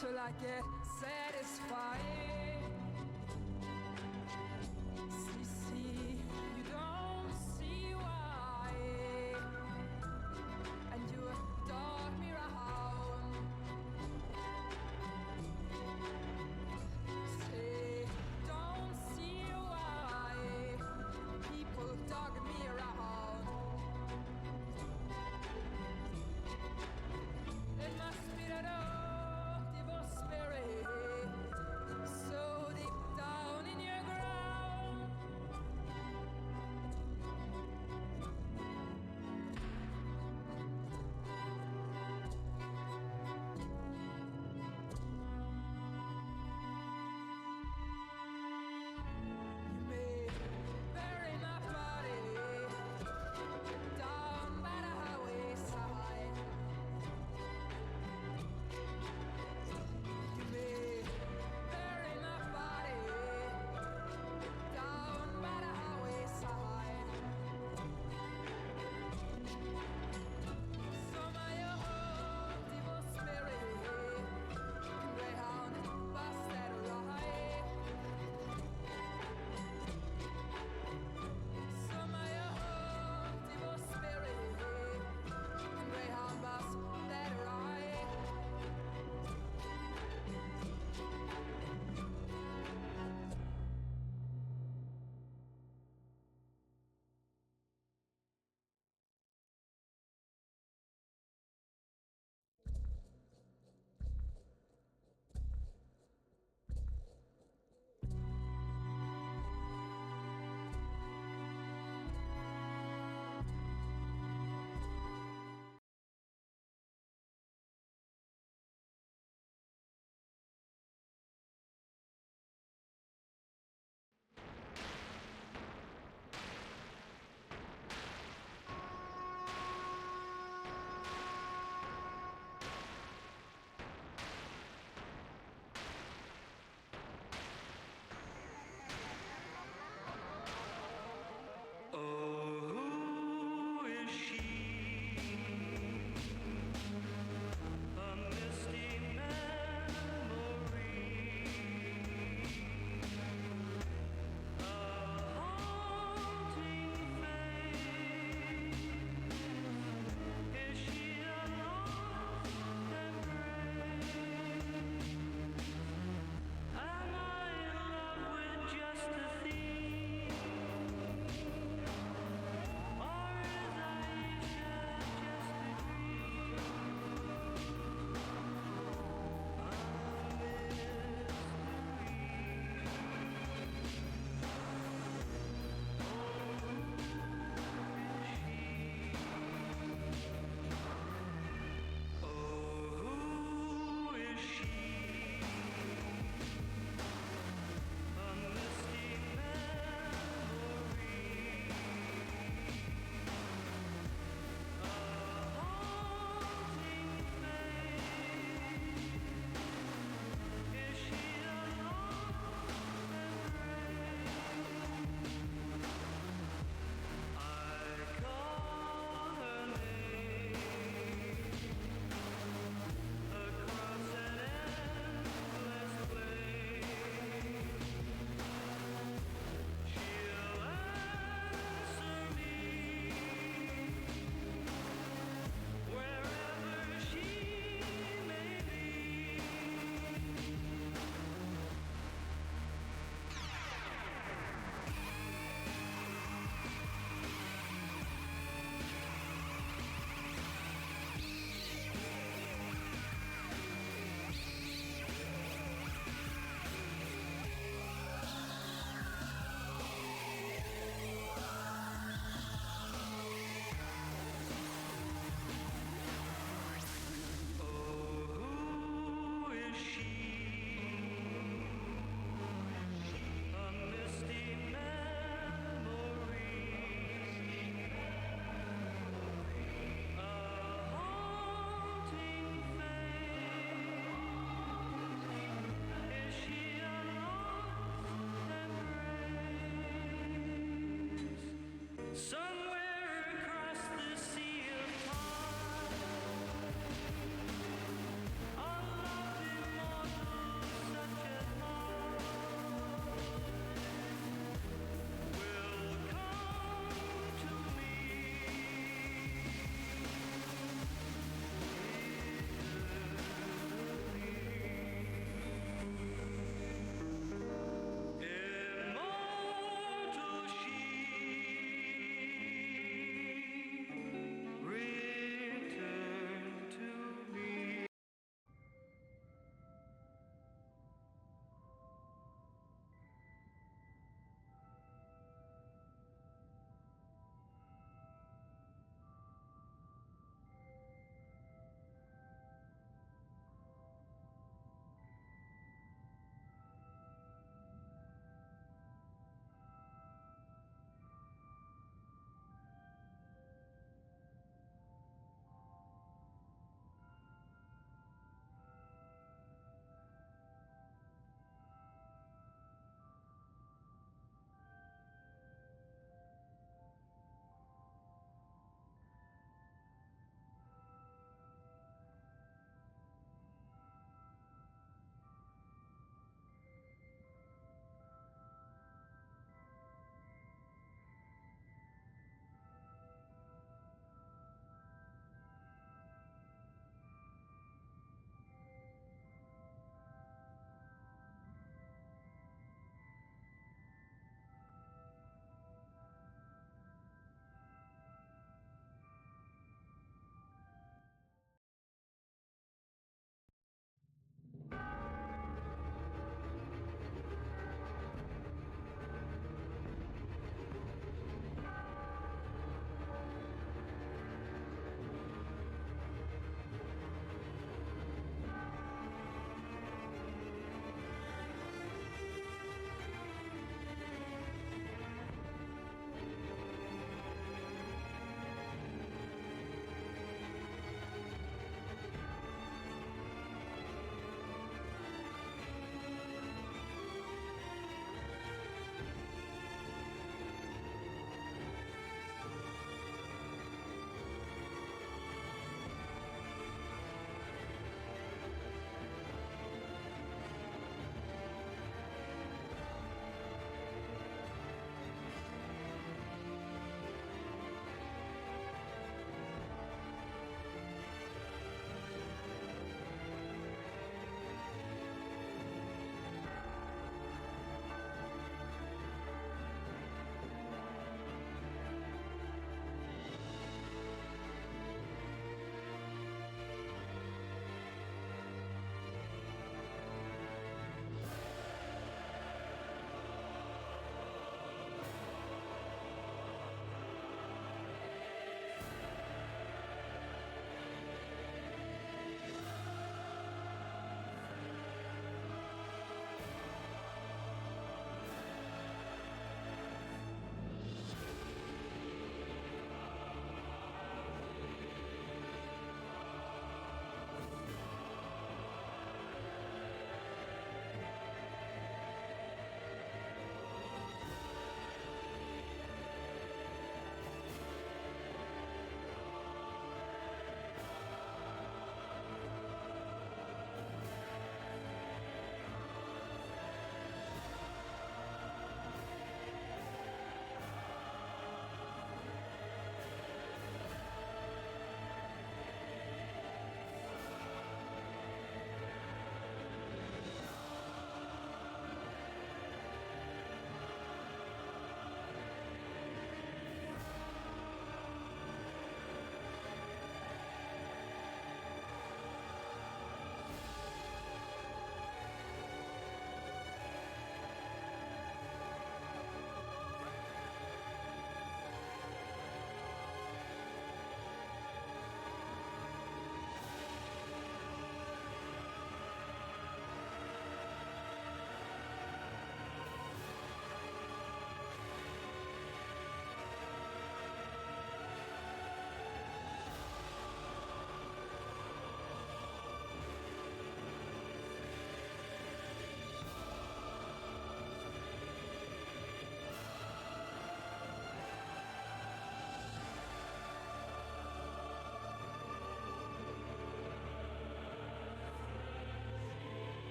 till I get satisfied. See, you don't see why, and you dog me around. Say, don't see why people dog me around. It must be that old evil spirit so deep down in your ground. You may bury my body down by the highway side. You may bury my body down by the highway side. Some of your old evil spirit can greyhound bust that ride. Some of your old evil spirit can greyhound bust that ride. Oh, who is she? A misty memory, a haunting face. Is she a lost embrace? Am I in love with just a thief? Or is Aisha just a dream? A mystery. Oh, who is she? A misty memory, a haunting face. Is she a lost embrace? I call her name across an endless plain. She'll answer me wherever she may be. Oh, who is she? A misty memory, a haunting face. Is she a lost embrace? Somewhere across the sea of time, a lovely morning.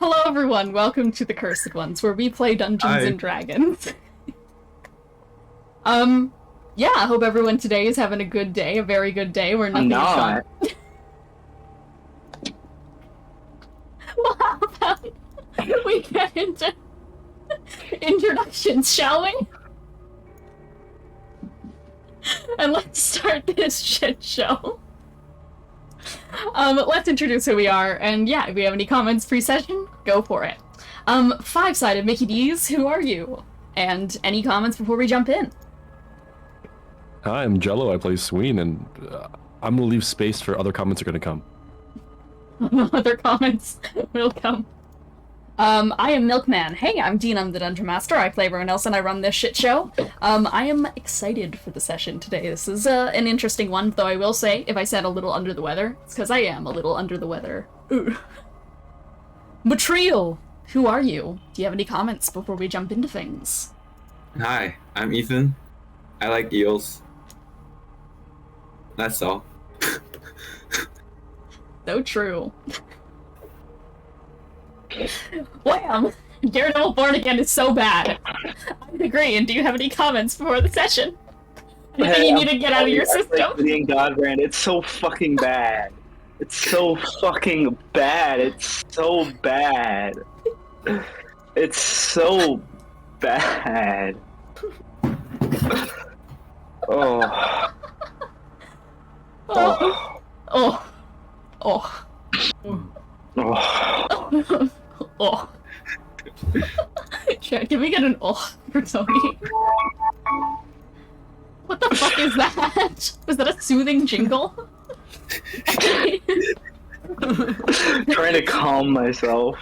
Hello everyone, welcome to the Cursed Ones, where we play Dungeons and Dragons. Yeah, I hope everyone today is having a good day, a very good day, where nothing is fun. Well, how about we get into introductions, shall we? And let's start this shit show. Let's introduce who we are, and yeah, if we have any comments pre-session, go for it. Five-sided Mickey D's, who are you? And any comments before we jump in? Hi, I'm Jello, I play Sween, and I'm gonna leave space for other comments are gonna come. Other comments will come. I am Milkman. Hey, I'm Dean, I'm the Dungeon Master. I play everyone else and I run this shit show. I am excited for the session today. This is an interesting one, though I will say, if I said a little under the weather, it's because I am a little under the weather. Ooh. Betrayal, who are you? Do you have any comments before we jump into things? Hi, I'm Ethan. I like eels. That's all. So true. Wham! Daredevil Born Again is so bad. I agree, and do you have any comments before the session? Anything you need to get out of your system? Godbrand, it's so fucking bad. It's so fucking bad. It's so bad. It's so bad. Oh. Oh. Oh. Oh. Oh. Oh. Sure, can we get an oh for Tony? What the fuck is that? Was that a soothing jingle? Trying to calm myself.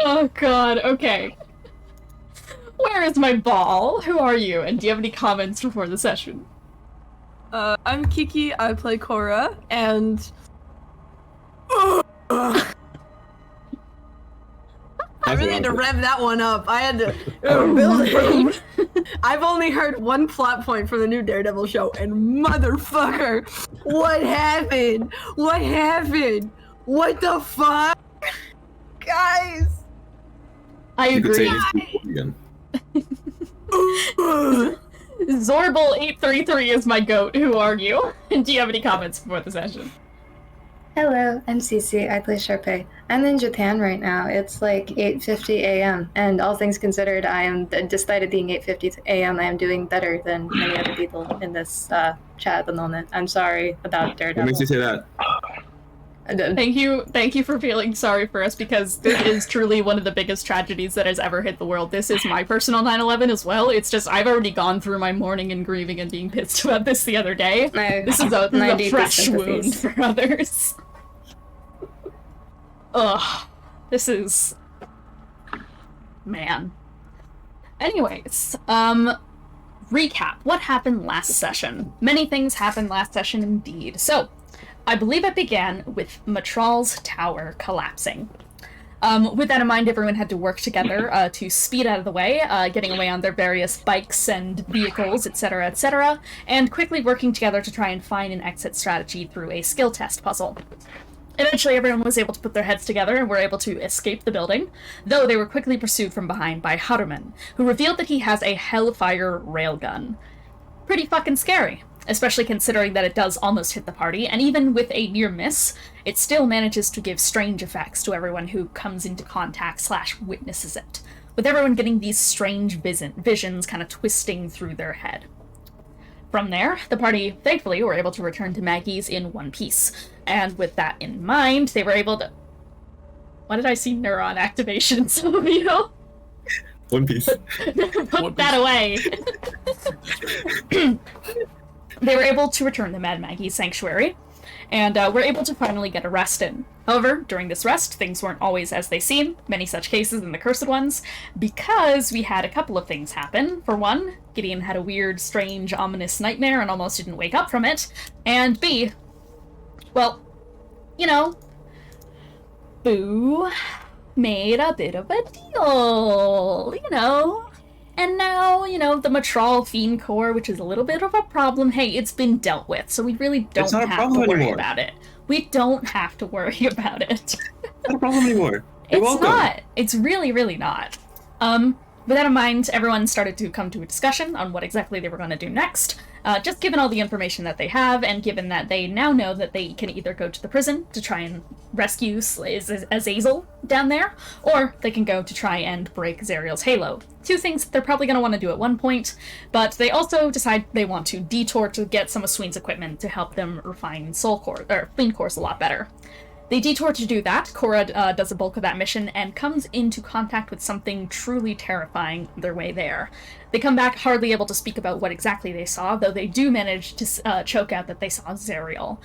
Oh god, okay. Where is my ball? Who are you? And do you have any comments before the session? I'm Kiki, I play Korah, and... I really had to rev that one up. I had to build it. I've only heard one plot point from the new Daredevil show, and motherfucker, what happened? What happened? What the fuck? Guys! I agree. Zorbal833 is my goat. Who are you? And do you have any comments before the session? Hello, I'm Cece. I play Charpay. I'm in Japan right now. It's like 8:50 a.m. and all things considered, despite it being 8:50 a.m., I am doing better than many other people in this chat at the moment. I'm sorry about Daredevil. What makes you say that? Thank you for feeling sorry for us, because this is truly one of the biggest tragedies that has ever hit the world. This is my personal 9/11 as well. It's just, I've already gone through my mourning and grieving and being pissed about this the other day. This is a fresh wound for others. Ugh. This is... man. Anyways, recap. What happened last session? Many things happened last session indeed. So, I believe it began with Matral's tower collapsing. With that in mind, everyone had to work together to speed out of the way, getting away on their various bikes and vehicles, etc., and quickly working together to try and find an exit strategy through a skill test puzzle. Eventually, everyone was able to put their heads together and were able to escape the building, though they were quickly pursued from behind by Haruman, who revealed that he has a Hellfire railgun. Pretty fucking scary, especially considering that it does almost hit the party, and even with a near miss, it still manages to give strange effects to everyone who comes into contact / witnesses it, with everyone getting these strange visions kind of twisting through their head. From there, the party, thankfully, were able to return to Maggie's in one piece, and with that in mind, they were able to... Why did I see neuron activation in some of you? One Piece. Put that away! They were able to return to Mad Maggie's sanctuary, and were able to finally get a rest in. However, during this rest, things weren't always as they seem, many such cases in the Cursed Ones, because we had a couple of things happen. For one, Gideon had a weird, strange, ominous nightmare and almost didn't wake up from it, and B, well, you know, Boo made a bit of a deal, you know. And now, you know, the Matral Fiend Core, which is a little bit of a problem, hey, it's been dealt with, so we really don't have to worry about it. We don't have to worry about it. Not a problem anymore. You're It's welcome. not. It's really, really not. With that in mind, everyone started to come to a discussion on what exactly they were going to do next. Just given all the information that they have, and given that they now know that they can either go to the prison to try and rescue Azazel down there, or they can go to try and break Zariel's halo. Two things that they're probably going to want to do at one point, but they also decide they want to detour to get some of Sween's equipment to help them refine Sween cores a lot better. They detour to do that. Korah does a bulk of that mission and comes into contact with something truly terrifying on their way there. They come back hardly able to speak about what exactly they saw, though they do manage to choke out that they saw Zariel.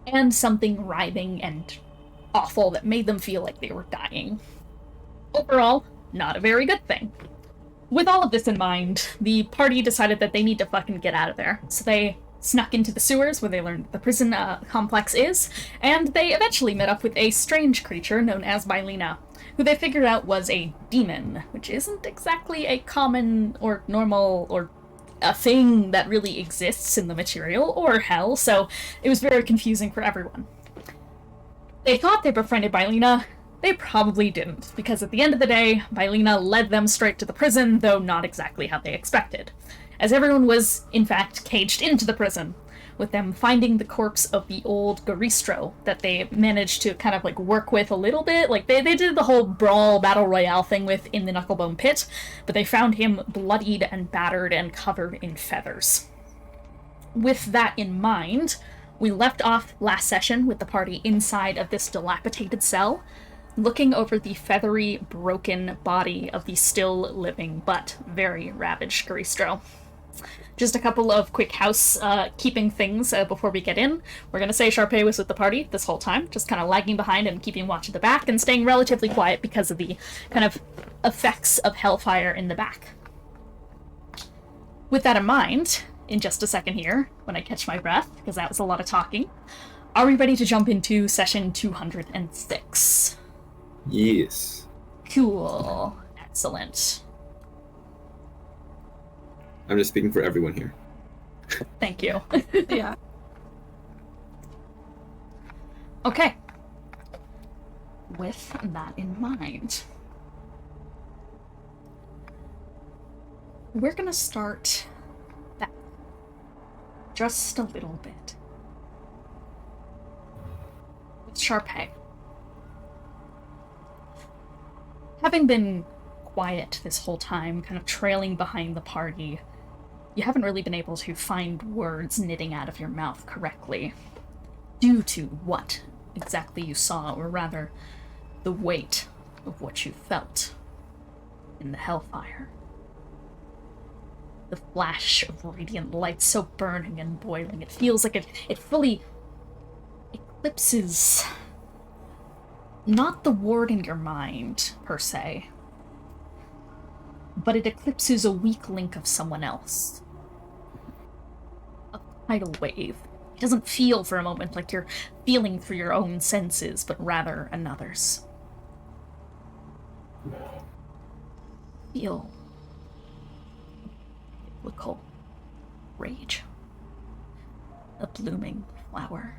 And something writhing and awful that made them feel like they were dying. Overall, not a very good thing. With all of this in mind, the party decided that they need to fucking get out of there, so they snuck into the sewers where they learned the prison complex is, and they eventually met up with a strange creature known as Bylina, who they figured out was a demon, which isn't exactly a common or normal or a thing that really exists in the material or hell, so it was very confusing for everyone. They thought they befriended Bylina. They probably didn't, because at the end of the day, Bylina led them straight to the prison, though not exactly how they expected, as everyone was, in fact, caged into the prison, with them finding the corpse of the old Garistro that they managed to kind of, like, work with a little bit. Like, they did the whole brawl battle royale thing with in the Knucklebone Pit, but they found him bloodied and battered and covered in feathers. With that in mind, we left off last session with the party inside of this dilapidated cell, looking over the feathery, broken body of the still living but very ravaged Garistro. Just a couple of quick housekeeping things before we get in. We're going to say Charpay was with the party this whole time, just kind of lagging behind and keeping watch at the back and staying relatively quiet because of the kind of effects of hellfire in the back. With that in mind, in just a second here, when I catch my breath, because that was a lot of talking, are we ready to jump into session 206? Yes. Cool. Excellent. I'm just speaking for everyone here. Thank you. Yeah. Okay. With that in mind, we're gonna start back just a little bit with Charpay. Having been quiet this whole time, kind of trailing behind the party, you haven't really been able to find words knitting out of your mouth correctly, due to what exactly you saw, or rather, the weight of what you felt in the hellfire. The flash of radiant light so burning and boiling, it feels like it fully eclipses not the ward in your mind, per se, but it eclipses a weak link of someone else. A tidal wave. It doesn't feel for a moment like you're feeling through your own senses, but rather another's. Feel biblical rage. A blooming flower,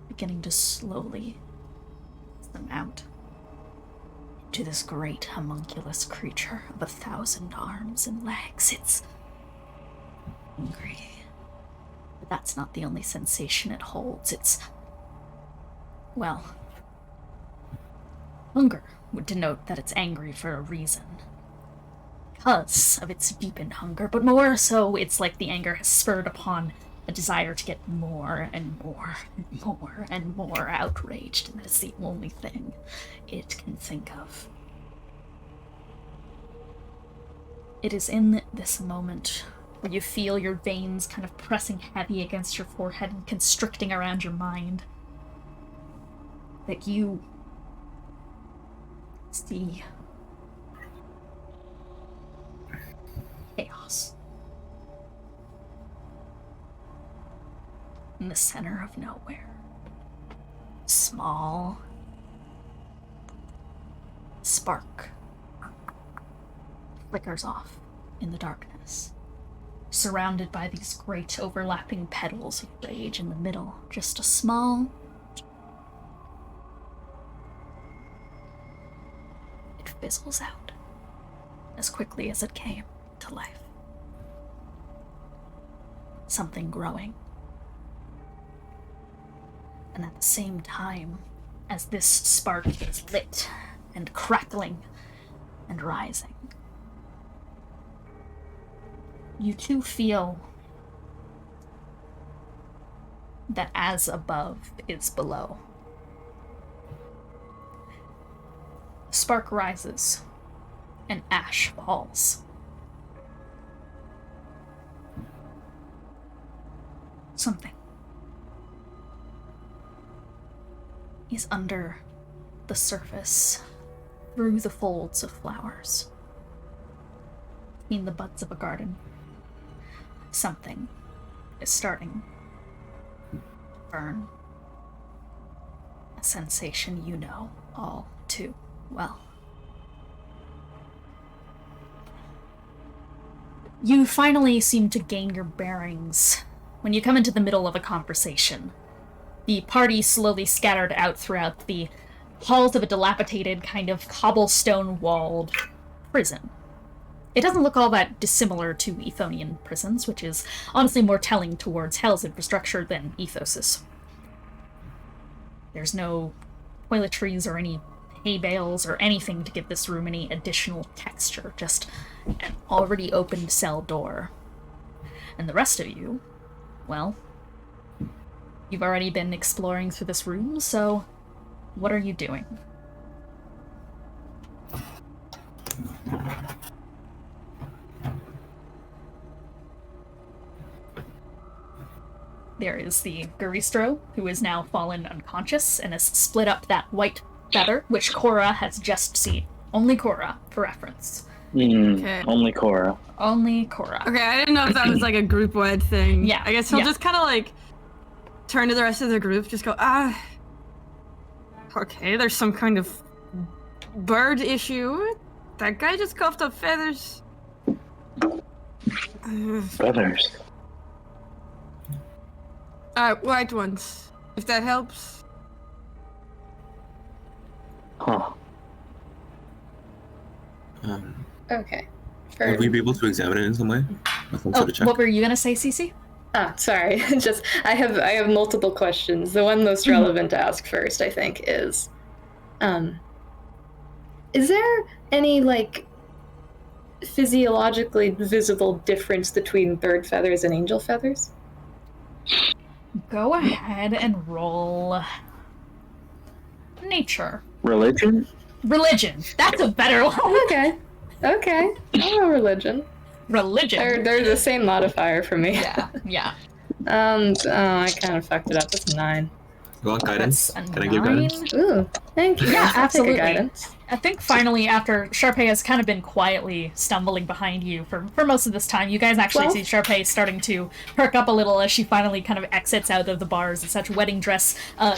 beginning to slowly them out to this great homunculus creature of 1,000 arms and legs. It's hungry. But that's not the only sensation it holds. It's, well, hunger would denote that it's angry for a reason. Because of its deepened hunger, but more so it's like the anger has spurred upon a desire to get more and more and more and more outraged, and that's the only thing it can think of. It is in this moment where you feel your veins kind of pressing heavy against your forehead and constricting around your mind that you see chaos. In the center of nowhere. Small spark flickers off in the darkness, surrounded by these great overlapping petals of rage in the middle. Just a small fizzles out as quickly as it came to life. Something growing. And at the same time, as this spark is lit and crackling and rising, you too feel that as above is below. Spark rises, and ash falls. Something is under the surface, through the folds of flowers, between the buds of a garden. Something is starting to burn. A sensation you know all too well. You finally seem to gain your bearings when you come into the middle of a conversation. The party slowly scattered out throughout the halls of a dilapidated, kind of cobblestone-walled prison. It doesn't look all that dissimilar to Ethonian prisons, which is honestly more telling towards Hell's infrastructure than Ethos's. There's no toiletries or any hay bales or anything to give this room any additional texture, just an already opened cell door. And the rest of you, well, you've already been exploring through this room, so what are you doing? There is the Garistro, who is now fallen unconscious and has split up that white feather, which Korah has just seen. Only Korah, for reference. Okay. Only Korah. Only Korah. Okay, I didn't know if that was like a group-wide thing. Yeah, I guess he'll yeah. just kind of like turn to the rest of the group, just go, okay, there's some kind of bird issue. That guy just coughed up feathers. Feathers. White ones, if that helps. Huh. Okay. Would we be able to examine it in some way? With some Oh, sort of check? what were you gonna say, Cece? Ah, sorry. Just I have multiple questions. The one most relevant to ask first, I think, is there any like physiologically visible difference between bird feathers and angel feathers? Go ahead and roll nature. Religion? Religion. That's a better one. Okay. Okay. I'll roll religion. Religion. They're the same modifier for me. Yeah. I kind of fucked it up. It's 9. You want guidance? That's a Can I give 9. guidance? Ooh, thank you. Yeah, I'll take a absolutely. guidance. I think finally, after Charpay has kind of been quietly stumbling behind you for most of this time, you guys actually Well- see Charpay starting to perk up a little as she finally kind of exits out of the bars in such wedding dress,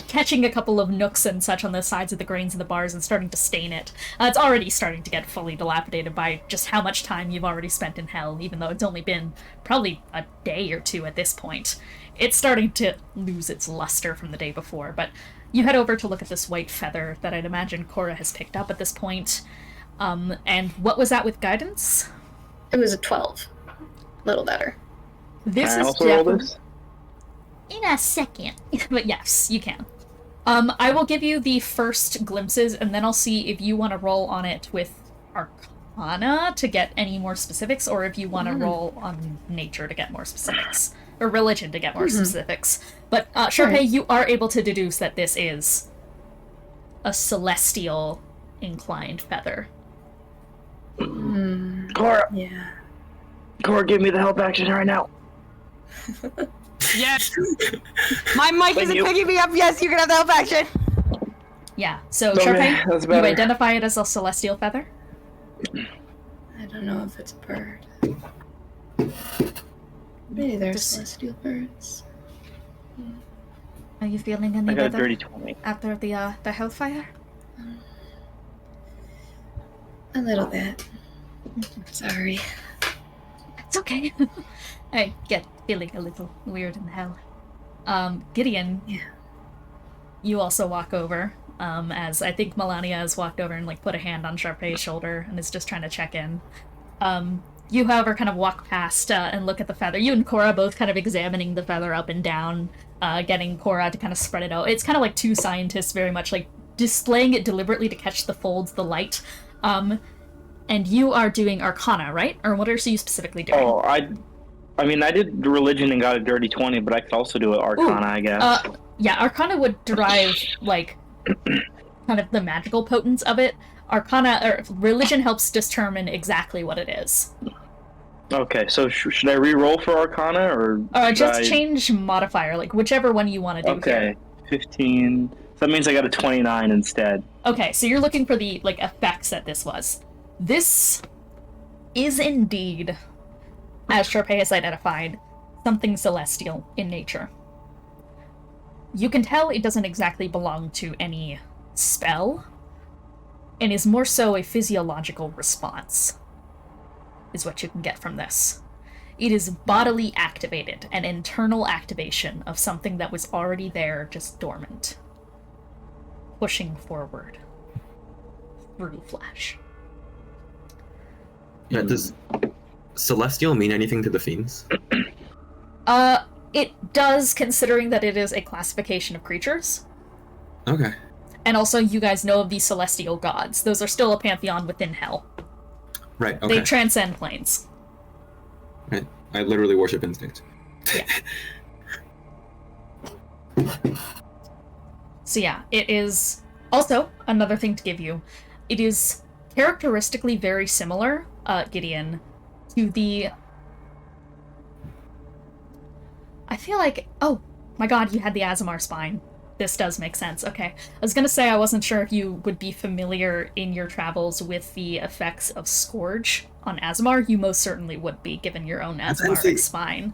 catching a couple of nooks and such on the sides of the grains of the bars and starting to stain it. It's already starting to get fully dilapidated by just how much time you've already spent in Hell, even though it's only been probably a day or two at this point. It's starting to lose its luster from the day before, but you head over to look at this white feather that I'd imagine Korah has picked up at this point. And what was that with guidance? It was a 12. Little better. This Can I is also roll definitely this? in a second. But yes, you can. I will give you the first glimpses, and then I'll see if you want to roll on it with Arcana to get any more specifics, or if you want to roll on Nature to get more specifics. Or Religion to get more specifics. But, Charpay, you are able to deduce that this is a celestial inclined feather. Korah! Yeah. Korah, give me the help action right now. Yes! My mic Thank isn't you. picking me up. Yes, you can have the help action. Yeah, so Okay, Charpay, that's you better. identify it as a celestial feather? I don't know if it's a bird. Maybe they're Just- celestial birds. Are you feeling I any got a better dirty 20. after the hellfire? A little bit. Sorry. It's okay. I get feeling a little weird in hell. Gideon. Yeah. You also walk over as I think Melania has walked over and like put a hand on Charpay's shoulder and is just trying to check in. You, however, kind of walk past and look at the feather. You and Korah both kind of examining the feather up and down, getting Korah to kind of spread it out. It's kind of like two scientists very much like displaying it deliberately to catch the folds, the light. And you are doing Arcana, right? Or what are you specifically doing? Oh, I mean, I did religion and got a dirty 20, but I could also do it Arcana, I guess. Yeah, Arcana would derive, like, kind of the magical potence of it. Arcana, or religion helps determine exactly what it is. Okay, so should I re-roll for Arcana, or... just change modifier, like, whichever one you want to do here. 15... So that means I got a 29 instead. Okay, so you're looking for the, like, effects that this was. This is indeed, as Charpay has identified, something celestial in nature. You can tell it doesn't exactly belong to any spell, and is more so a physiological response, is what you can get from this. It is bodily activated, an internal activation of something that was already there, just dormant. Pushing forward through flesh. Yeah, does celestial mean anything to the fiends? It does, considering that it is a classification of creatures. Okay. And also, you guys know of the celestial gods. Those are still a pantheon within hell. Right, okay. They transcend planes. Right. I literally worship instinct. Yeah. So yeah, it is... Also, another thing to give you, it is characteristically very similar, Gideon, to the... I feel like... Oh, my god, you had the Aasimar spine. This does make sense. Okay. I was gonna say I wasn't sure if you would be familiar in your travels with the effects of Scourge on Aasimar. You most certainly would be, given your own Aasimar spine.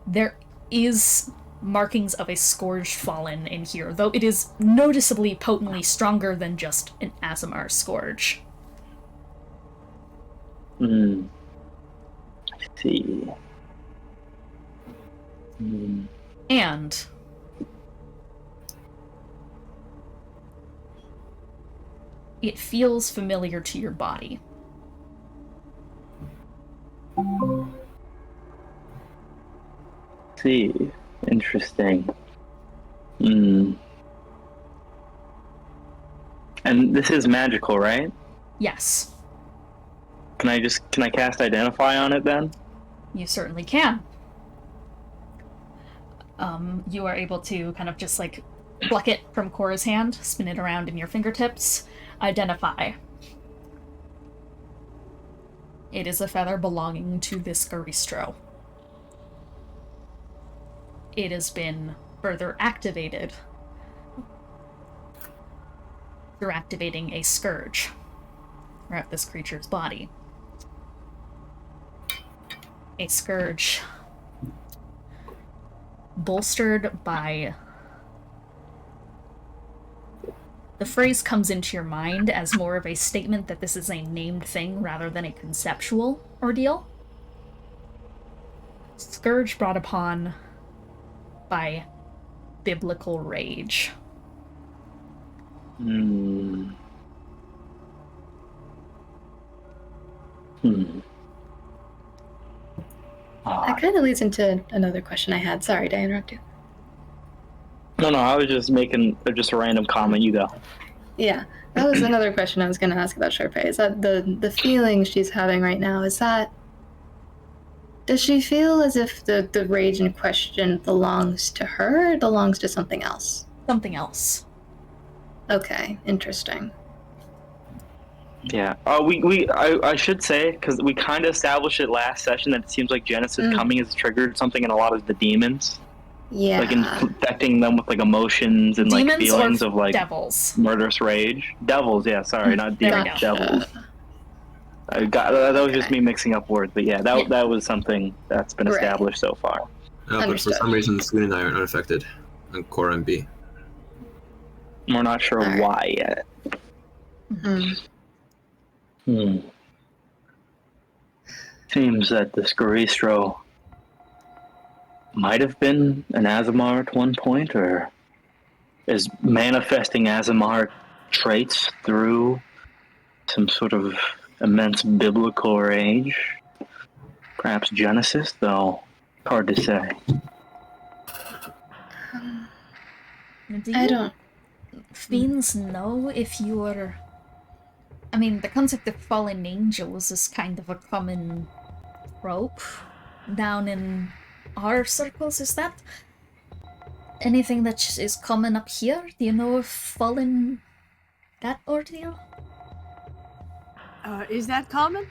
There is markings of a Scourged Fallen in here, though it is noticeably potently stronger than just an Aasimar Scourge. I see. And... it feels familiar to your body. See. Interesting. And this is magical, right? Yes. Can I cast Identify on it then? You certainly can. You are able to kind of just like pluck it from Korah's hand, spin it around in your fingertips, identify. It is a feather belonging to this Garistro. It has been further activated through activating a scourge throughout this creature's body. A scourge bolstered by... The phrase comes into your mind as more of a statement that this is a named thing rather than a conceptual ordeal. Scourge brought upon by biblical rage. That kind of leads into another question I had. Sorry to interrupt you. No, I was just making just a random comment. You go. Yeah, that was another question I was going to ask about Charpay. Is that the feeling she's having right now, is that... Does she feel as if the rage in question belongs to her or belongs to something else? Something else. Okay, interesting. Yeah. I should say, because we kind of established it last session, that it seems like Genesis coming has triggered something in a lot of the demons. Yeah. Like infecting them with like emotions and demons like feelings or of like devils. Murderous rage. Devils, yeah, sorry, not demons, devils. That was just me mixing up words, but yeah, that was something that's been established so far. But for some reason, Sween and I are unaffected on Korah and B. We're not sure why yet. Seems that this Garistro might have been an Aasimar at one point, or is manifesting Azamar traits through some sort of immense biblical rage. Perhaps Genesis, though hard to say. I don't. Fiends know if you're... I mean, the concept of fallen angels is kind of a common trope down in our circles. Is that anything that is common up here? Do you know of fallen... that ordeal? Is that common?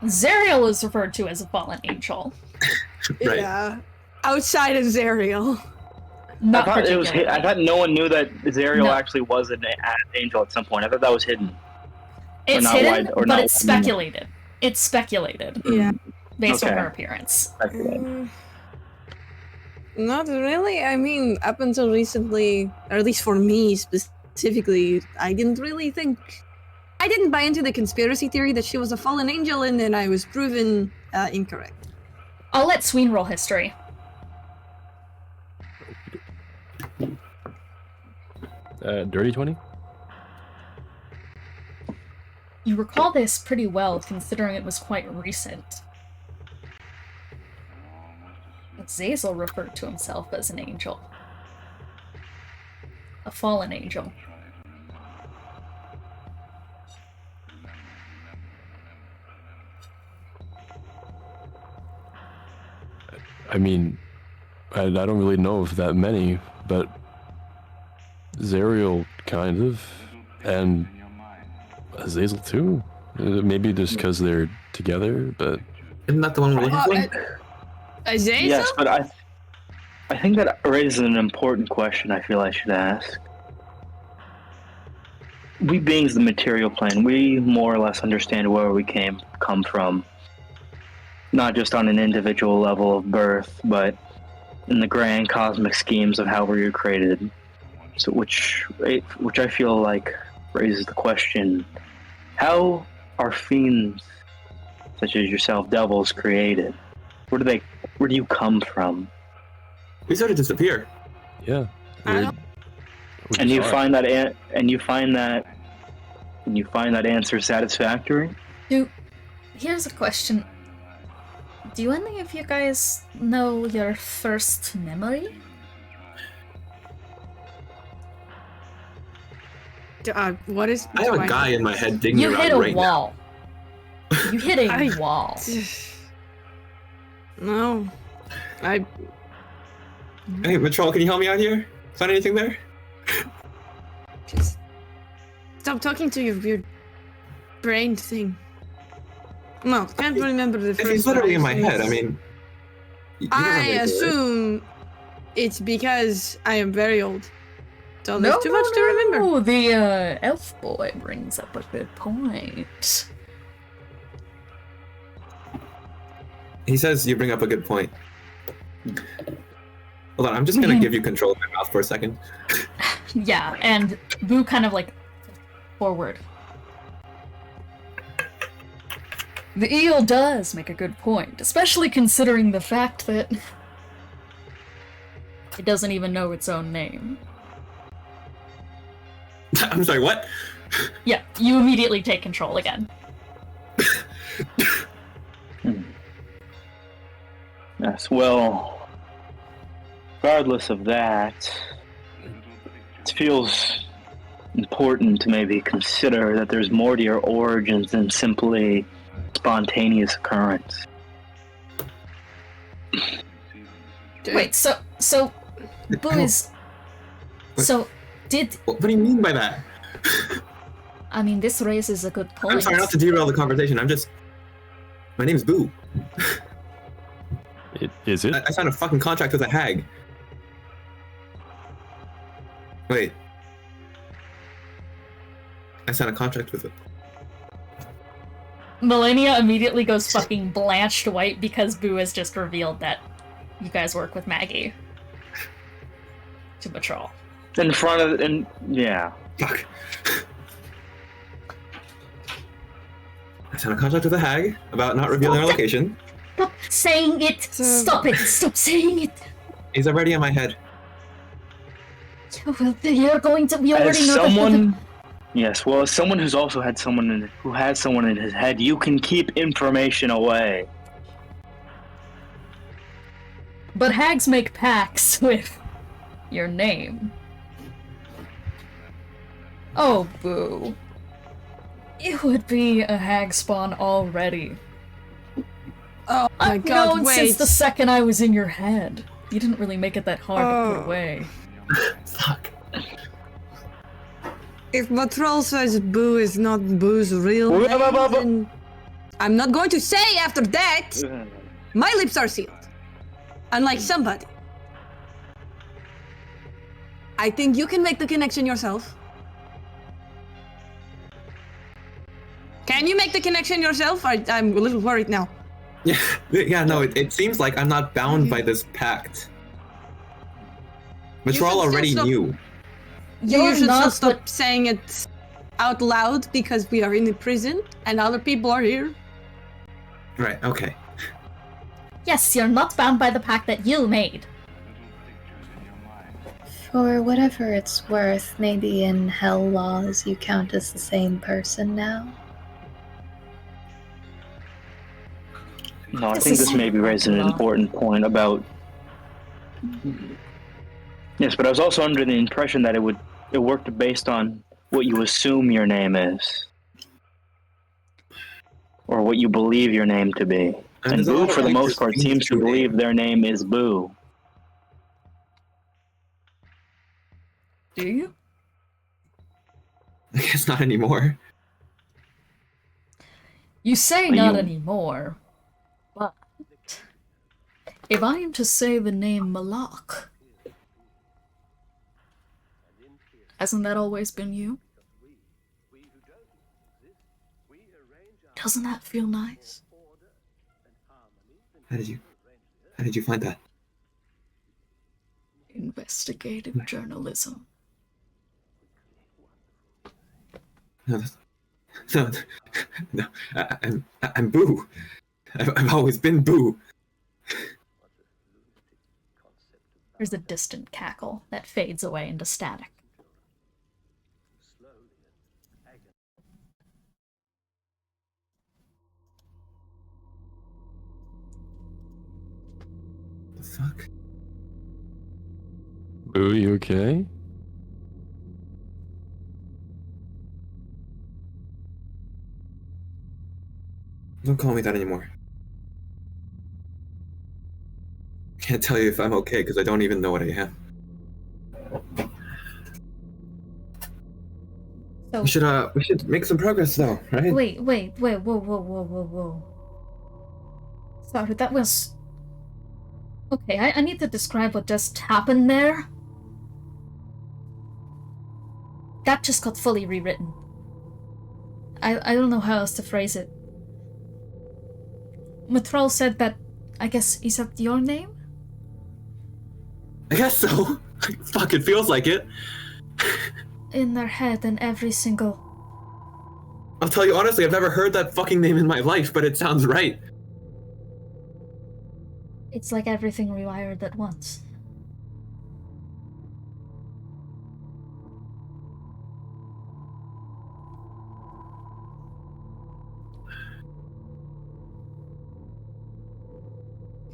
Zariel is referred to as a fallen angel. Right. Yeah. Outside of Zariel. Not I thought no one knew that Zariel No. actually was an angel at some point. I thought that was hidden. It's not hidden, wide- or but not it's wide. speculated. It's speculated Yeah. based on Okay. her appearance. Not really. I mean, up until recently, or at least for me specifically, I didn't buy into the conspiracy theory that she was a fallen angel, and then I was proven incorrect. I'll let Sween roll history. Dirty 20? You recall this pretty well, considering it was quite recent. Azazel referred to himself as an angel. A fallen angel. I mean, I don't really know of that many, but Zariel kind of, and Azazel too. Maybe just because they're together, but Isn't that the one we're looking for? Azazel? Yes, but I think that raises an important question I feel I should ask. We beings the material plane, we more or less understand where we come from. Not just on an individual level of birth, but in the grand cosmic schemes of how we were created. So which I feel like raises the question, how are fiends such as yourself, devils, created? Where do you come from? We sort of disappear. yeah. And you find that answer satisfactory? Here's a question. Do any of you guys know your first memory? What is? I have a guy in my head digging You around hit a right wall. You hit a wall. No, I. now. Hey, Matrol, can you help me out here? Find anything there? Just stop talking to your weird brain thing. No, can't remember the first. He's literally in my one. head. I mean, you don't I have to do it. assume it's because I am very old. So there's too much to remember. No, the elf boy brings up a good point. He says you bring up a good point. Hold on, I'm just gonna give you control of my mouth for a second. Yeah, and Boo kind of like forward. The eel does make a good point, especially considering the fact that it doesn't even know its own name. I'm sorry, what? Yeah, you immediately take control again. Yes, well, regardless of that, it feels important to maybe consider that there's more to your origins than simply spontaneous occurrence. Wait, so boys, so did What do you mean by that? I mean this raises a good point. I'm sorry not to derail the conversation. My name's Boo. Is it? I signed a fucking contract with a hag. Wait. I signed a contract with it. Bylina immediately goes fucking blanched white because Boo has just revealed that you guys work with Maggie to patrol. In front of, and yeah. Fuck. I signed a contract with a hag about not revealing our location. Stop saying it! Stop it! Stop saying it! He's already in my head. Well, you're going to. We already As know someone, yes. Well, as someone who's also had someone who has someone in his head, you can keep information away. But hags make pacts with your name. Oh, boo. It would be a hag spawn already. Oh my I've god, known wait. since the second I was in your head. You didn't really make it that hard to put away. Fuck. If Matrol says Boo is not Boo's real name, then I'm not going to say after that. My lips are sealed. Unlike somebody. I think you can make the connection yourself. Can you make the connection yourself? I'm a little worried now. Yeah, no, it seems like I'm not bound by this pact. Matrol already knew. You should not, stop saying it out loud because we are in a prison and other people are here. Right, okay. Yes, you're not bound by the pact that you made. For whatever it's worth, maybe in hell laws you count as the same person now? No, I think this maybe raises an important point about... Yes, but I was also under the impression that it worked based on what you assume your name is. Or what you believe your name to be. And Boo, for the most part, seems to believe their name is Boo. Do you? I guess not anymore. You say But not you- anymore, but if I am to say the name Malak, hasn't that always been you? Doesn't that feel nice? How did you find that? Investigative journalism. No, I'm Boo. I've always been Boo. There's a distant cackle that fades away into static. The fuck? Boo, you okay? Don't call me that anymore. I can't tell you if I'm okay because I don't even know what I am. So We should make some progress though, right? wait, whoa. Sorry, that was... Okay, I need to describe what just happened there. That just got fully rewritten. I don't know how else to phrase it. Matrol said that... I guess, is that your name? I guess so. Fuck, it feels like it. In their head and every single... I'll tell you honestly, I've never heard that fucking name in my life, but it sounds right. It's like everything rewired at once.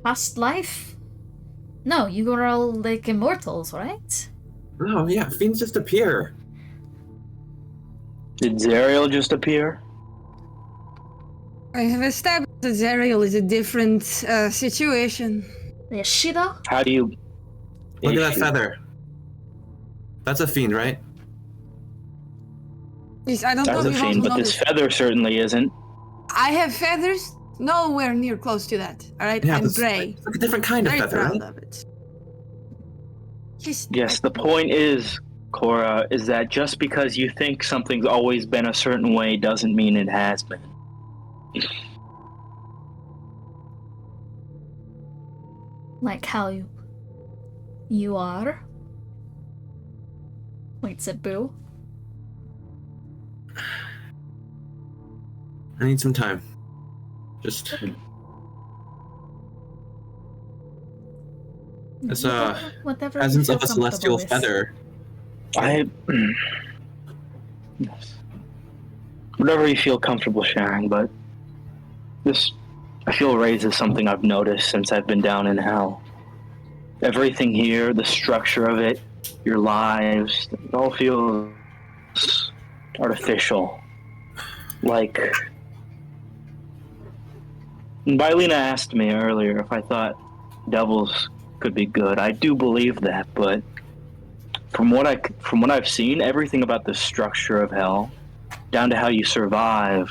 Past life? No, you were all like immortals, right? Oh yeah, fiends just appear. Did Zariel just appear? I have established that Zariel is a different situation. Is she though? How do you... Look at that Issue. feather. That's a fiend, right? Yes, I don't That's know a if fiend, but this feather certainly isn't. I have feathers nowhere near close to that. Alright, Yeah, I'm but gray. it's like a different kind of Very feather, proud right? of it. Yes, Yes, the point is, Korah, is that just because you think something's always been a certain way doesn't mean it has been. Like how you are? Wait, said Boo? I need some time. Just this Whatever you presence feel of a comfortable celestial with. feather Yes. Whatever you feel comfortable sharing, but this, I feel, raises something I've noticed since I've been down in hell. Everything here, the structure of it, your lives, it all feels artificial. Like, Bylina asked me earlier if I thought devils could be good. I do believe that, but from what I've seen, everything about the structure of hell, down to how you survive,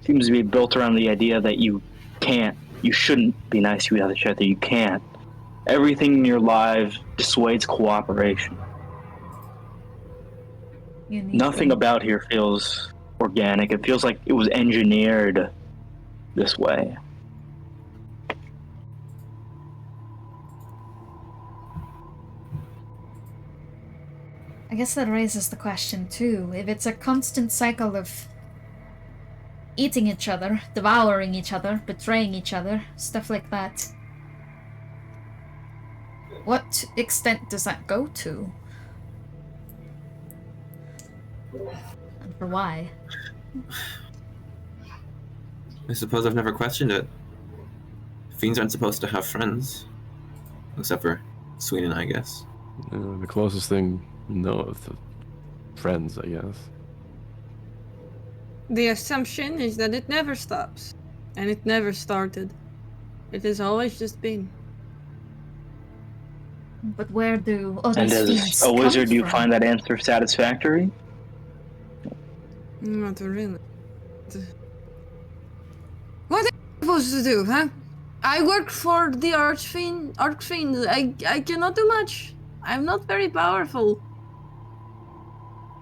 seems to be built around the idea that you shouldn't be nice to each other. You can't. Everything in your life dissuades cooperation. Nothing about here feels organic. It feels like it was engineered this way. I guess that raises the question too. If it's a constant cycle of eating each other, devouring each other, betraying each other, stuff like that, what extent does that go to? And for why? I suppose I've never questioned it. Fiends aren't supposed to have friends. Except for Sween and I guess. The closest thing of the friends, I guess. The assumption is that it never stops. And it never started. It has always just been. But where do other And as a wizard, do you find that answer satisfactory? Not really. What am I supposed to do, huh? I work for the Archfiend. I cannot do much. I'm not very powerful.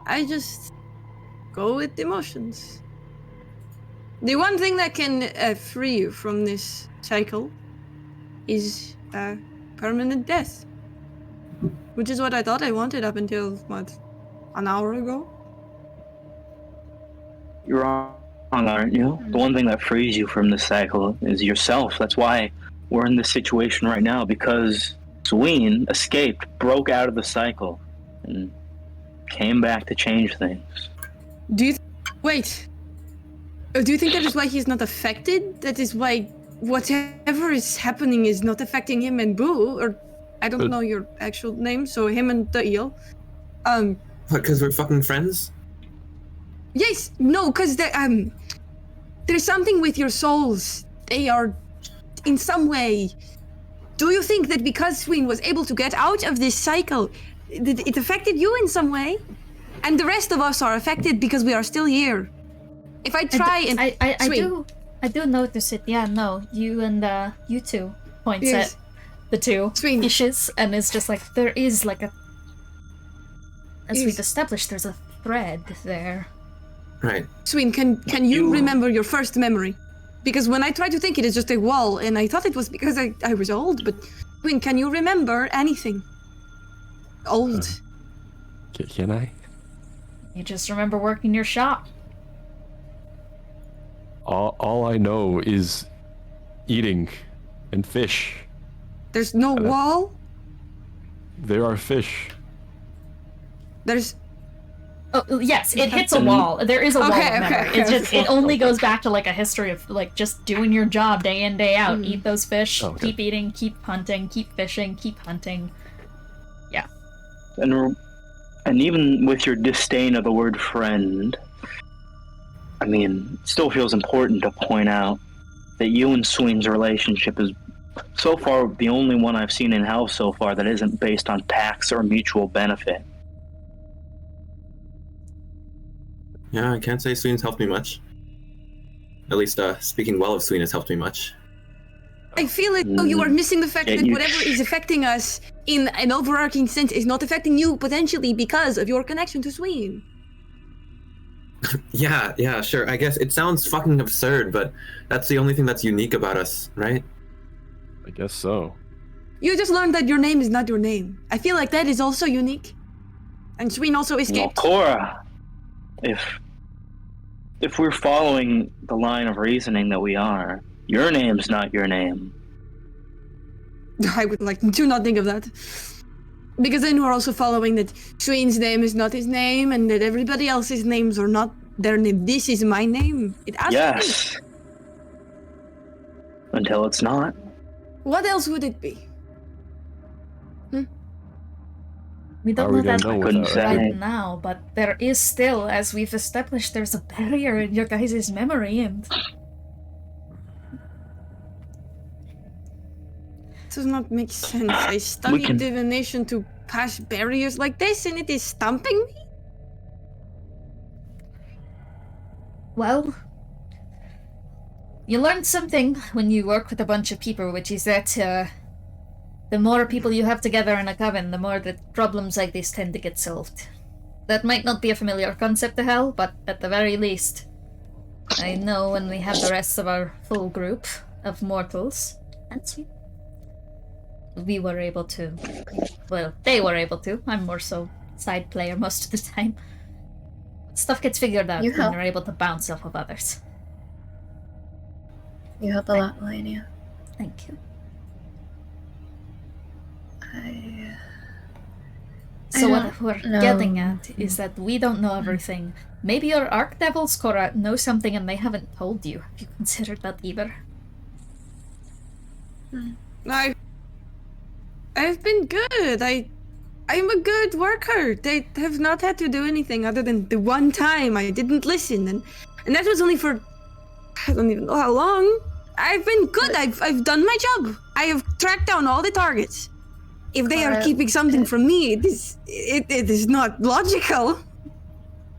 I just go with the emotions. The one thing that can free you from this cycle is permanent death. Which is what I thought I wanted up until, an hour ago? You're wrong, aren't you? The one thing that frees you from this cycle is yourself. That's why we're in this situation right now, because Sween escaped, broke out of the cycle, and came back to change things. Wait. Do you think that is why he's not affected? That is why whatever is happening is not affecting him and Boo? Or, I don't know your actual name, so him and the eel. What, because we're fucking friends? Yes, no, because there's something with your souls. They are, in some way. Do you think that because Sween was able to get out of this cycle, it affected you in some way? And the rest of us are affected because we are still here. If I try I do notice it. Yeah, no, you and you two points at the two fishes, and it's just like there is like a. As we've established, there's a thread there. Right. Sween, can you remember your first memory? Because when I try to think, it is just a wall, and I thought it was because I was old. But Sween, can you remember anything? Old. Can I? You just remember working your shop. All I know is eating and fish. There's no wall? There are fish. There's... Oh, yes, it hits a wall. There is a wall of memory. It's just, it only goes back to like a history of like just doing your job day in, day out. Eat those fish, keep eating, keep hunting, keep fishing, keep hunting. Yeah. And even with your disdain of the word friend, I mean, it still feels important to point out that you and Sween's relationship is so far the only one I've seen in hell so far that isn't based on pacts or mutual benefit. Yeah, I can't say Sween's helped me much. At least, speaking well of Sween has helped me much. I feel like you are missing the fact that whatever is affecting us in an overarching sense is not affecting you potentially because of your connection to Sween. Yeah, sure. I guess it sounds fucking absurd, but that's the only thing that's unique about us, right? I guess so. You just learned that your name is not your name. I feel like that is also unique. And Sween also escaped. Well, Korah, if we're following the line of reasoning that we are, your name's not your name. I would like do not think of that. Because then we're also following that Sween's name is not his name, and that everybody else's names are not their name. This is my name. It has to Yes. Until it's not. be. What else would it be? We How don't are we know gonna that know couldn't without say. it? right now, but there is still, as we've established, there's a barrier in your guys' memory, and Does not make sense. I studied can- divination to pass barriers like this, and it is stumping me? well, you learn something when you work with a bunch of people, which is that the more people you have together in a coven, the more that problems like this tend to get solved. That might not be a familiar concept to Hell, but at the very least, I know when we have the rest of our full group of mortals, and we were able to, well, they were able to, I'm more so side player most of the time. Stuff gets figured out You when help. you're able to bounce off of others. You help a lot, Bylina. Thank you. So what we're know. getting at is that we don't know everything. Maybe your archdevils, Korah, know something and they haven't told you. Have you considered that either? I've been good. I'm a good worker. They have not had to do anything other than the one time I didn't listen, and that was only for I don't even know how long. I've been good. I've done my job. I have tracked down all the targets. If they are keeping something from me, it is not logical.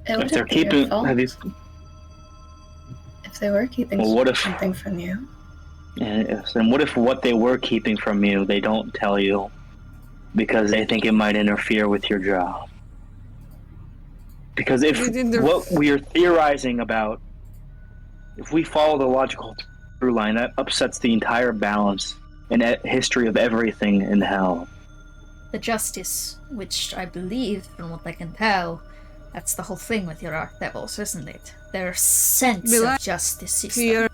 If they're keeping, if they were keeping something from you. And what if what they were keeping from you, they don't tell you because they think it might interfere with your job? Because if what we are theorizing about, if we follow the logical through line, that upsets the entire balance and history of everything in Hell. The justice, which I believe, from what I can tell, that's the whole thing with your archdevils, isn't it? Their sense of justice system.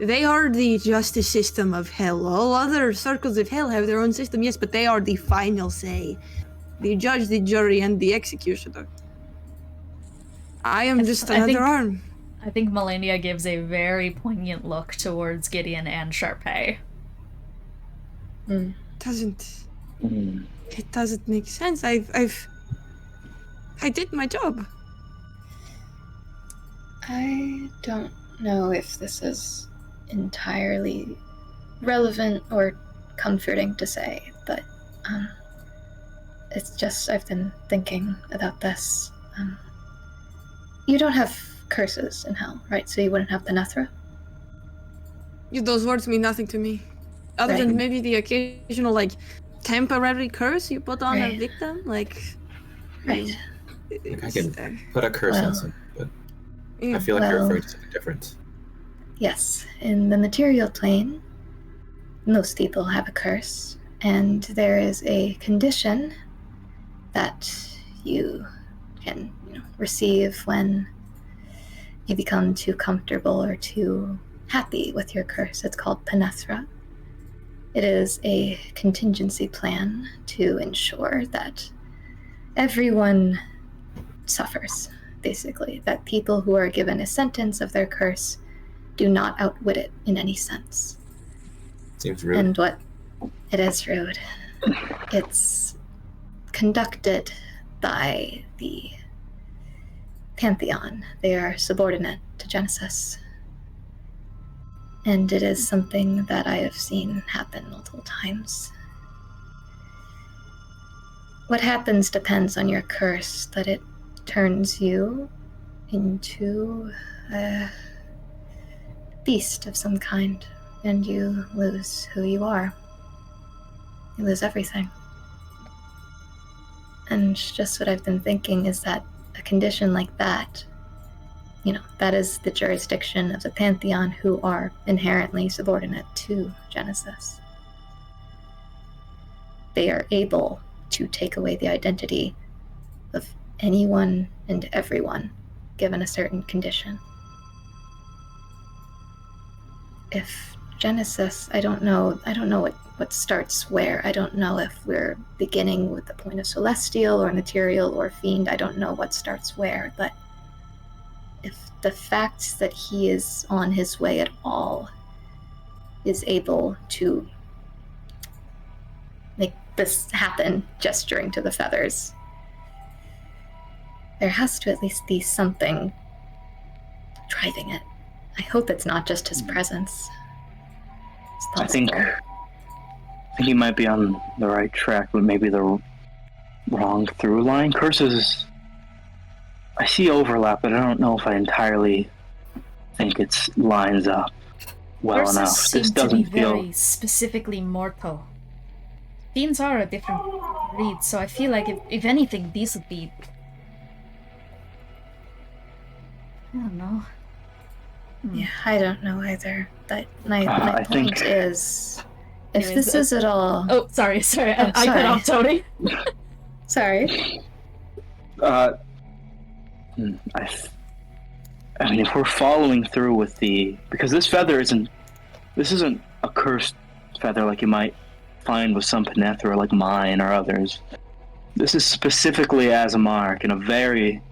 They are the justice system of Hell. All other circles of Hell have their own system, yes, but they are the final say. The judge, the jury, and the executioner. I am just another arm. I think Melania gives a very poignant look towards Gideon and Charpay. It doesn't make sense. I did my job. I don't know if this is entirely relevant or comforting to say, but it's just I've been thinking about this. You don't have curses in Hell, right? So you wouldn't have Penethra? Those words mean nothing to me. Other than maybe the occasional, temporary curse you put on a victim, Right. I can put a curse on some, but I feel like you're referring to something different. Yes, in the material plane, most people have a curse, and there is a condition that you can receive when you become too comfortable or too happy with your curse. It's called Penethra. It is a contingency plan to ensure that everyone suffers, basically, that people who are given a sentence of their curse do not outwit it in any sense. Seems rude. And it is rude. It's conducted by the Pantheon. They are subordinate to Genesis. And it is something that I have seen happen multiple times. What happens depends on your curse, that it turns you into a beast of some kind, and you lose who you are. You lose everything. And just what I've been thinking is that a condition like that, that is the jurisdiction of the Pantheon, who are inherently subordinate to Genesis. They are able to take away the identity of anyone and everyone given a certain condition. If Genesis, I don't know what starts where. I don't know if we're beginning with the point of celestial or material or fiend. I don't know what starts where, but if the fact that he is on his way at all is able to make this happen, gesturing to the feathers, there has to at least be something driving it. I hope it's not just his presence. I think you might be on the right track, but maybe the wrong through line. Curses, I see overlap, but I don't know if I entirely think it lines up well Curses enough. seem This to doesn't be feel. very specifically mortal. Fiends are a different breed, so I feel like if anything, these would be. I don't know. Yeah, I don't know either. But my I point think- is, if Anyways, this is at all... Oh, sorry. Oh, I cut off Tony. Sorry. I mean, if we're following through with because this feather isn't a cursed feather like you might find with some Panethra like mine or others. This is specifically as a mark in a very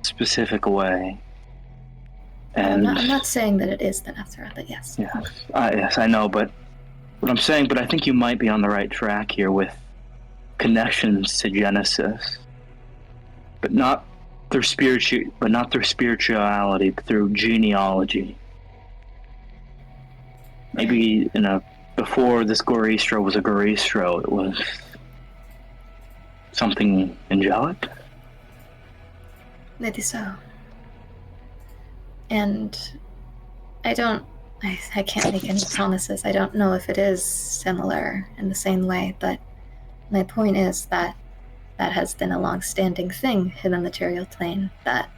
specific way. And I'm not saying that it is the Nethra, but yes. yes, I know, but what I'm saying, but I think you might be on the right track here with connections to Genesis, but not through spirituality, but through genealogy. Maybe before this Goristro was a Goristro, it was something angelic. Maybe so. And I can't make any promises. I don't know if it is similar in the same way, but my point is that has been a long-standing thing in the material plane, that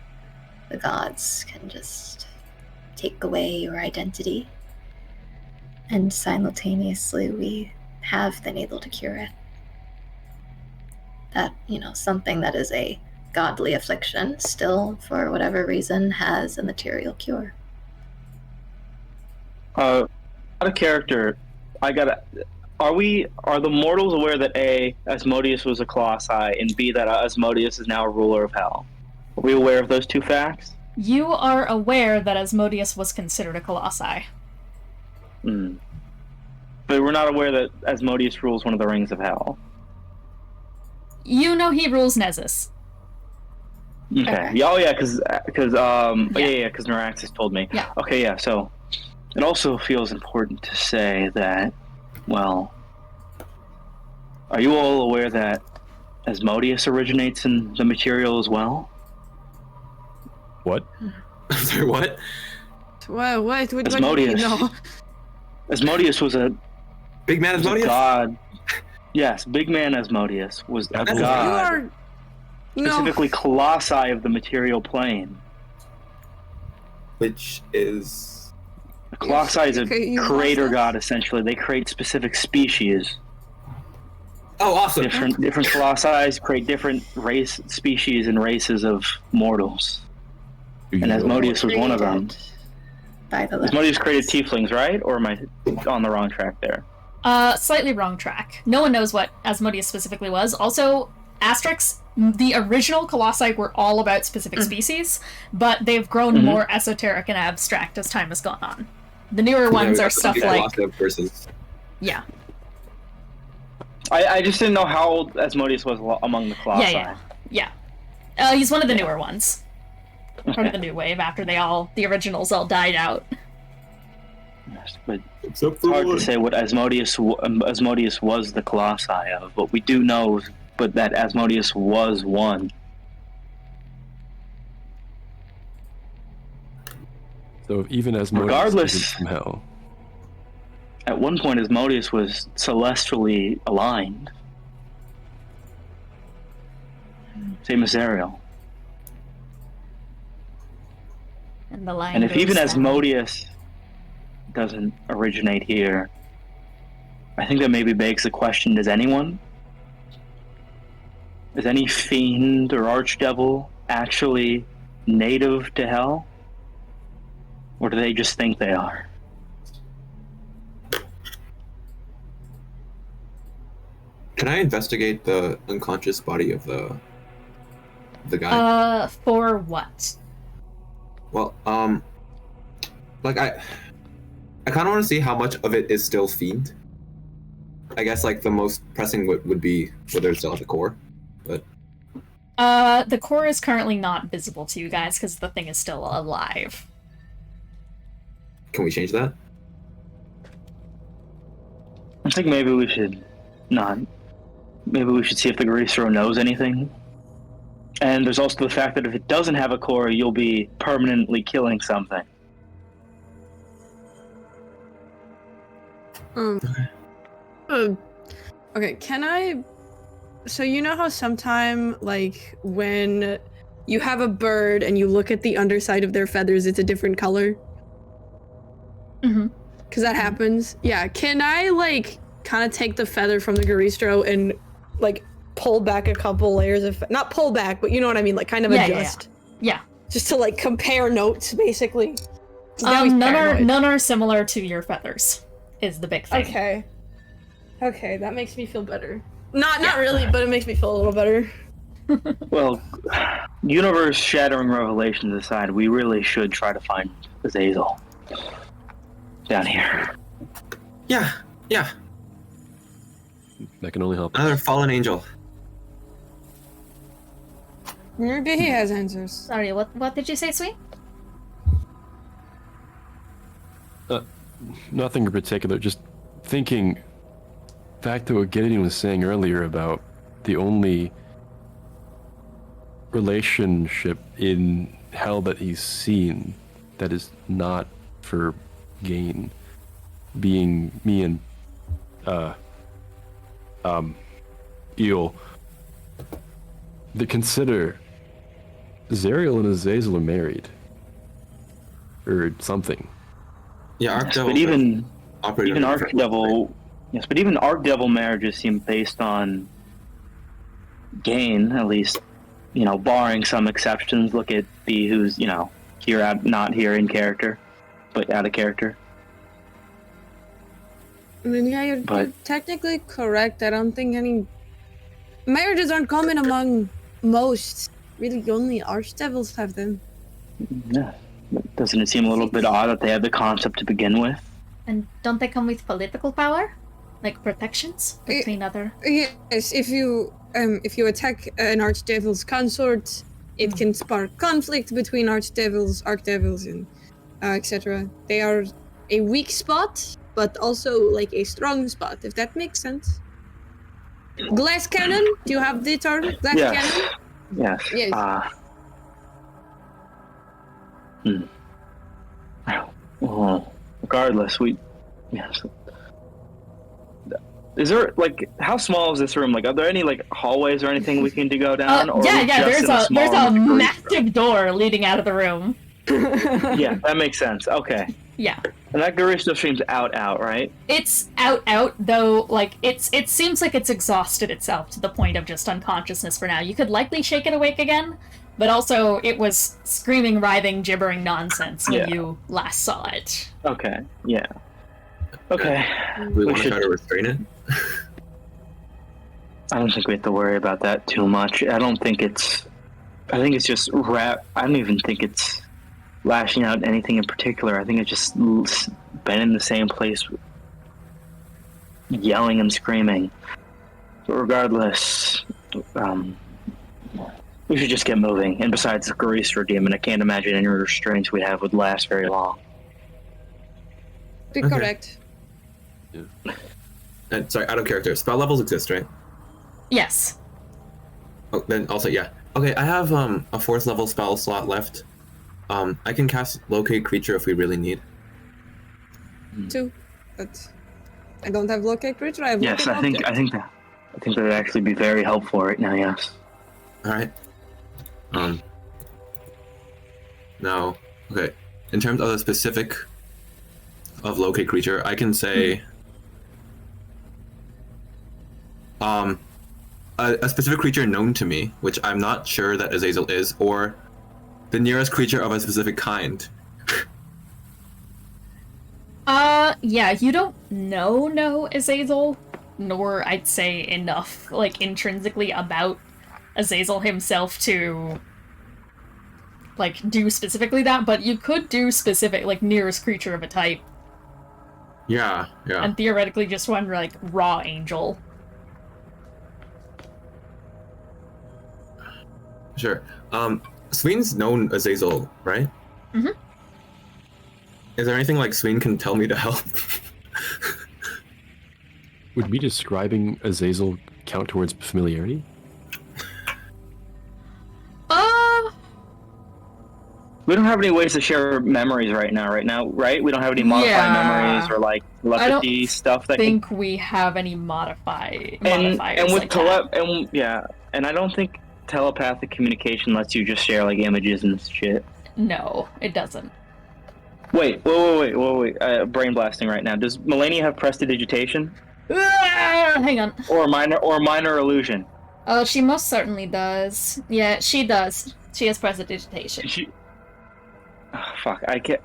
the gods can just take away your identity, and simultaneously we have been able to cure it. That, something that is a godly affliction still, for whatever reason, has a material cure. Out of character, are the mortals aware that A, Asmodeus was a Colossi, and B, that Asmodeus is now a ruler of hell? Are we aware of those two facts? You are aware that Asmodeus was considered a Colossi. But we're not aware that Asmodeus rules one of the rings of hell. You know he rules Nessus. Okay. Oh yeah, because Nereid-Ashes told me. Yeah. Okay, yeah. So it also feels important to say that, well, are you all aware that Asmodeus originates in the material as well? What? Sorry, what? What do Asmodeus. you know? Asmodeus was a Big man Asmodeus? god. Yes, big man Asmodeus was a That's- god. No. Specifically Colossi of the material plane. Which is... The Colossi is a Okay, you creator lost us? god, essentially. They create specific species. Oh, awesome! Different Colossi create different species and races of mortals. And Asmodeus was one of them. By the Asmodeus created tieflings, right? Or am I on the wrong track there? Slightly wrong track. No one knows what Asmodeus specifically was. Also, asterisks, the original Colossi were all about specific species, but they've grown more esoteric and abstract as time has gone on. The newer ones are stuff like... Yeah. I just didn't know how old Asmodeus was among the Colossi. Yeah. He's one of the newer ones. Part of the new wave after the originals all died out. Yes, but it's hard to say what Asmodeus was the Colossi of, but we do know that Asmodeus was one. So even Asmodeus Regardless, isn't from hell. At one point Asmodeus was celestially aligned. Same as Zariel. And if even Asmodeus doesn't originate here, I think that maybe begs the question, is any fiend or archdevil actually native to hell? Or do they just think they are? Can I investigate the unconscious body of the guy? For what? Well, like I kind of want to see how much of it is still fiend. I guess like the most pressing would be whether it's still at the core, but. The core is currently not visible to you guys because the thing is still alive. Can we change that? I think maybe we should not. Maybe we should see if the Greaser knows anything. And there's also the fact that if it doesn't have a core, you'll be permanently killing something. Okay, can I... So you know how sometime, like, when you have a bird and you look at the underside of their feathers, it's a different color? Mm-hmm. Because that happens? Yeah, can I, like, kind of take the feather from the Garistro and, like, pull back a couple layers of... Not pull back, but you know what I mean, like, kind of adjust? Yeah. Just to, like, compare notes, basically? None are similar to your feathers, is the big thing. Okay. Okay, that makes me feel better. Not really, but it makes me feel a little better. Well, universe-shattering revelations aside, we really should try to find Azazel down here. Yeah. That can only help. Another fallen angel. Maybe he has answers. Sorry, what did you say, Sween? Nothing in particular. Just thinking back to what Gideon was saying earlier about the only relationship in hell that he's seen that is not for gain being me and Eel. To consider Zariel and Azazel are married or something. Yeah, Archdevil. But even Archdevil, yes, but even Archdevil marriages seem based on gain, at least, you know, barring some exceptions. Look at B, who's, you know, not here in character, but out of character. I mean, yeah, you're technically correct. I don't think any marriages aren't common among most. Really, only archdevils have them. Yeah. Doesn't it seem a little bit odd that they have the concept to begin with? And don't they come with political power? Like protections between other... Yes, if you attack an archdevil's consort, it can spark conflict between archdevils, and etc. They are a weak spot, but also like a strong spot, if that makes sense. Glass cannon? Do you have the term? Glass cannon? Yes. Well, regardless, is there, like, how small is this room? Like, are there any, like, hallways or anything we can go down? There's a massive door leading out of the room. Yeah, that makes sense. Okay. Yeah. And that Garishno stream's out, right? It's out, though, like, it seems like it's exhausted itself to the point of just unconsciousness for now. You could likely shake it awake again, but also it was screaming, writhing, gibbering nonsense when you last saw it. Okay, yeah. Okay. We want to try to restrain it? I don't think we have to worry about that too much. I think it's just I don't even think it's lashing out anything in particular. I think it's just been in the same place, yelling and screaming. But regardless, we should just get moving. And besides the Greaser demon, I can't imagine any restraints we have would last very long. Correct. Yeah. And sorry, out of character. Spell levels exist, right? Yes. Oh, then also, yeah. Okay, I have a 4th level spell slot left. I can cast Locate Creature if we really need. 2, but I don't have Locate Creature. I have Yes, Locate I think that would actually be very helpful right now. Yes. All right. Now, okay. In terms of the specific of Locate Creature, I can say a specific creature known to me, which I'm not sure that Azazel is, or the nearest creature of a specific kind. Yeah, you don't know Azazel, nor I'd say enough, like, intrinsically about Azazel himself to, like, do specifically that, but you could do specific, like, nearest creature of a type. Yeah. And theoretically just one, like, raw angel. Sure. Sween's known Azazel, right? Mm-hmm. Is there anything, like, Sween can tell me to help? Would me describing Azazel count towards familiarity? We don't have any ways to share memories right now, right? We don't have any modify memories or, like, telepathy stuff that think we have any modifiers and with like that. And I don't think telepathic communication lets you just share, like, images and shit. No, it doesn't. Wait. Brain blasting right now. Does Melania have prestidigitation? Hang on. Or minor illusion? She most certainly does. Yeah, she does. She has prestidigitation. Fuck, I can't.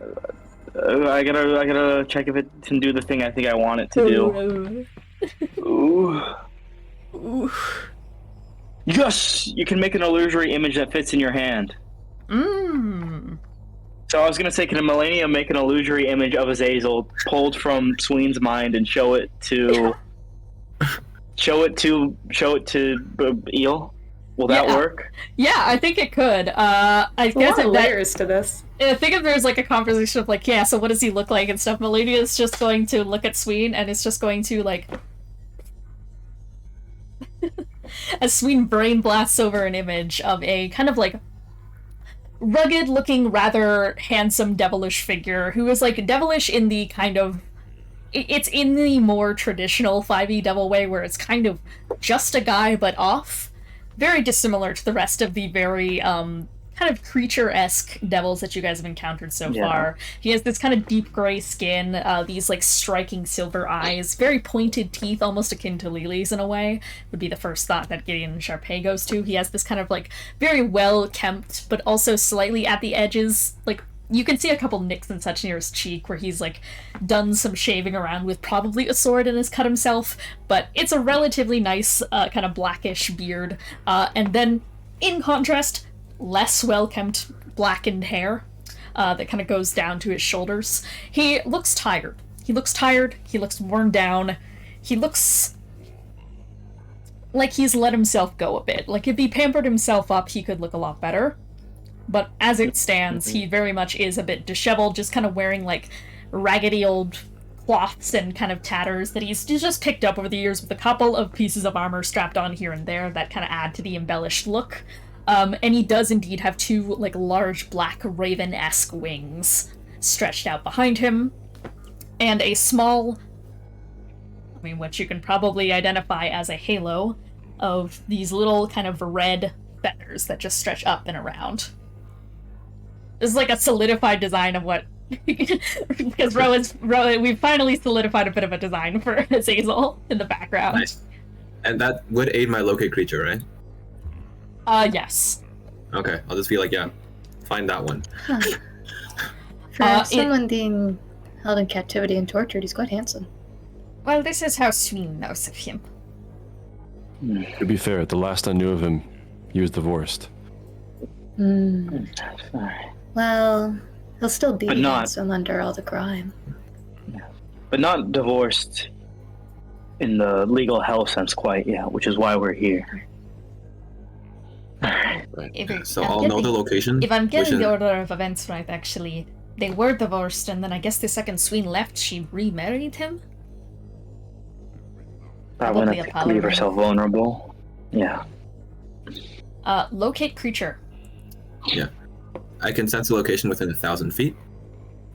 I gotta check if it can do the thing I think I want it to do. Ooh. Yes! You can make an illusory image that fits in your hand. So I was gonna say, can Melania make an illusory image of Azazel pulled from Sween's mind and show it to Eel? Will that work? Yeah, I think it could. I guess a lot of layers to this. I think if there's like a conversation of like, yeah, so what does he look like and stuff, Melania is just going to look at Sween and it's just going to like as Sween brain blasts over an image of a kind of like rugged looking, rather handsome, devilish figure who is like devilish in the kind of it's in the more traditional 5e devil way where it's kind of just a guy but off. Very dissimilar to the rest of the very kind of creature-esque devils that you guys have encountered so far. He has this kind of deep gray skin, these like striking silver eyes, very pointed teeth, almost akin to Lily's in a way, would be the first thought that Gideon and Charpay goes to. He has this kind of like very well-kempt, but also slightly at the edges, like you can see a couple nicks and such near his cheek where he's like done some shaving around with probably a sword and has cut himself, but it's a relatively nice kind of blackish beard. And then in contrast, less well-kempt blackened hair that kind of goes down to his shoulders. He looks tired. He looks worn down. He looks like he's let himself go a bit. Like if he pampered himself up, he could look a lot better. But as it stands, he very much is a bit disheveled, just kind of wearing like raggedy old cloths and kind of tatters that he's just picked up over the years with a couple of pieces of armor strapped on here and there that kind of add to the embellished look. And he does indeed have two like large black raven-esque wings stretched out behind him, and a small, what you can probably identify as a halo of these little kind of red feathers that just stretch up and around. This is like a solidified design of what because we've finally solidified a bit of a design for Azazel in the background. Nice. And that would aid my locate creature, right? Yes. Okay, I'll just be like, yeah, find that one. Huh. For someone being held in captivity and tortured, he's quite handsome. Well, this is how Sween knows of him. To be fair, the last I knew of him, he was divorced. Well, he'll still be handsome under all the grime. But not divorced in the legal hell sense quite yet, which is why we're here. Right. So I'll know the location. If I'm getting the order of events right, actually, they were divorced, and then I guess the second Sween left, she remarried him? Probably not to leave herself vulnerable. Yeah. Locate creature. Yeah. I can sense a location within 1,000 feet,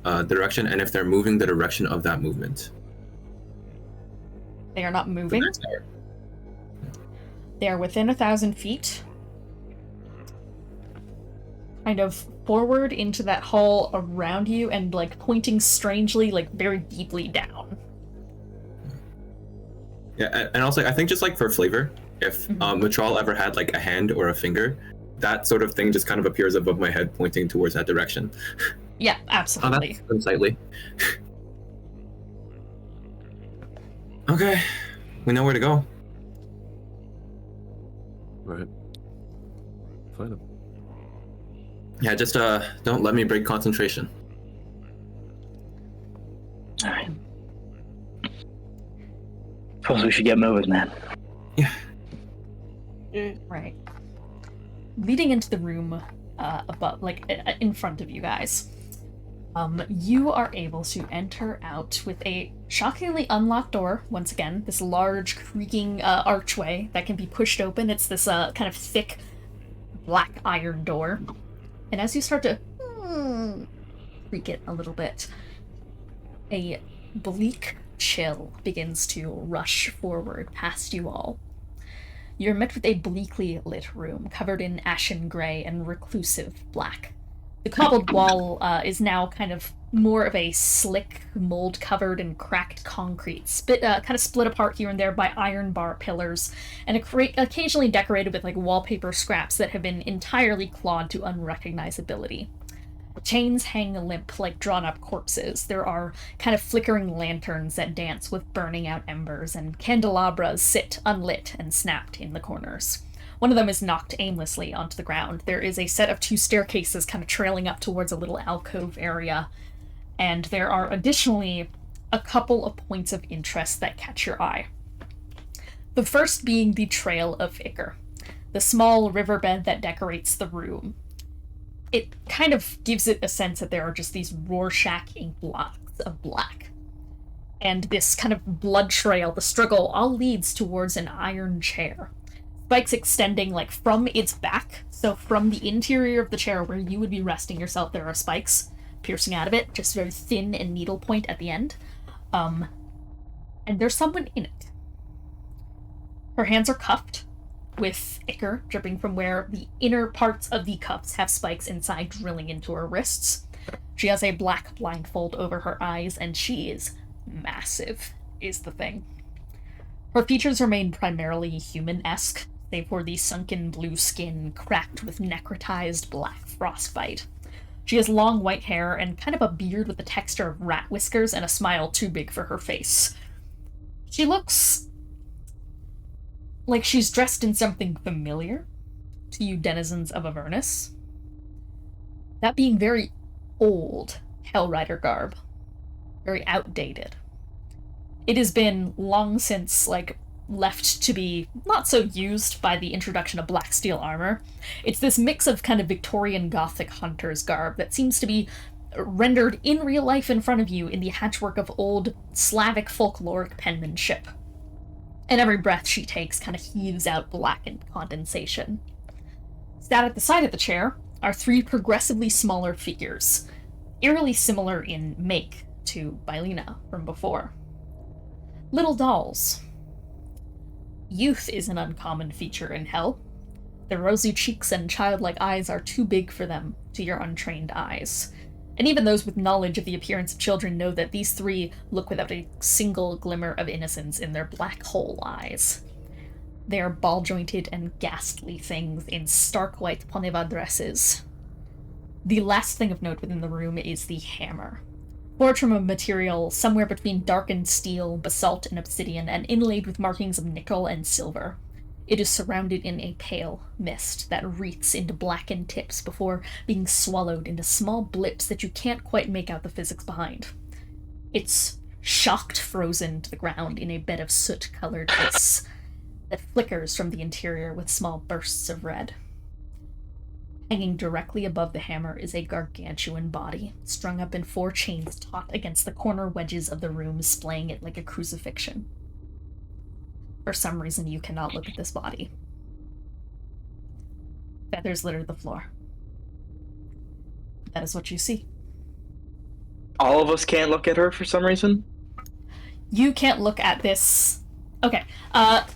direction, and if they're moving, the direction of that movement. They are not moving. They are within 1,000 feet. Kind of forward into that hall around you and like pointing strangely, like very deeply down. Yeah, and also I think just like for flavor, if Mitral ever had like a hand or a finger, that sort of thing just kind of appears above my head pointing towards that direction. Yeah, absolutely. That's unsightly. Okay, we know where to go. Right. Find him. Yeah, just don't let me break concentration. Alright. Suppose we should get moving, man. Yeah. Right. Leading into the room above, in front of you guys, you are able to enter out with a shockingly unlocked door. Once again, this large creaking archway that can be pushed open. It's this kind of thick black iron door. And as you start to creak it a little bit, a bleak chill begins to rush forward past you all. You're met with a bleakly lit room covered in ashen gray and reclusive black. The cobbled wall is now kind of more of a slick, mold-covered and cracked concrete, kind of split apart here and there by iron bar pillars, and occasionally decorated with wallpaper scraps that have been entirely clawed to unrecognizability. Chains hang limp like drawn-up corpses. There are kind of flickering lanterns that dance with burning out embers, and candelabras sit unlit and snapped in the corners. One of them is knocked aimlessly onto the ground. There is a set of 2 staircases kind of trailing up towards a little alcove area, and there are additionally a couple of points of interest that catch your eye. The first being the Trail of Ichor, the small riverbed that decorates the room. It kind of gives it a sense that there are just these Rorschach ink blocks of black. And this kind of blood trail, the struggle, all leads towards an iron chair. Spikes extending from its back, so from the interior of the chair where you would be resting yourself, there are spikes piercing out of it, just very thin and needlepoint at the end. And there's someone in it. Her hands are cuffed, with ichor dripping from where the inner parts of the cuffs have spikes inside drilling into her wrists. She has a black blindfold over her eyes, and she is massive, is the thing. Her features remain primarily human-esque, save for the sunken blue skin cracked with necrotized black frostbite. She has long white hair and kind of a beard with the texture of rat whiskers and a smile too big for her face. She looks like she's dressed in something familiar to you denizens of Avernus. That being very old Hellrider garb. Very outdated. It has been long since, left to be not so used by the introduction of black steel armor. It's this mix of kind of Victorian Gothic hunter's garb that seems to be rendered in real life in front of you in the hatchwork of old Slavic folkloric penmanship. And every breath she takes kind of heaves out blackened condensation. Sat at the side of the chair are 3 progressively smaller figures, eerily similar in make to Bylina from before. Little dolls. Youth is an uncommon feature in Hell. Their rosy cheeks and childlike eyes are too big for them to your untrained eyes. And even those with knowledge of the appearance of children know that these 3 look without a single glimmer of innocence in their black hole eyes. They are ball-jointed and ghastly things in stark white Poneva dresses. The last thing of note within the room is the hammer. Forged from a material somewhere between darkened steel, basalt, and obsidian, and inlaid with markings of nickel and silver. It is surrounded in a pale mist that wreaths into blackened tips before being swallowed into small blips that you can't quite make out the physics behind. It's shocked frozen to the ground in a bed of soot-colored ice that flickers from the interior with small bursts of red. Hanging directly above the hammer is a gargantuan body, strung up in 4 chains taut against the corner wedges of the room, splaying it like a crucifixion. For some reason, you cannot look at this body. Feathers litter the floor. That is what you see. All of us can't look at her for some reason? You can't look at this. Okay,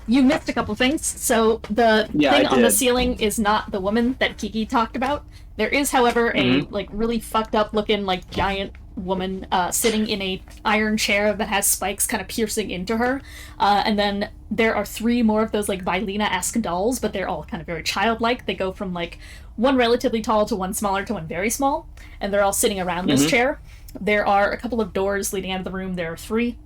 you missed a couple things. So the thing on the ceiling is not the woman that Kiki talked about. There is, however, a really fucked up looking giant woman sitting in a iron chair that has spikes kind of piercing into her. And then there are 3 more of those Bylina-esque dolls, but they're all kind of very childlike. They go from one relatively tall to one smaller to one very small, and they're all sitting around this chair. There are a couple of doors leading out of the room. There are 3.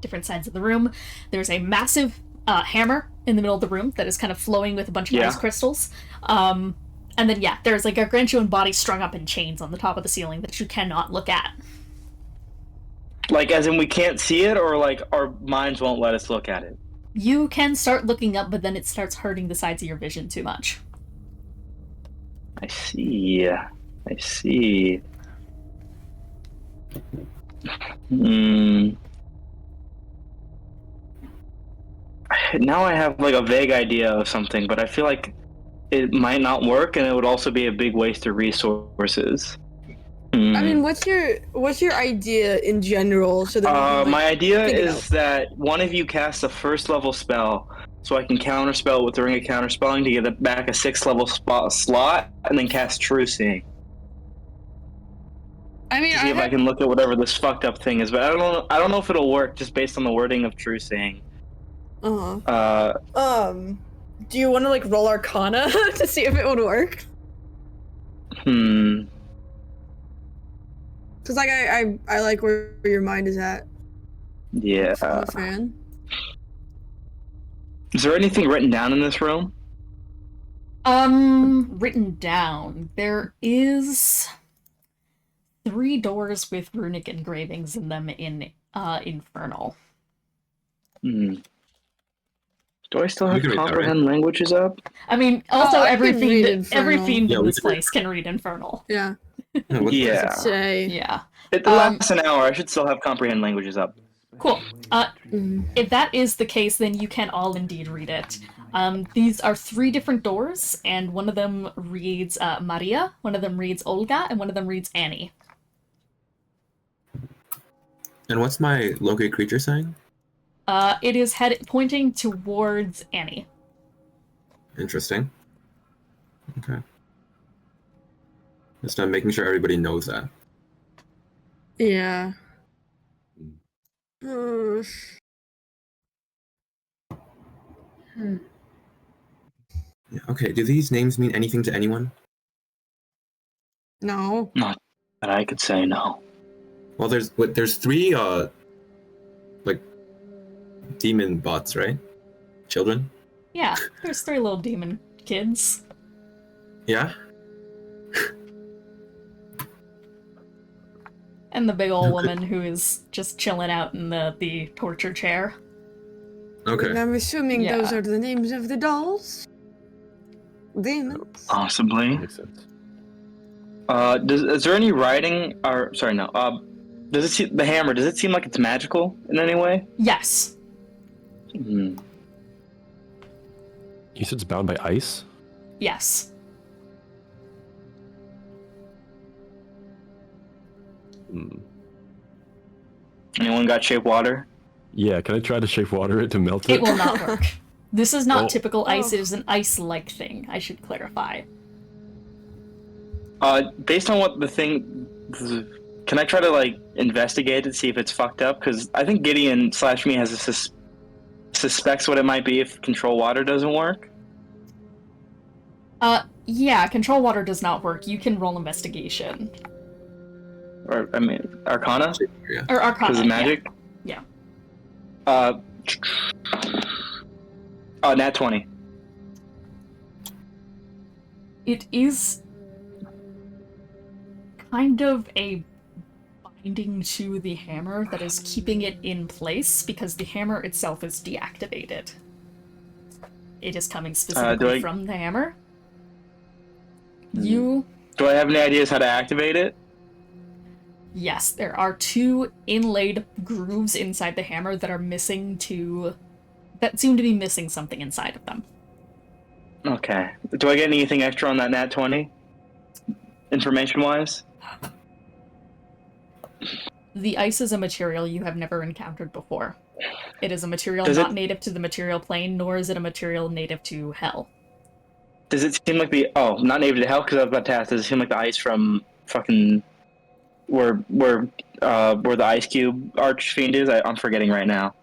different sides of the room. There's a massive hammer in the middle of the room that is kind of flowing with a bunch of ice crystals. And then, there's like a gargantuan body strung up in chains on the top of the ceiling that you cannot look at. Like, as in we can't see it, or like our minds won't let us look at it? You can start looking up, but then it starts hurting the sides of your vision too much. I see. Now I have like a vague idea of something, but I feel like it might not work, and it would also be a big waste of resources. I mean, what's your idea in general? So that my idea is that one of you casts a first level spell, so I can counterspell with the Ring of Counterspelling to get back a 6th level slot, and then cast True Seeing. I mean, see if I can look at whatever this fucked up thing is, but I don't know if it'll work just based on the wording of True Seeing. Do you want to like roll Arcana to see if it would work? Cause like I like where your mind is at. Yeah. I'm a fan. Is there anything written down in this room? Written down. There is 3 doors with runic engravings in them in Infernal. Do I still have comprehend languages up? I mean, also every fiend in Yeah, this place can read Infernal. Yeah. Yeah. Yeah. It lasts an hour. I should still have comprehend languages up. Cool. If that is the case, then you can all indeed read it. These are 3 different doors, and one of them reads Maria, one of them reads Olga, and one of them reads Annie. And what's my locate creature saying? It is pointing towards Annie. Interesting. Okay. Just making sure everybody knows that. Yeah. Yeah, okay, do these names mean anything to anyone? No. Not that I could say, no. Well, there's 3, like, demon bots, right? Children? Yeah, there's 3 little demon kids. Yeah? And the big old woman who is just chilling out in the torture chair. Okay. And I'm assuming those are the names of the dolls? Demons? Possibly. Makes sense. Is there any writing, or, sorry, no, does it seem, the hammer, does it seem like it's magical in any way? Yes. You said it's bound by ice? Yes. Anyone got shape water? Yeah, can I try to shape water it to melt it? It will not work. This is not typical ice, it is an ice-like thing, I should clarify. Based on what the thing... Can I try to, like, investigate it, see if it's fucked up? Because I think Gideon / me has a suspects what it might be if control water doesn't work. Yeah, control water does not work. You can roll investigation. Or, I mean, Arcana? Or Arcana, Because it's magic? Yeah. Nat 20. It is kind of a binding to the hammer that is keeping it in place because the hammer itself is deactivated. It is coming specifically from the hammer. Do I have any ideas how to activate it? Yes, there are 2 inlaid grooves inside the hammer that are that seem to be missing something inside of them. Okay. Do I get anything extra on that Nat 20? Information-wise? The ice is a material you have never encountered before. It is a material not native to the material plane, nor is it a material native to hell. Does it seem like not native to hell? Because I was about to ask, does it seem like the ice from fucking... Where the Ice Cube Archfiend is? I'm forgetting right now.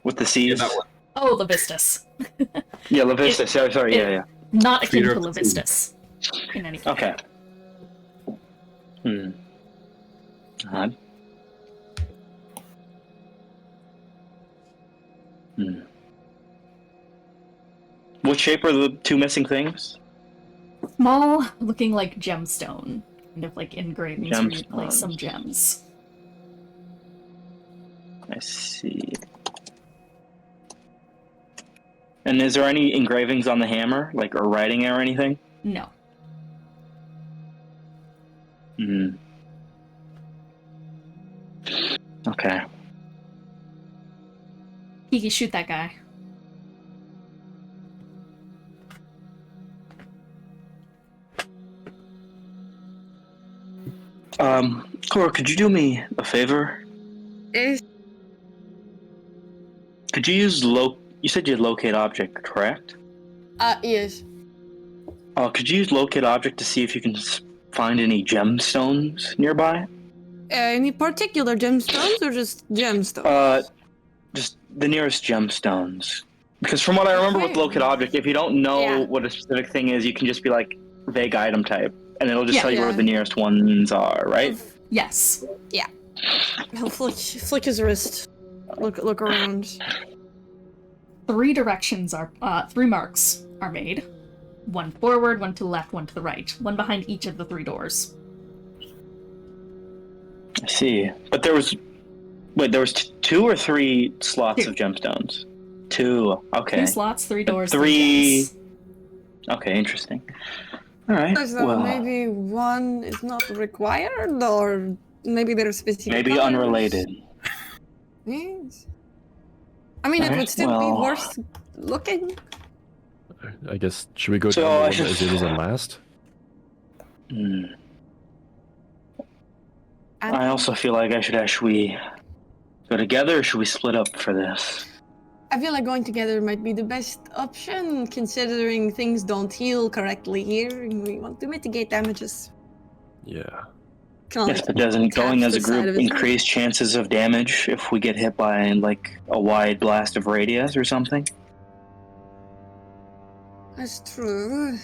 With the seas. Yeah, that one. Oh, Levistus. Yeah, Levistus. Sorry, yeah. Not akin to Levistus. In any case. Okay. Odd. What shape are the two missing things? Small, looking like gemstone. Kind of like engravings where you place some Gemstones. gems. I see. And is there any engravings on the hammer, like, or writing or anything? No. Okay. Kiki, shoot that guy. Korah, could you do me a favor? Could you use you said you had locate object, correct? Yes. Could you use locate object to see if you can find any gemstones nearby? Any particular gemstones or just gemstones? Just the nearest gemstones. Because from what I remember with locate object, if you don't know what a specific thing is, you can just be like vague item type, and it'll just tell you where the nearest ones are, right? Yes. Yeah. He'll flick his wrist. Look around. 3 directions are 3 marks are made. 1 forward, 1 to the left, 1 to the right. 1 behind each of the 3 doors. I see. But there was 2 or 3 slots of gemstones? 2. Okay. 2 slots, 3 doors, 3. 3 gems. Okay, interesting. All right. So well, maybe 1 is not required, or maybe there's specific. Maybe colors? unrelated. Yes. I mean, it would still be worth looking. I guess, should we go down the one that Azazel's on last? I also feel like should we go together or should we split up for this? I feel like going together might be the best option, considering things don't heal correctly here, and we want to mitigate damages. Yeah. Yes, but doesn't going as a group increase chances of damage if we get hit by, like, a wide blast of radius or something? That's true.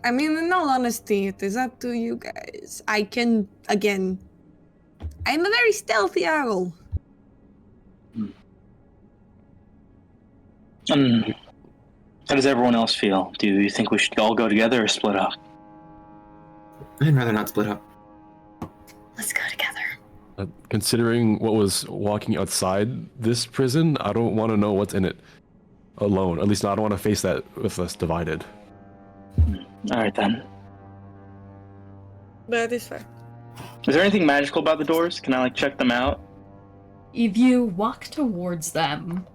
I mean, in all honesty, it is up to you guys. I'm a very stealthy owl. How does everyone else feel? Do you think we should all go together or split up? I'd rather not split up. Let's go together. Considering what was walking outside this prison, I don't want to know what's in it alone. At least I don't want to face that with us divided. Alright then. That is fair. Is there anything magical about the doors? Can I, like, check them out? If you walk towards them,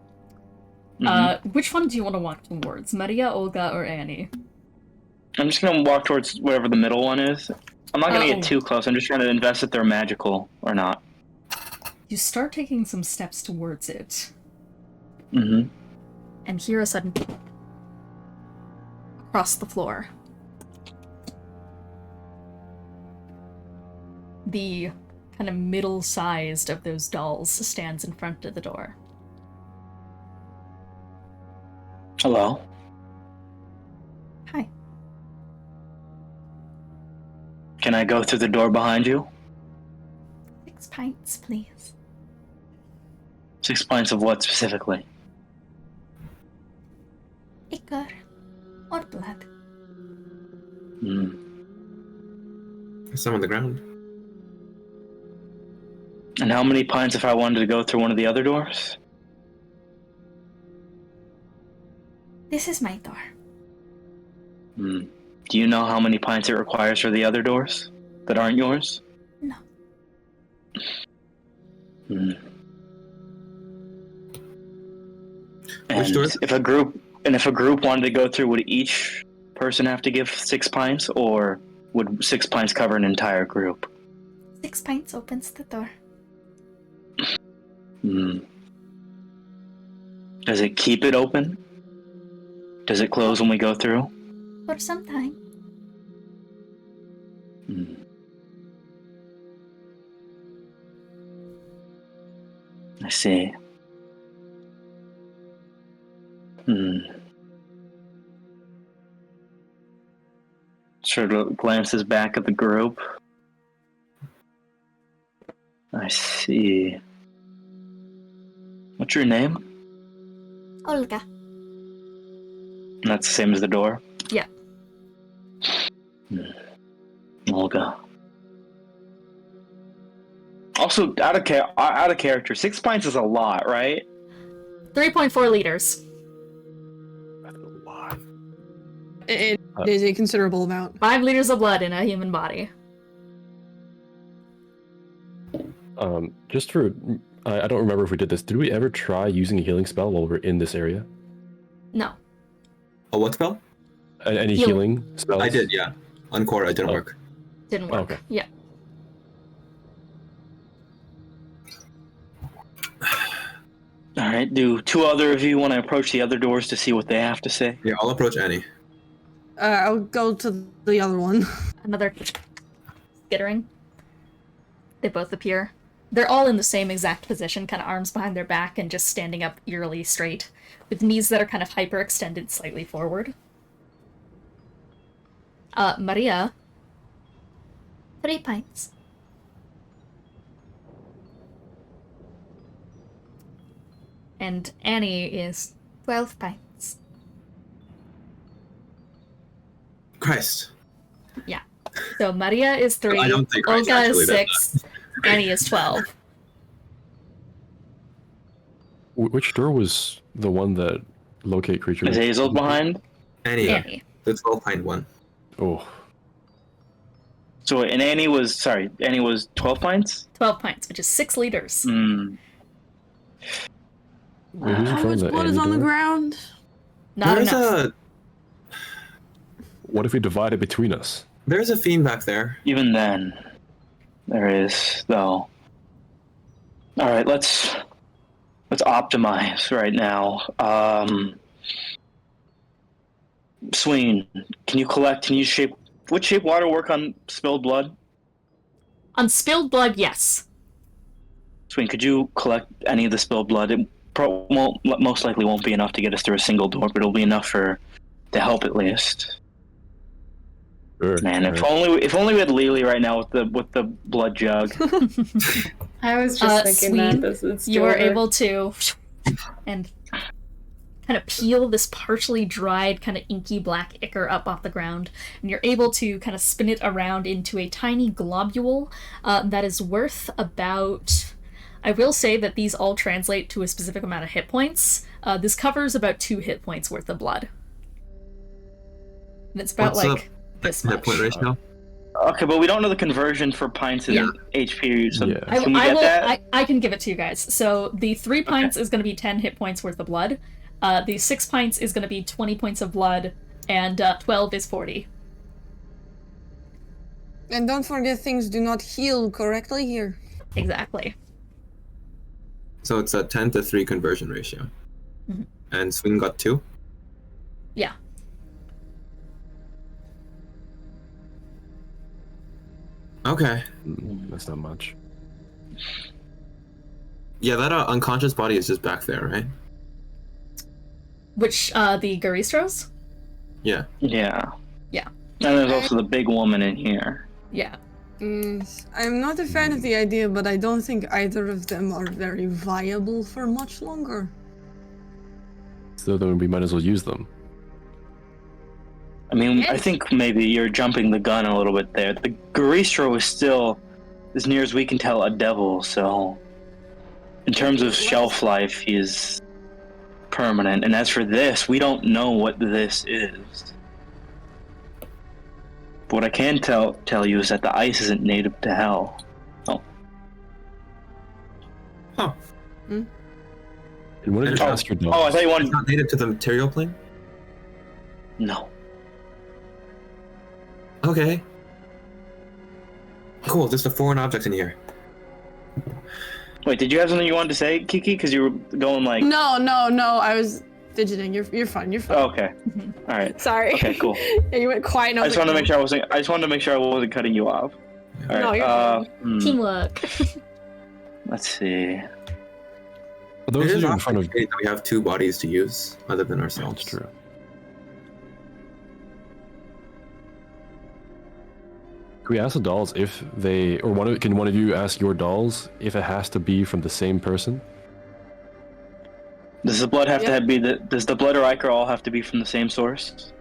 which one do you want to walk towards? Maria, Olga, or Annie? I'm just gonna walk towards whatever the middle one is. I'm not gonna get too close. I'm just trying to invest if they're magical or not. You start taking some steps towards it. And hear a sudden across the floor. The kind of middle-sized of those dolls stands in front of the door. Hello? Hi. Can I go through the door behind you? 6 pints, please. 6 pints of what specifically? Ichor or blood. There's some on the ground. And how many pints if I wanted to go through one of the other doors? This is my door. Do you know how many pints it requires for the other doors that aren't yours? No. And Which door? if a group wanted to go through, would each person have to give 6 pints, or would 6 pints cover an entire group? 6 pints opens the door. Does it keep it open? Does it close when we go through? For some time. I see. Sort of glances back at the group. I see. What's your name? Olga. And that's the same as the door? Yeah. Olga. Also, out of character, 6 pints is a lot, right? 3.4 liters. That's a lot. It is a considerable amount. 5 liters of blood in a human body. Just for, I don't remember if we did this. Did we ever try using a healing spell while we're in this area? No. A what spell? Any healing spells? I did, yeah. On Korah, it didn't work. Didn't work. Okay. Yeah. Alright, do 2 other of you want to approach the other doors to see what they have to say? Yeah, I'll approach Annie. I'll go to the other one. Another skittering. They both appear. They're all in the same exact position, kind of arms behind their back and just standing up eerily straight, with knees that are kind of hyperextended slightly forward. Maria. 3 pints. And Annie is 12 pints. Christ. Yeah. So Maria is 3, I don't think Christ Olga actually is did 6, Annie is 12. Which door was the one that locate creatures? Is Azazel behind? Annie. The 12-pint one. Oh. So, and Annie was 12 pints? 12 pints, which is 6 liters. Hmm. Wait, who's in How front of much the blood is Annie on the door? ground? Not There's enough. What if we divide it between us? There's a fiend back there. Even then, there is, though. Alright, let's optimize right now. Sween, can you shape, would shape water work on spilled blood? On spilled blood, yes. Sween, could you collect any of the spilled blood? It most likely won't be enough to get us through a single door, but it'll be enough to help at least. Sure, Man, if only we had Lily right now with the blood jug. I was just thinking Sween, that this is you are able to and kind of peel this partially dried, kind of inky black ichor up off the ground, and you're able to kind of spin it around into a tiny globule that is worth about. I will say that these all translate to a specific amount of hit points. This covers about 2 hit points worth of blood. And it's about What's this hit much. point ratio? Okay, but we don't know the conversion for pints and HP. So Yeah. can we get that? I can give it to you guys. So the 3 pints is going to be 10 hit points worth of blood. The 6 pints is going to be 20 points of blood, and 12 is 40. And don't forget, things do not heal correctly here. Exactly. So it's a 10 to 3 conversion ratio. Mhm. And Sween got 2? Yeah. Okay. That's not much. Yeah, that unconscious body is just back there, right? Which, the Garistros? Yeah. Yeah. Yeah. And there's also the big woman in here. Yeah. I'm not a fan of the idea, but I don't think either of them are very viable for much longer. So then we might as well use them. I mean, I think maybe you're jumping the gun a little bit there. The Garistro is still, as near as we can tell, a devil, so in terms of shelf life, he is permanent. And as for this, we don't know what this is. But what I can tell you is that the ice isn't native to hell. Oh. Huh. And what did you ask your dog? Oh, I thought you It's wanted... not native to the material plane? No. Okay. Cool, there's a foreign object in here. Wait, did you have something you wanted to say, Kiki? Because you were going like... No, I was fidgeting. You're fine. Oh, okay. All right. Sorry. Okay, cool. Yeah, you went quiet. And I just wanted to make sure I wasn't cutting you off. All right. No, you're fine. Teamwork. Let's see. But those It is are in awfully front of. great that we have 2 bodies to use, other than ourselves. That's true. Can we ask the dolls if they, or can one of you ask your dolls if it has to be from the same person? Does the blood have to be does the blood or ichor all have to be from the same source?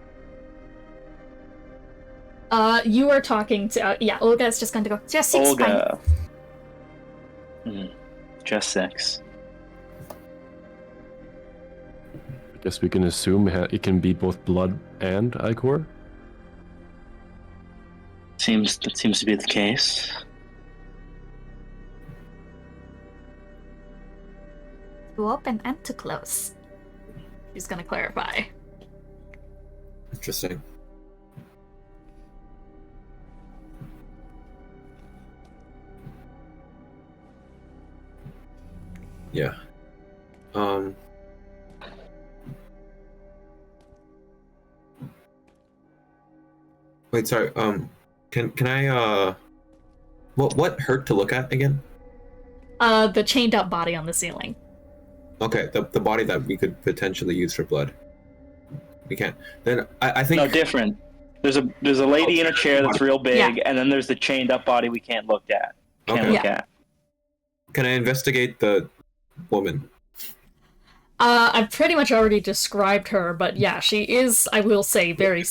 You are talking to Olga's just going to go. Just 6 Olga. Just 6. I guess we can assume it can be both blood and ichor. That seems to be the case. To open and to close. She's gonna clarify. Interesting. Yeah. Wait, sorry. Can I what hurt to look at again? The chained up body on the ceiling. Okay, the body that we could potentially use for blood. We can't. Then I think no, different. There's a lady in a chair that's real big, and then there's the chained up body we can't look at. Look at. Can I investigate the woman? I've pretty much already described her, but yeah, she is, I will say, very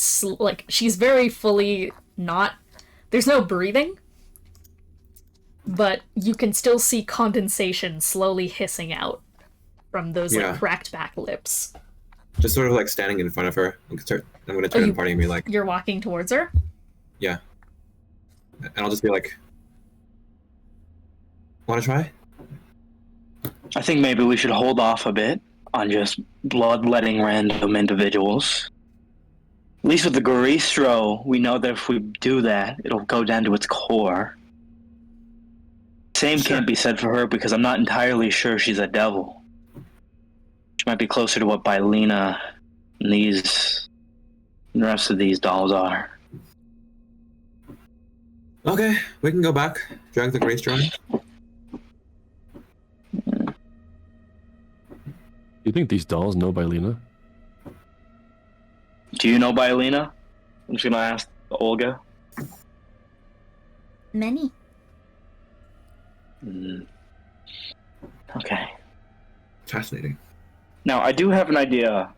she's very fully not. There's no breathing, but you can still see condensation slowly hissing out from those cracked back lips. Just sort of like standing in front of her. I'm gonna turn and party and be like, you're walking towards her? Yeah. And I'll just be like, wanna try? I think maybe we should hold off a bit on just bloodletting random individuals. At least with the Garistro, we know that if we do that, it'll go down to its core. Same can't be said for her because I'm not entirely sure she's a devil. She might be closer to what Bylina and the rest of these dolls are. Okay, we can go back. Drag the Garistro in. You think these dolls know Bylina? Do you know Bylina? I'm just gonna ask Olga. Many. Okay. Fascinating. Now I do have an idea,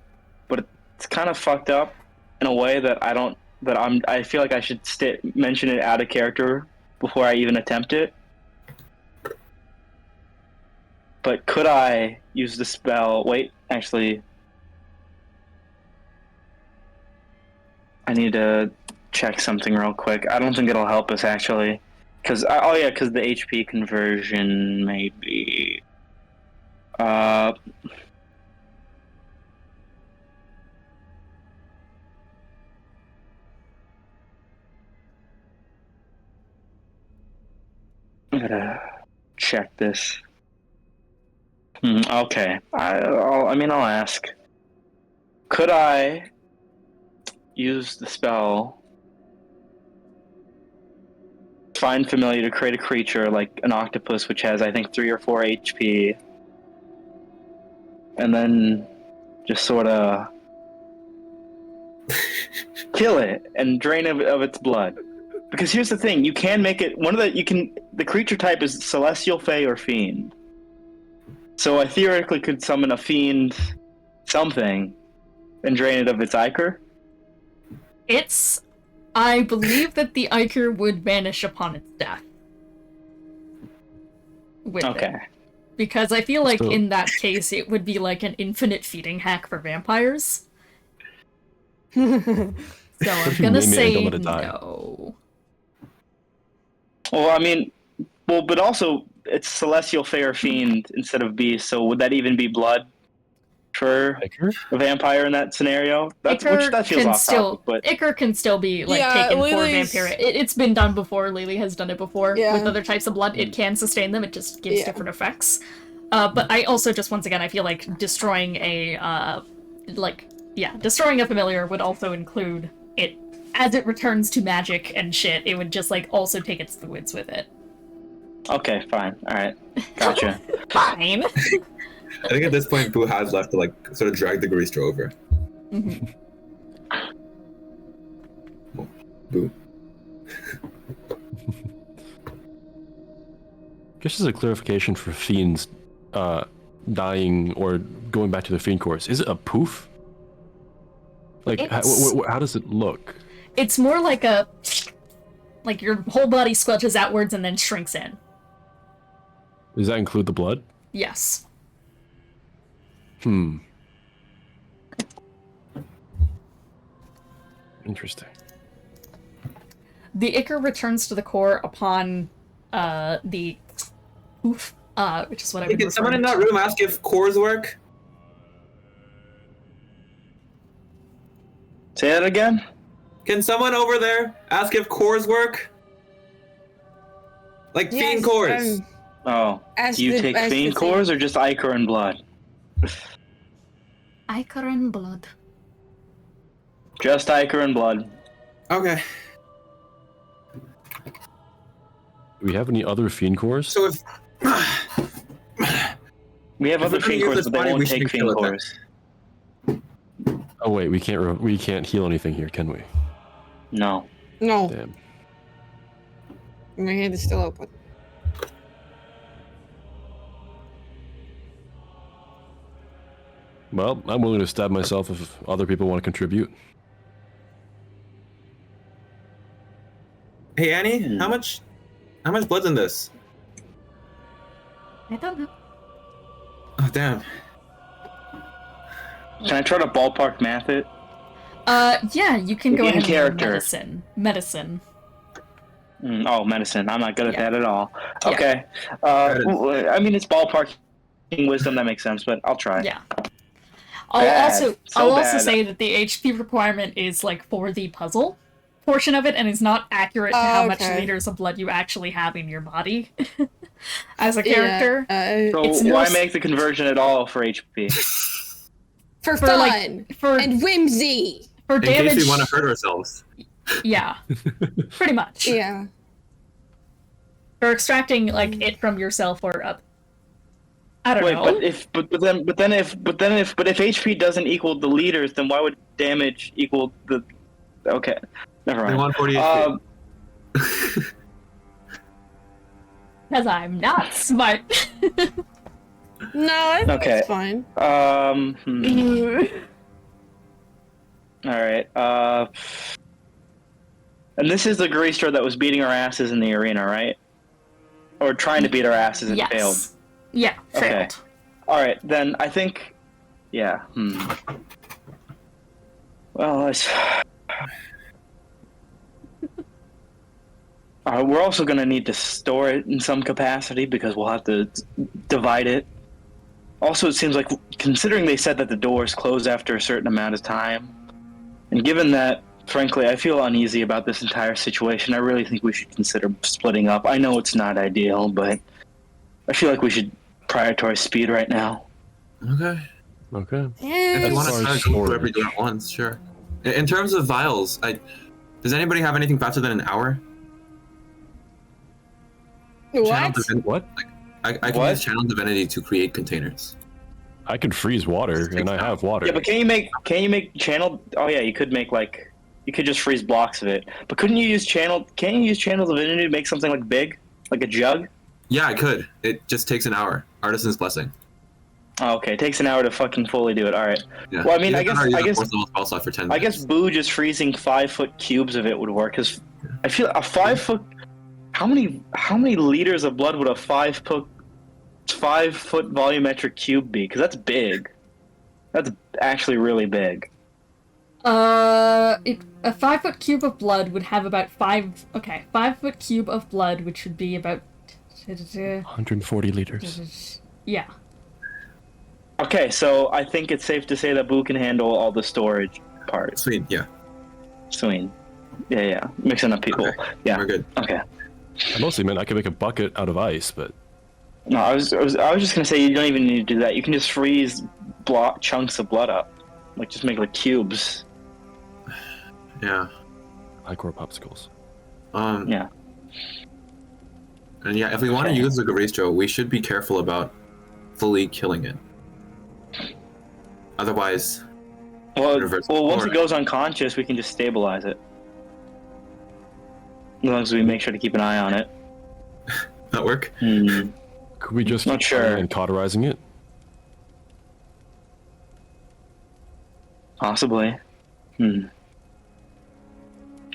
but it's kind of fucked up in a way that I feel like I should mention it out of character before I even attempt it. But could I use the spell? Wait, actually, I need to check something real quick. I don't think it'll help us actually, because the HP conversion maybe. I gotta check this. Okay. I'll ask. Could I use the spell Find Familiar to create a creature like an octopus, which has, I think, 3 or 4 HP, and then just sort of kill it and drain of its blood? Because here's the thing: you can make it the creature type is Celestial, Fey, or Fiend. So I theoretically could summon a fiend something and drain it of its ichor. I believe that the ichor would vanish upon its death. Okay. Because I feel like in that case it would be like an infinite feeding hack for vampires. So I'm gonna say no. Well, but also it's Celestial, Fey, or Fiend instead of Beast, so would that even be blood for a vampire in that scenario? That feels off topic, but ichor can still be taken for vampire. It's been done before. Lily has done it before with other types of blood. It can sustain them. It just gives different effects. But I also just once again I feel like destroying a familiar would also include it as it returns to magic and shit. It would just also take its fluids with it. Okay, fine. All right. Gotcha. Fine. I think at this point, Boo has left to sort of drag the Garistro over. Mm-hmm. Oh, Boo. Just as a clarification for fiends, dying or going back to the fiend course, is it a poof? Like, how does it look? It's more like like your whole body squelches outwards and then shrinks in. Does that include the blood? Yes. Interesting. The ichor returns to the core upon the oof, which is what I've been Can someone in referring that to. room ask if cores work? Say that again? Can someone over there ask if cores work? Like fiend Yes, cores. Oh, do you take fiend cores or just ichor and blood? Ichor and blood. Just ichor and blood. Okay. Do we have any other fiend cores? So if We have If other we're gonna fiend use cores, this but they body, we won't should take kill fiend it then. cores. Oh wait, we can't heal anything here, can we? No. No, Damn. my hand is still open. Well, I'm willing to stab myself if other people want to contribute. Hey Annie, how much blood's in this? I don't know. Oh damn. Can I try to ballpark math it? Yeah, you can go In ahead and character. roll medicine. Oh, medicine. I'm not good at Yeah. that at all. Yeah. Okay. I mean, it's ballparking wisdom. That makes sense, but I'll try. Yeah. I'll Bad. also bad. say that the HP requirement is like for the puzzle portion of it and is not accurate to how much Okay. liters of blood you actually have in your body as a character. So It's why more make the conversion at all for HP? For For, fun like, for and whimsy. for In damage. case we want to hurt ourselves. Yeah. Pretty much. Yeah. For extracting like it from yourself or up. I don't Wait, know. but if HP doesn't equal the liters, then why would damage equal the? Okay, never They mind. want 40 HP. Because I'm not smart. No, I think Okay. it's fine. All right. And this is the greaser that was beating our asses in the arena, right? Or trying to beat our asses and Yes. failed. Yeah, Okay. failed. All right, then I think, yeah. Well, we're also going to need to store it in some capacity because we'll have to divide it. Also, it seems like, considering they said that the doors close after a certain amount of time, and given that, frankly, I feel uneasy about this entire situation, I really think we should consider splitting up. I know it's not ideal, but I feel like we should prioritize speed right now. Okay. Okay. If you want As to far try as to go through every storage. door at once, sure. In terms of vials, does anybody have anything faster than an hour? What? What? I can What? use channel divinity to create containers. I can freeze water, and I have water. Yeah, but can you make channel? Oh yeah, you could make you could just freeze blocks of it. But couldn't you use channel? Can't you use channel divinity to make something like big, like a jug? Yeah, I could. It just takes an hour. Artisan's blessing. Oh, okay, it takes an hour to fucking fully do it. All right. Yeah. Well, I mean, You I can guess use a fourth level spell slot for 10 I guess minutes. Boo just freezing 5-foot cubes of it would work. Cause I feel a 5-foot. How many liters of blood would a 5-foot volumetric cube be? Because that's big. That's actually really big. A 5-foot cube of blood would have about 5-foot cube of blood, which would be about 140 liters. yeah. Okay, so I think it's safe to say that Boo can handle all the storage parts. Sweet, yeah. Sween. Yeah. Mixing up people. Okay. Yeah. We're good. Okay. I mostly meant I could make a bucket out of ice, but No, I was just gonna say you don't even need to do that. You can just freeze block chunks of blood up, like just make like cubes. Yeah. Icor popsicles. Yeah. And yeah, if we want to Okay. use the Garistro, we should be careful about fully killing it. Otherwise, Well, Reverse once forward. it goes unconscious, we can just stabilize it. As long as we make sure to keep an eye on it. that work? Could we just Not keep sure. and cauterizing it? Possibly. Wait,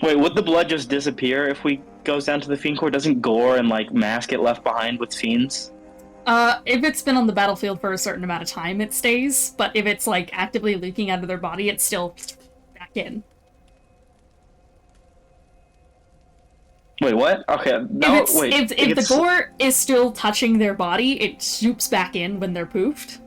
would the blood just disappear if we goes down to the fiend core? Doesn't gore and like mass get left behind with fiends? If it's been on the battlefield for a certain amount of time, it stays. But if it's like actively leaking out of their body, it's still back in. Wait, what? Okay, no, if the gore is still touching their body, it swoops back in when they're poofed.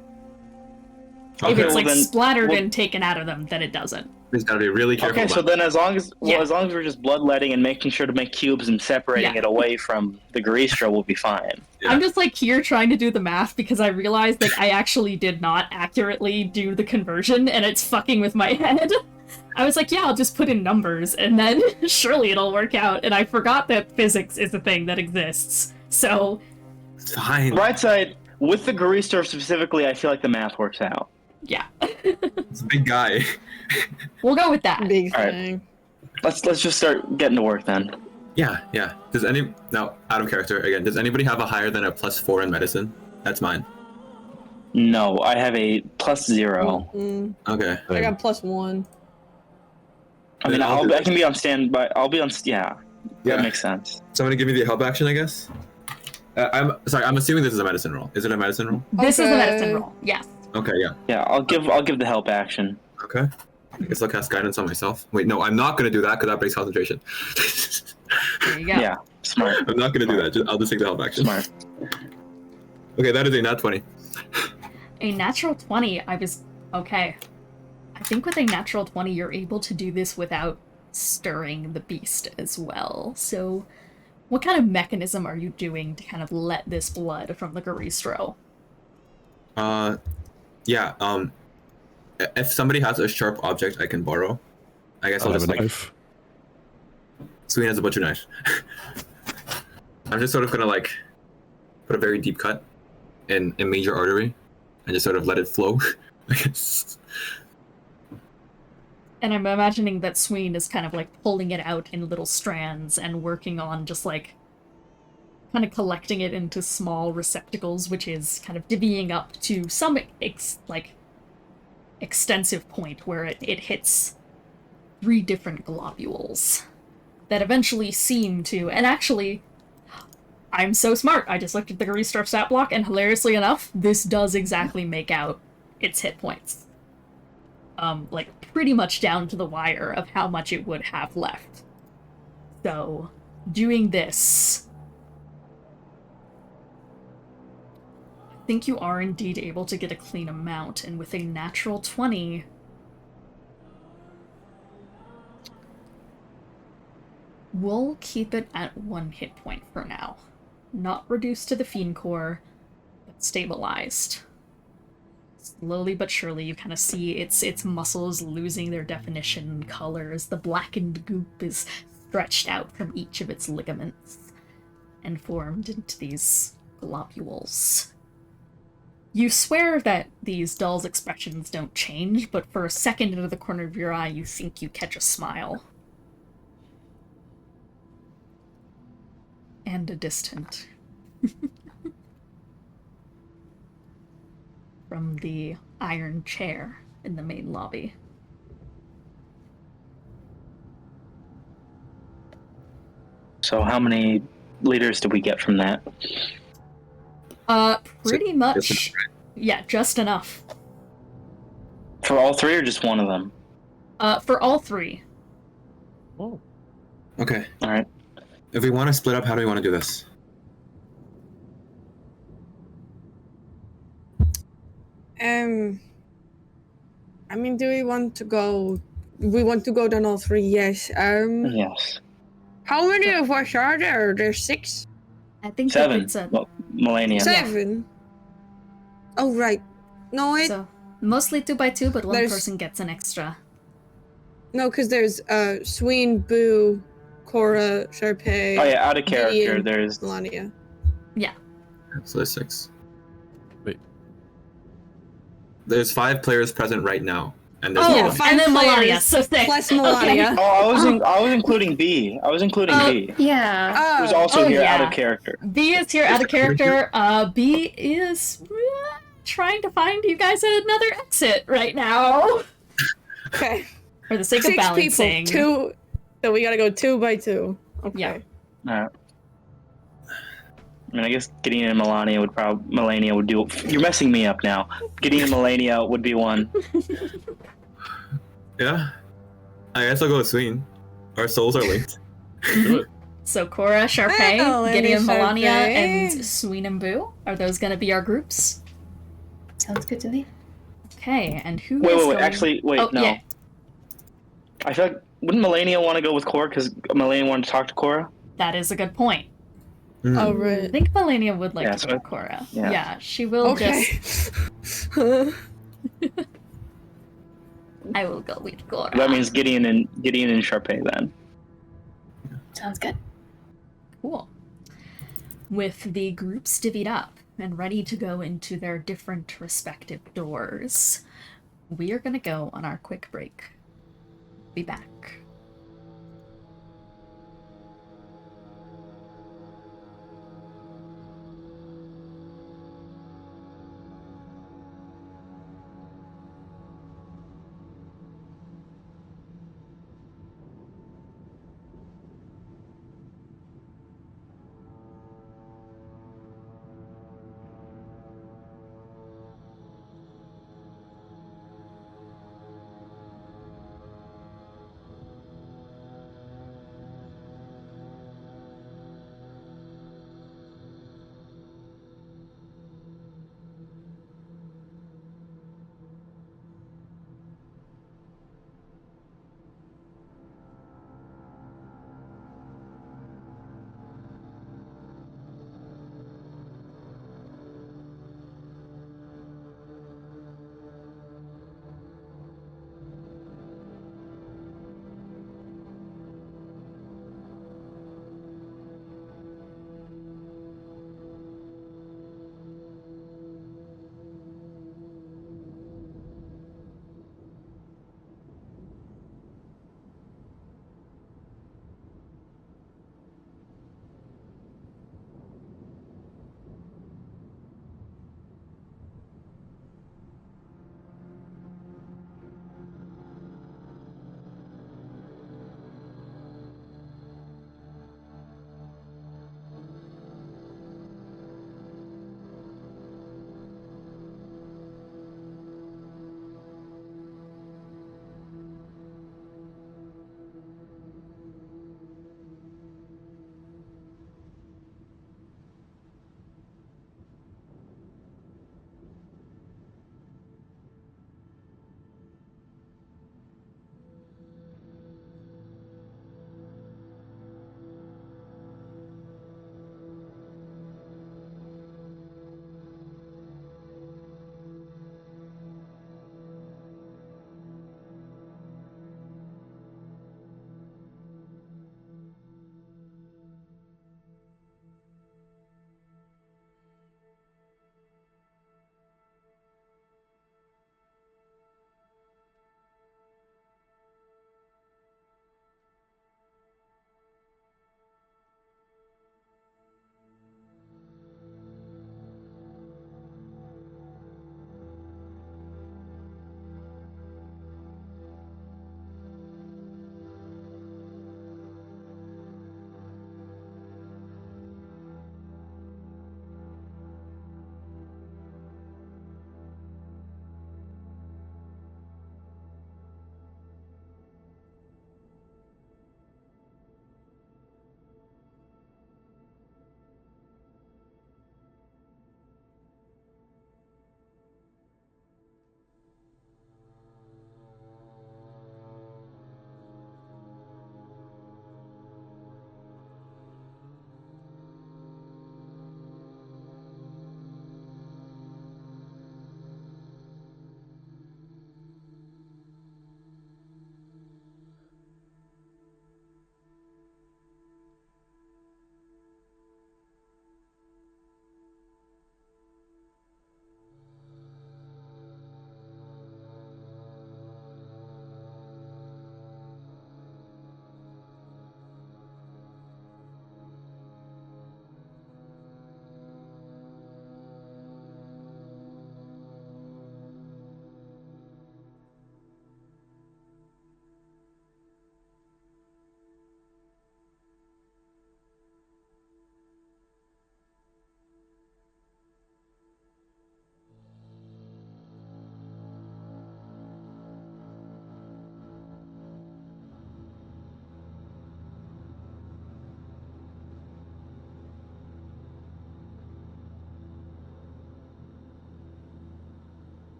Okay, If it's well, then- splattered and taken out of them, then it doesn't. He's got to be really careful. Okay, so then as long as Yeah. as long as we're just bloodletting and making sure to make cubes and separating Yeah. it away from the Garistra, we'll be fine. Yeah. I'm just like here trying to do the math because I realized that I actually did not accurately do the conversion and it's fucking with my head. I was like, yeah, I'll just put in numbers and then surely it'll work out. And I forgot that physics is a thing that exists. So, It's fine. Right side, with the Garistra specifically, I feel like the math works out. yeah. It's a big guy. We'll go with that. Big Alright. thing. Let's just start getting to work then. Yeah. Now, out of character again, does anybody have a higher than a +4 in medicine? That's mine. No, I have a +0. Okay. I got +1. I mean, Then I'll do I can be on standby. I'll be on. Yeah, Yeah. that makes sense. Somebody give me the help action, I guess. I'm sorry. I'm assuming this is a medicine roll. Is it a medicine roll? This is the Okay. medicine roll. Yes. Okay. Yeah. Yeah, I'll give the help action. Okay. I guess I'll cast guidance on myself. Wait, no, I'm not gonna do that because that breaks concentration. There you go. Yeah, smart. I'm not gonna do that. I'll just take the help action. Smart. Okay, that is a nat 20. A natural 20, okay. I think with a natural 20, you're able to do this without stirring the beast as well. So, what kind of mechanism are you doing to kind of let this blood from the Garistro? Yeah. If somebody has a sharp object I can borrow, I guess I'll I'll have just a like. knife. Sween has a butcher knife. I'm just sort of gonna like put a very deep cut in a major artery and just sort of let it flow. I guess. And I'm imagining that Sween is kind of like pulling it out in little strands and working on just like kind of collecting it into small receptacles, which is kind of divvying up to some extensive point where it hits 3 different globules that eventually seem to, and actually, I'm so smart, I just looked at the Garistro stat block, and hilariously enough, this does exactly make out its hit points. Like, pretty much down to the wire of how much it would have left. So, doing this, I think you are indeed able to get a clean amount, and with a natural 20, we'll keep it at 1 hit point for now. Not reduced to the Fiend Core, but stabilized. Slowly but surely, you kind of see its muscles losing their definition and colors. The blackened goop is stretched out from each of its ligaments and formed into these globules. You swear that these doll's expressions don't change, but for a second into the corner of your eye, you think you catch a smile. And a distant. From the iron chair in the main lobby. So how many liters did we get from that? Pretty much. Yeah, just enough. For all 3 or just one of them? For all 3. Oh. Okay. All right. If we want to split up, how do we want to do this? I mean, do we want to go? We want to go down all 3. Yes. Yes. How many of us are there? There's 6. I think 7. it's a Well, Millennia. 7. Oh right. No, so mostly 2 by 2, but one There's- person gets an extra. no, because there's Sween, Boo, Korah, Charpay. Oh yeah, out of character. Gideon, There's Bylina. So there's 6. Wait. There's 5 players present right now, and there's Oh, Yeah, one. 5 and then players Melania, so 6. plus Melania. Oh, I was including B. I was including B. Yeah. Who's also Oh, here out yeah. of character. B is here out of character. B is trying to find you guys at another exit right now. Okay. For the sake of 6 balancing. people. 2. So we gotta go 2 by 2. Okay. Yeah. Alright. I mean, I guess Gideon and Melania would do. You're messing me up now. Gideon and Melania would be one. Yeah. I guess I'll go with Sween. Our souls are linked. Do it. So Korah, Charpay, Well, Gideon, Charpay. Melania, and Sween and Boo. Are those going to be our groups? Sounds good to me. Okay, and who Wait, is wait, going... actually, wait, oh, no. Yeah. I feel like, wouldn't Melania want to go with Korah because Melania wanted to talk to Korah? That is a good point. Oh, I right. think Melania would like Yeah, to so- go with Korah. yeah. Yeah, she will Okay. just... I will go with Korah. That means Gideon and Charpay then. Sounds good. Cool. With the groups divvied up and ready to go into their different respective doors, we are going to go on our quick break. Be back.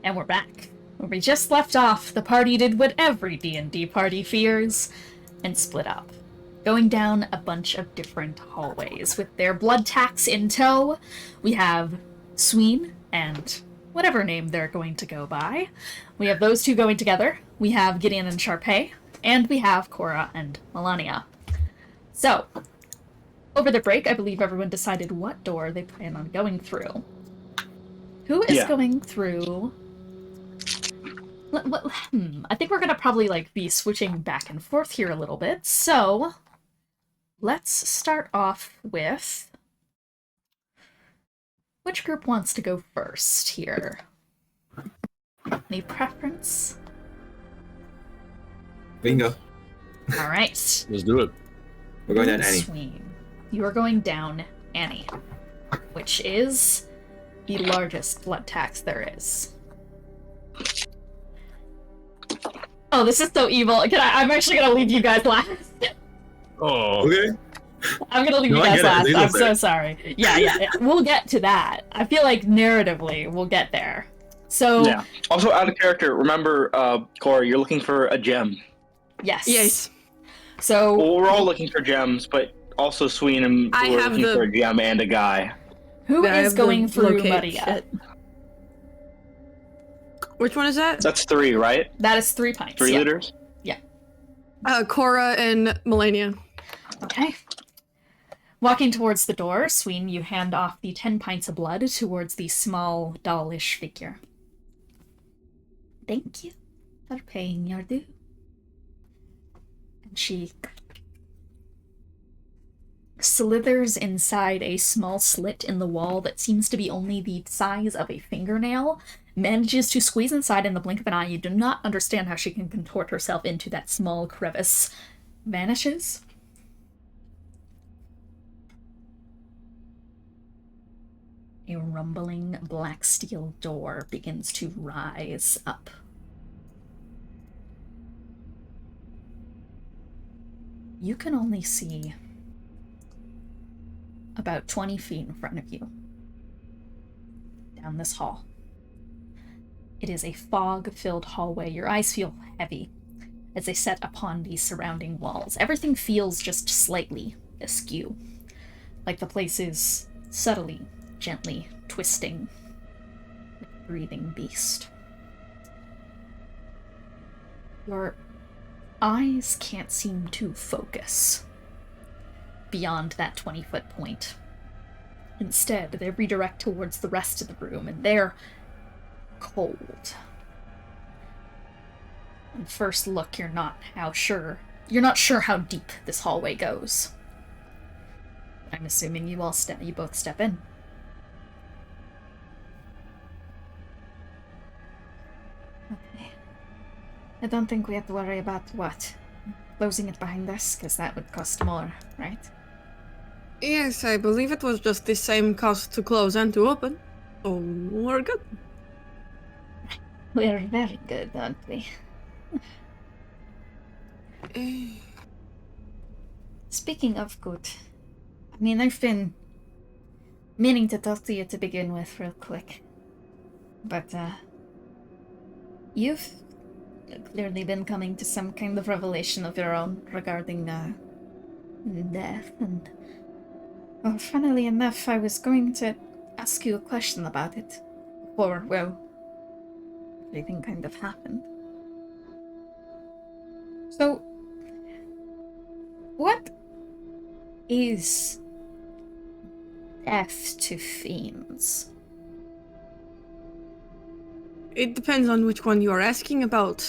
And we're back. Where we just left off, the party did what every D&D party fears, and split up. Going down a bunch of different hallways. With their blood tax in tow, we have Sween and whatever name they're going to go by. We have those two going together. We have Gideon and Charpay, and we have Korah and Melania. So, over the break, I believe everyone decided what door they plan on going through. Who is going through... I think we're gonna probably, like, be switching back and forth here a little bit, so... Let's start off with... Which group wants to go first here? Any preference? Bingo. Alright. Let's do it. We're going down Annie. Sween. You are going down Annie, which is the largest blood tax there is. Oh, this is so evil. I'm actually gonna leave you guys last. Oh. Okay. I'm gonna leave you guys last. I'm so sorry. Yeah. We'll get to that. I feel like narratively we'll get there. So yeah. Also, out of character, remember, Korah, you're looking for a gem. Yes. So well, we're all looking for gems, but also Sween and we're looking for a gem and a guy. Who is going through Maria? Which one is that? That's 3, right? That is 3 pints. 3 liters? Yeah. Korah and Melania. Okay. Walking towards the door, Sween, you hand off the 10 pints of blood towards the small, dollish figure. Thank you for paying your due. And she slithers inside a small slit in the wall that seems to be only the size of a fingernail, manages to squeeze inside in the blink of an eye. You do not understand how she can contort herself into that small crevice. Vanishes. A rumbling black steel door begins to rise up. You can only see about 20 feet in front of you down this hall. It is a fog-filled hallway. Your eyes feel heavy as they set upon the surrounding walls. Everything feels just slightly askew, like the place is subtly, gently twisting with a breathing beast. Your eyes can't seem to focus beyond that 20-foot point. Instead, they redirect towards the rest of the room, and they're cold. On first look, you're not sure how deep this hallway goes. I'm assuming you both step in. Okay. I don't think we have to worry about closing it behind us, because that would cost more, right? Yes, I believe it was just the same cost to close and to open. So we're good. We're very good, aren't we? Speaking of good, I mean, I've been meaning to talk to you to begin with real quick. But, you've clearly been coming to some kind of revelation of your own regarding, death, and... Well, funnily enough, I was going to ask you a question about it. Before, well, everything kind of happened. So, what is death to fiends? It depends on which one you are asking about.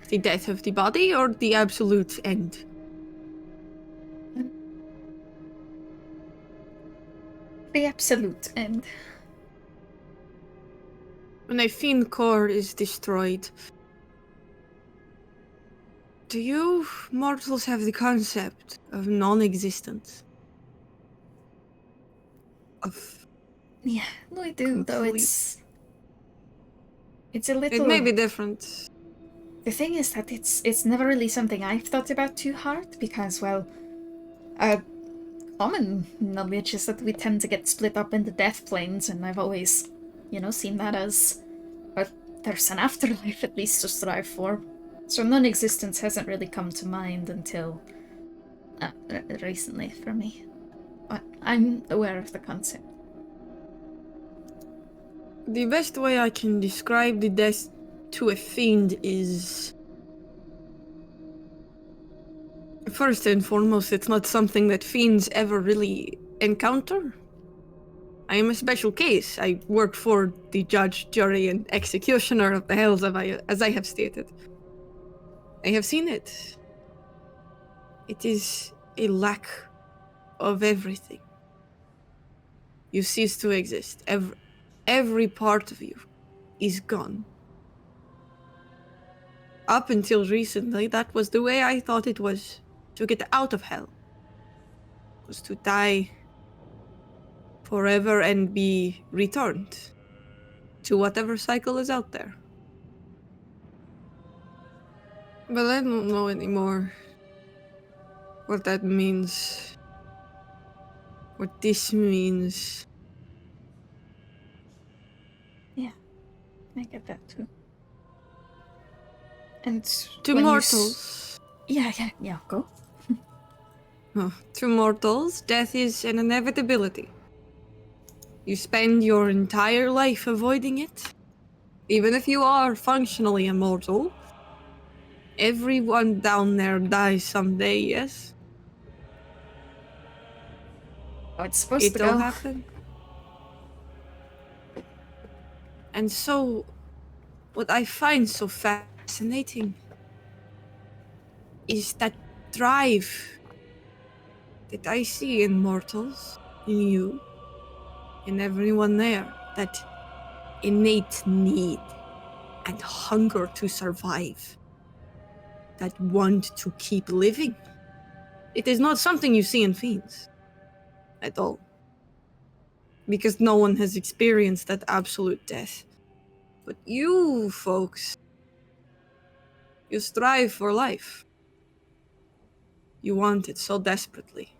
The death of the body or the absolute end? The absolute end. When a fiend core is destroyed, do you mortals have the concept of non-existence? Yeah, we do, though it's a little... It may be different. The thing is that it's never really something I've thought about too hard, because, well, common knowledge is that we tend to get split up into death planes, and I've always, seen that as a there's an afterlife at least to strive for. So non-existence hasn't really come to mind until recently for me. But I'm aware of the concept. The best way I can describe the death to a fiend is... First and foremost, it's not something that fiends ever really encounter. I am a special case. I work for the judge, jury, and executioner of the hells, as I have stated. I have seen it. It is a lack of everything. You cease to exist. Every part of you is gone. Up until recently, that was the way I thought it was to get out of hell. Was to die forever and be returned to whatever cycle is out there. But I don't know anymore what that means. What this means. Yeah, I get that too. And to mortals. Yeah, go. To mortals, death is an inevitability. You spend your entire life avoiding it. Even if you are functionally immortal, everyone down there dies someday, yes? Oh, it's supposed to go. It'll happen. And so, what I find so fascinating is that drive that I see in mortals, in you, in everyone there, that innate need and hunger to survive, that want to keep living. It is not something you see in fiends at all, because no one has experienced that absolute death. But you folks, you strive for life. You want it so desperately.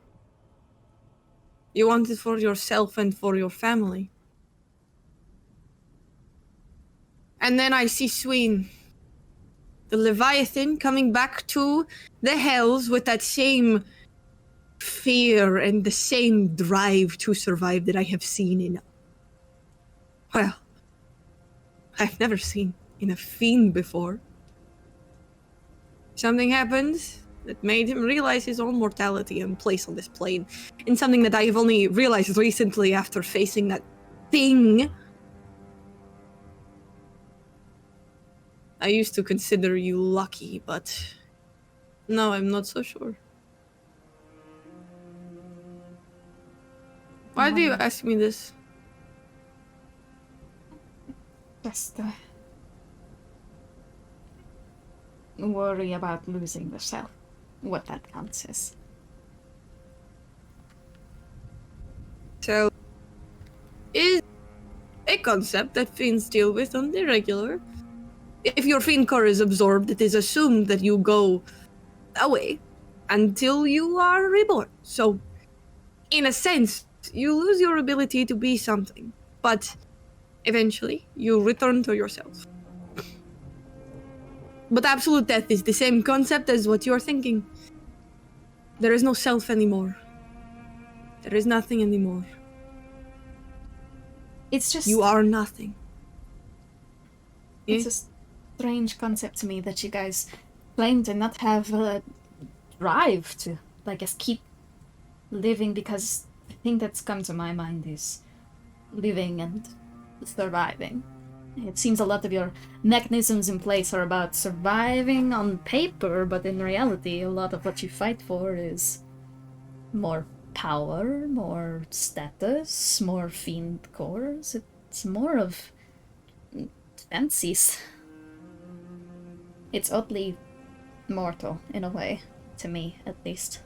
You want it for yourself and for your family. And then I see Sween, the Leviathan, coming back to the hells with that same fear and the same drive to survive that I have seen in... Well, I've never seen in a fiend before. Something happened that made him realize his own mortality and place on this plane. And something that I have only realized recently after facing that thing. I used to consider you lucky, but now I'm not so sure. Why do you ask me this? Just worry about losing the self. What that counts as. So, is a concept that fiends deal with on the regular. If your fiend core is absorbed, it is assumed that you go away until you are reborn. So, in a sense, you lose your ability to be something, but eventually you return to yourself. But absolute death is the same concept as what you're thinking. There is no self anymore. There is nothing anymore. It's just... You are nothing. It's a strange concept to me that you guys claim to not have a drive to, I guess, keep living, because the thing that's come to my mind is living and surviving. It seems a lot of your mechanisms in place are about surviving on paper, but in reality, a lot of what you fight for is more power, more status, more fiend cores. It's more of fancies. It's oddly mortal, in a way, to me, at least.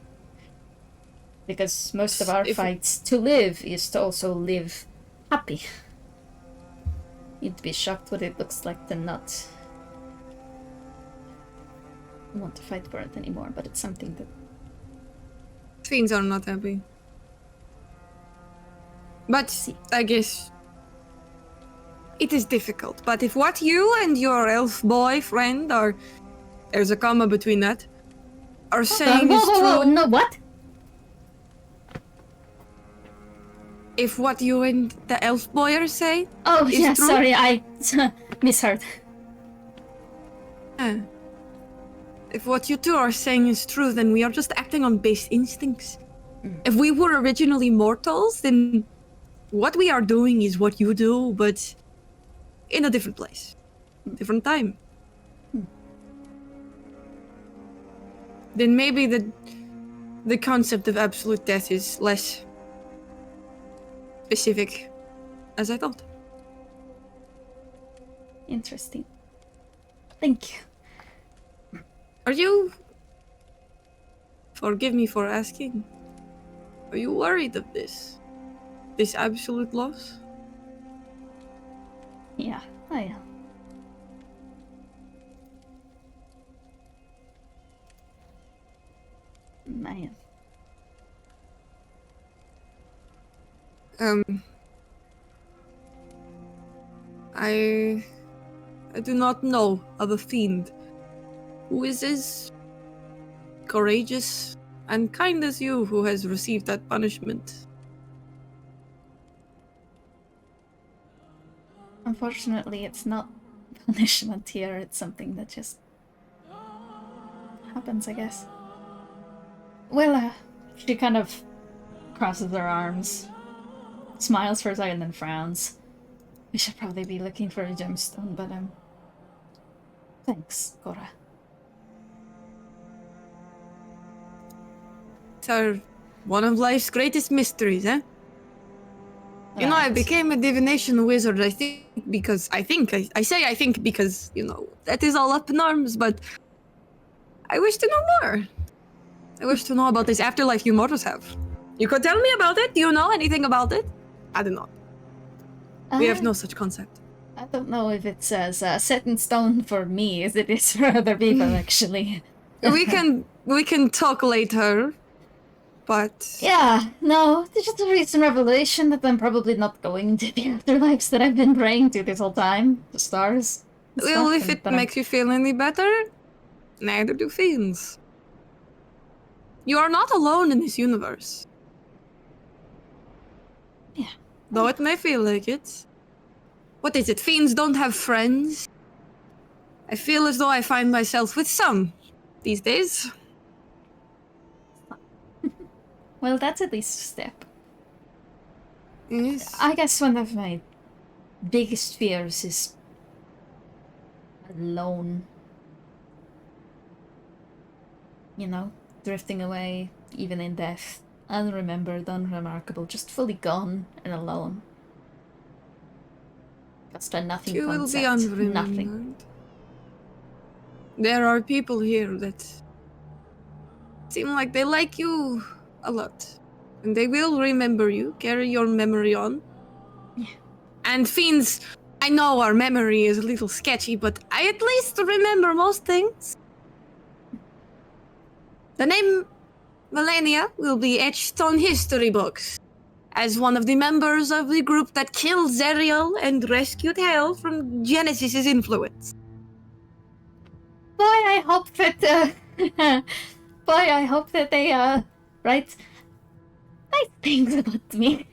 Because most of our fights to live is to also live happy. You'd be shocked what it looks like to not want to fight for it anymore, but it's something that... Fiends are not happy. But, I guess... it is difficult. But if what you and your elf boyfriend are, there's a comma between that, are saying is true. No, what? If what you and the elf boy are saying is yeah, true, sorry, I misheard. If what you two are saying is true, then we are just acting on base instincts. If we were originally mortals, then what we are doing is what you do, but in a different place, different time. Then maybe the concept of absolute death is less specific as I thought. Interesting. Thank you. Are you... Forgive me for asking. Are you worried of this? This absolute loss? Yeah, I am. I am. I do not know of a fiend who is as courageous and kind as you who has received that punishment. Unfortunately, it's not punishment here, it's something that just happens, I guess. Well, she kind of crosses her arms, smiles for a second, then frowns. We should probably be looking for a gemstone, but, thanks, Korah. It's one of life's greatest mysteries, eh? You know, I became a divination wizard, I think, because... I think because, you know, that is all up in arms, but... I wish to know more. I wish to know about this afterlife you mortals have. You could tell me about it? Do you know anything about it? I do not. We have no such concept. I don't know if it's as set in stone for me as it is for other people, actually. we can talk later, but... Yeah, no, there's just a recent revelation that I'm probably not going to the afterlives that I've been praying to this whole time. The stars. Well, if it makes you feel any better, neither do fiends. You are not alone in this universe. Yeah. Though it may feel like it. What is it? Fiends don't have friends? I feel as though I find myself with some these days. Well, that's at least a step. Yes. I guess one of my biggest fears is alone. You know, drifting away, even in death. Unremembered, unremarkable, just fully gone and alone. Just a nothing You will concept. be unremembered. Nothing. There are people here that seem like they like you a lot. And they will remember you, carry your memory on. Yeah. And fiends, I know our memory is a little sketchy, but I at least remember most things. The name Bylina will be etched on history books as one of the members of the group that killed Zariel and rescued Hell from Genesis's influence. Boy, I hope that, I hope that they, write nice things about me.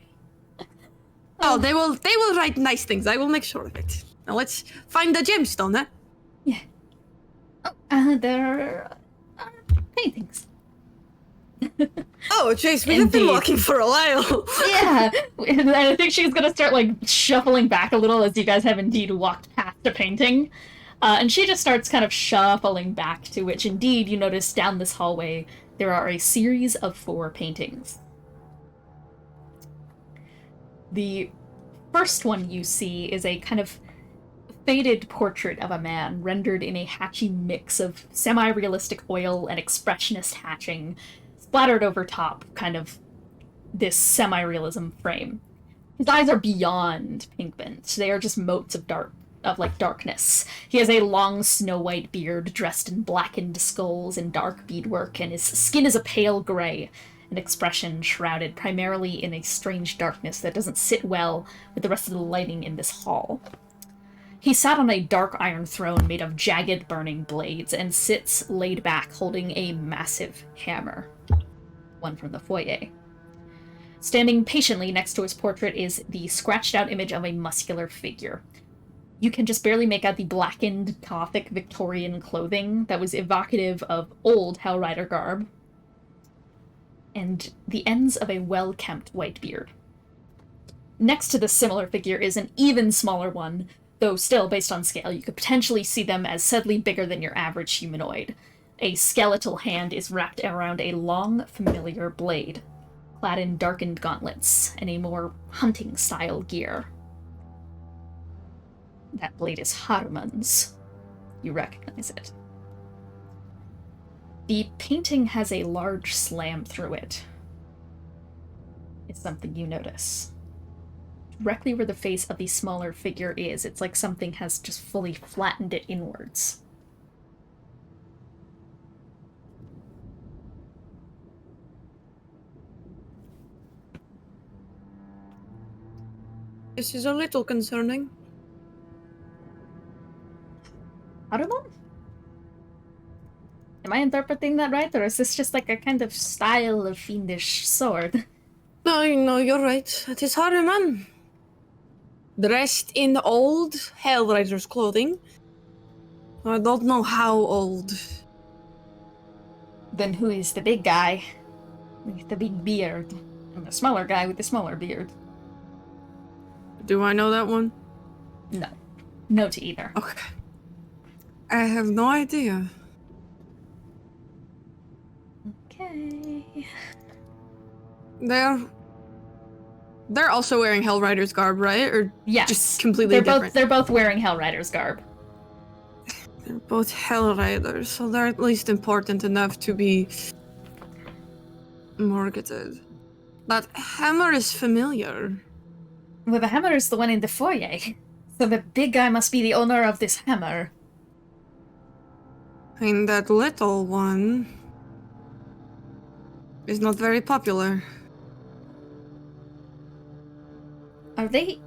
Oh, they will write nice things. I will make sure of it. Now let's find the gemstone, huh? Yeah. There are paintings. Oh, Chase, we have been Indeed. walking for a while. Yeah, and I think she's gonna start, like, shuffling back a little as you guys have indeed walked past a painting. And she just starts kind of shuffling back, to which indeed you notice down this hallway there are a series of 4 paintings. The first one you see is a kind of faded portrait of a man rendered in a hatchy mix of semi-realistic oil and expressionist hatching, splattered over top kind of this semi-realism frame. His eyes are beyond pigment. They are just motes of darkness. He has a long snow-white beard dressed in blackened skulls and dark beadwork, and his skin is a pale gray, an expression shrouded primarily in a strange darkness that doesn't sit well with the rest of the lighting in this hall. He sat on a dark iron throne made of jagged burning blades and sits laid back holding a massive hammer. One from the foyer. Standing patiently next to his portrait is the scratched out image of a muscular figure. You can just barely make out the blackened Gothic Victorian clothing that was evocative of old Hellrider garb, and the ends of a well-kempt white beard. Next to this similar figure is an even smaller one, though still, based on scale, you could potentially see them as subtly bigger than your average humanoid. A skeletal hand is wrapped around a long, familiar blade, clad in darkened gauntlets and a more hunting-style gear. That blade is Haruman's. You recognize it. The painting has a large slam through it. It's something you notice. Directly where the face of the smaller figure is, it's like something has just fully flattened it inwards. This is a little concerning. Haruman? Am I interpreting that right, or is this just like a kind of style of fiendish sword? No, you're right. It is Haruman. Dressed in old Hellrider's clothing. I don't know how old. Then who is the big guy with the big beard? And the smaller guy with the smaller beard? Do I know that one? No. No to either. Okay. I have no idea. Okay. They're also wearing Hellrider's garb, right? Or yes. Just completely different? They're both wearing Hellrider's garb. They're both Hellriders, so they're at least important enough to be marketed. That hammer is familiar. Well, the hammer is the one in the foyer. So the big guy must be the owner of this hammer. And that little one is not very popular. Are they...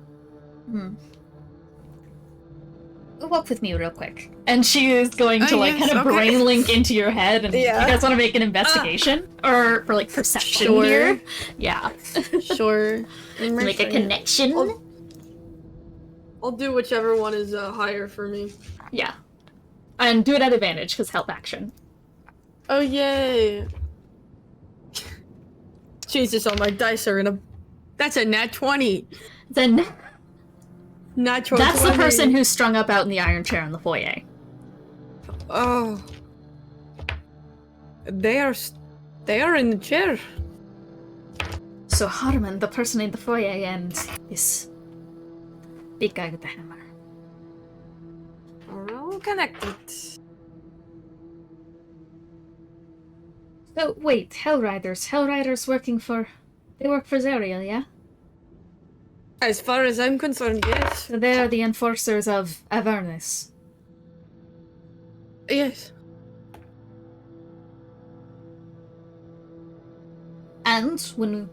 Walk with me real quick. And she is going to kind of brain link into your head, and you guys want to make an investigation? Or for perception here? Yeah. Sure. Make a connection? I'll do whichever one is higher for me. Yeah. And do it at advantage, because help action. Oh, yay! Jesus, all my dice are in a... That's a nat 20! Then... Natural That's 20. the person who's strung up out in the iron chair in the foyer. Oh. They are in the chair. So Haruman, the person in the foyer, and this big guy with the hammer. Are all connected. So, wait, Hellriders working for... They work for Zariel, yeah? As far as I'm concerned, yes. So they are the enforcers of Avernus. Yes. And when...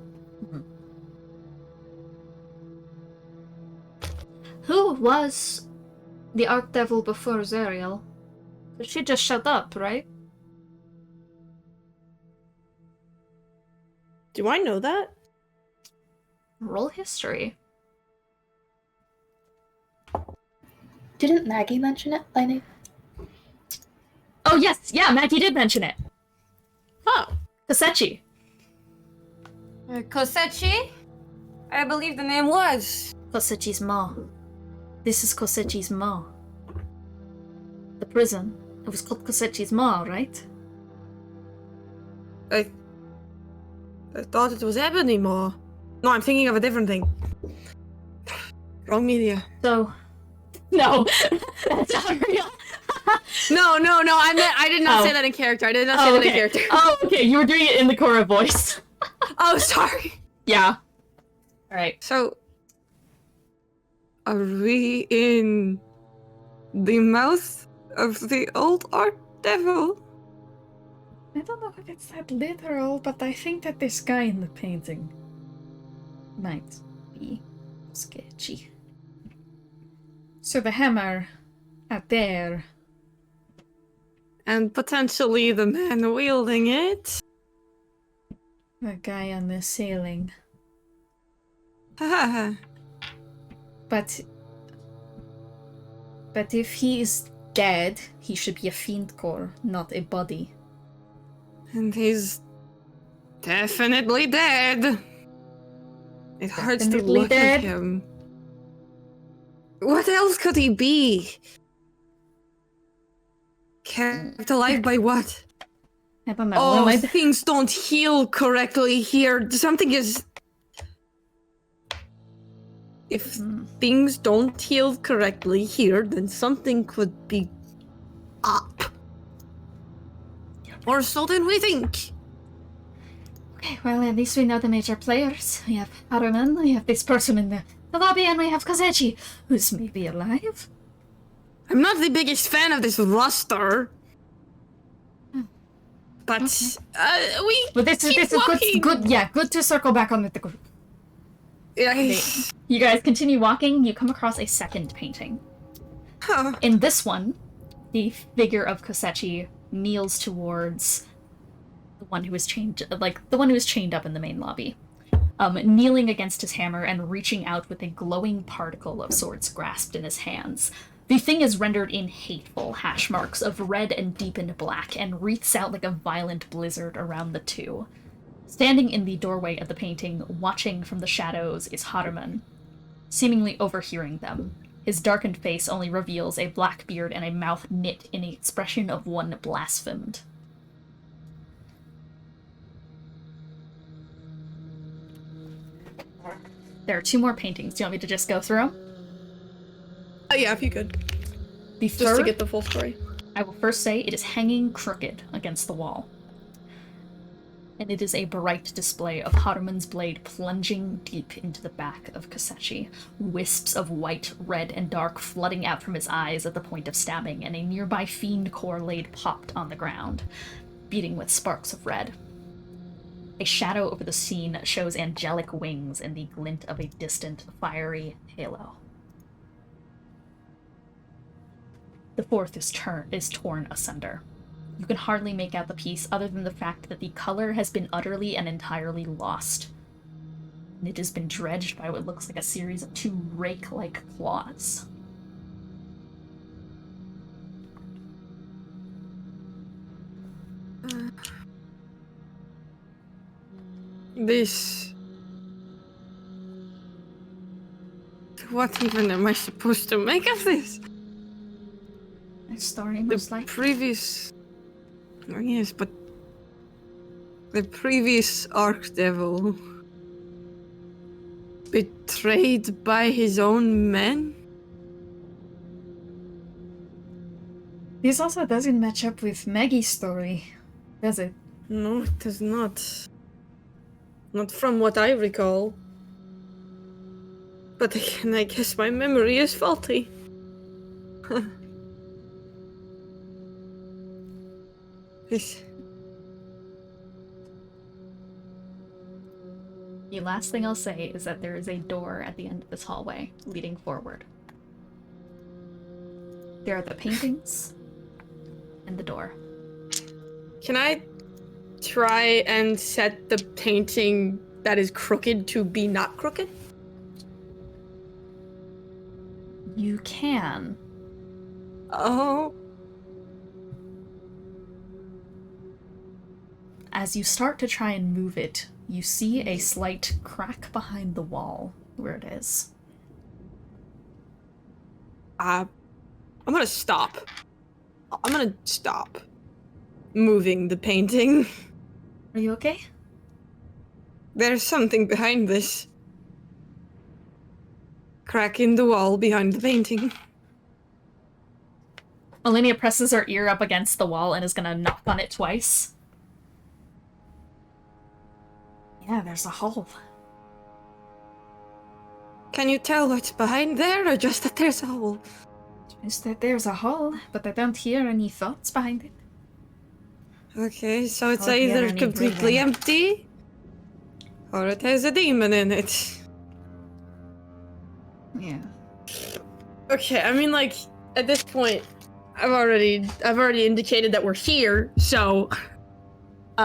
Who was the Archdevil before Zariel? She just shut up, right? Do I know that? Roll history. Didn't Maggie mention it, Bylina? Oh yes, yeah, Maggie did mention it. Oh. Kostchtchie. Kostchtchie? I believe the name was. Kostchtchie's ma. This is Kostchtchie's ma. The prison. It was called Kostchtchie's ma, right? I thought it was Ebony Maw. No, I'm thinking of a different thing. Wrong media. So... No. That's not real. No, I did not say that in character. I did not say that in character. Oh, okay. You were doing it in the Korah voice. Oh, sorry. Yeah. Alright. So... Are we in... the mouth of the old Archdevil? I don't know if it's that literal, but I think that this guy in the painting might be sketchy. So the hammer out there. And potentially the man wielding it. The guy on the ceiling. Haha. But if he is dead, he should be a fiend core, not a body. And he's definitely dead. It hurts to Definitely look dead? at him. What else could he be? Kept alive by what? I don't know. Oh, Well, things don't heal correctly here. Something is... If things don't heal correctly here, then something could be up. Or so then we think. Okay, well, at least we know the major players. We have Haruman, we have this person in the lobby, and we have Kostchtchie, who's maybe alive. I'm not the biggest fan of this roster. But, But this is good, yeah, good to circle back on with the group. Okay. You guys continue walking, you come across a second painting. Huh. In this one, the figure of Kostchtchie kneels towards the one who is chained, up in the main lobby, kneeling against his hammer and reaching out with a glowing particle of sorts grasped in his hands. The thing is rendered in hateful hash marks of red and deepened black and wreaths out like a violent blizzard around the two. Standing in the doorway of the painting, watching from the shadows, is Haruman, seemingly overhearing them. His darkened face only reveals a black beard and a mouth knit in the expression of one blasphemed. There are two more paintings. Do you want me to just go through them? Yeah, if you could. The Just to third, get the full story. I will first say it is hanging crooked against the wall. And it is a bright display of Haruman's blade plunging deep into the back of Kostchtchie, wisps of white, red, and dark flooding out from his eyes at the point of stabbing, and a nearby fiend core laid popped on the ground, beating with sparks of red. A shadow over the scene shows angelic wings in the glint of a distant, fiery halo. The fourth is torn asunder. You can hardly make out the piece other than the fact that the color has been utterly and entirely lost. And it has been dredged by what looks like a series of two rake-like claws. This... What even am I supposed to make of this? A story, most likely. Previous... Oh, yes, but... The previous Archdevil... Betrayed by his own men? This also doesn't match up with Maggie's story, does it? No, it does not. Not from what I recall. But again, I guess my memory is faulty. This... The last thing I'll say is that there is a door at the end of this hallway, leading forward. There are the paintings, and the door. Can I try and set the painting that is crooked to be not crooked? You can. Oh. As you start to try and move it, you see a slight crack behind the wall where it is. I'm gonna stop. I'm gonna stop moving the painting. Are you okay? There's something behind this. Crack in the wall behind the painting. Melania presses her ear up against the wall and is gonna knock on it twice. Yeah, there's a hole. Can you tell what's behind there, or just that there's a hole? Just that there's a hole, but I don't hear any thoughts behind it. Okay, so it's Or hear either any completely breathing. empty, or it has a demon in it. Yeah. Okay, I mean, like, at this point, I've already indicated that we're here, so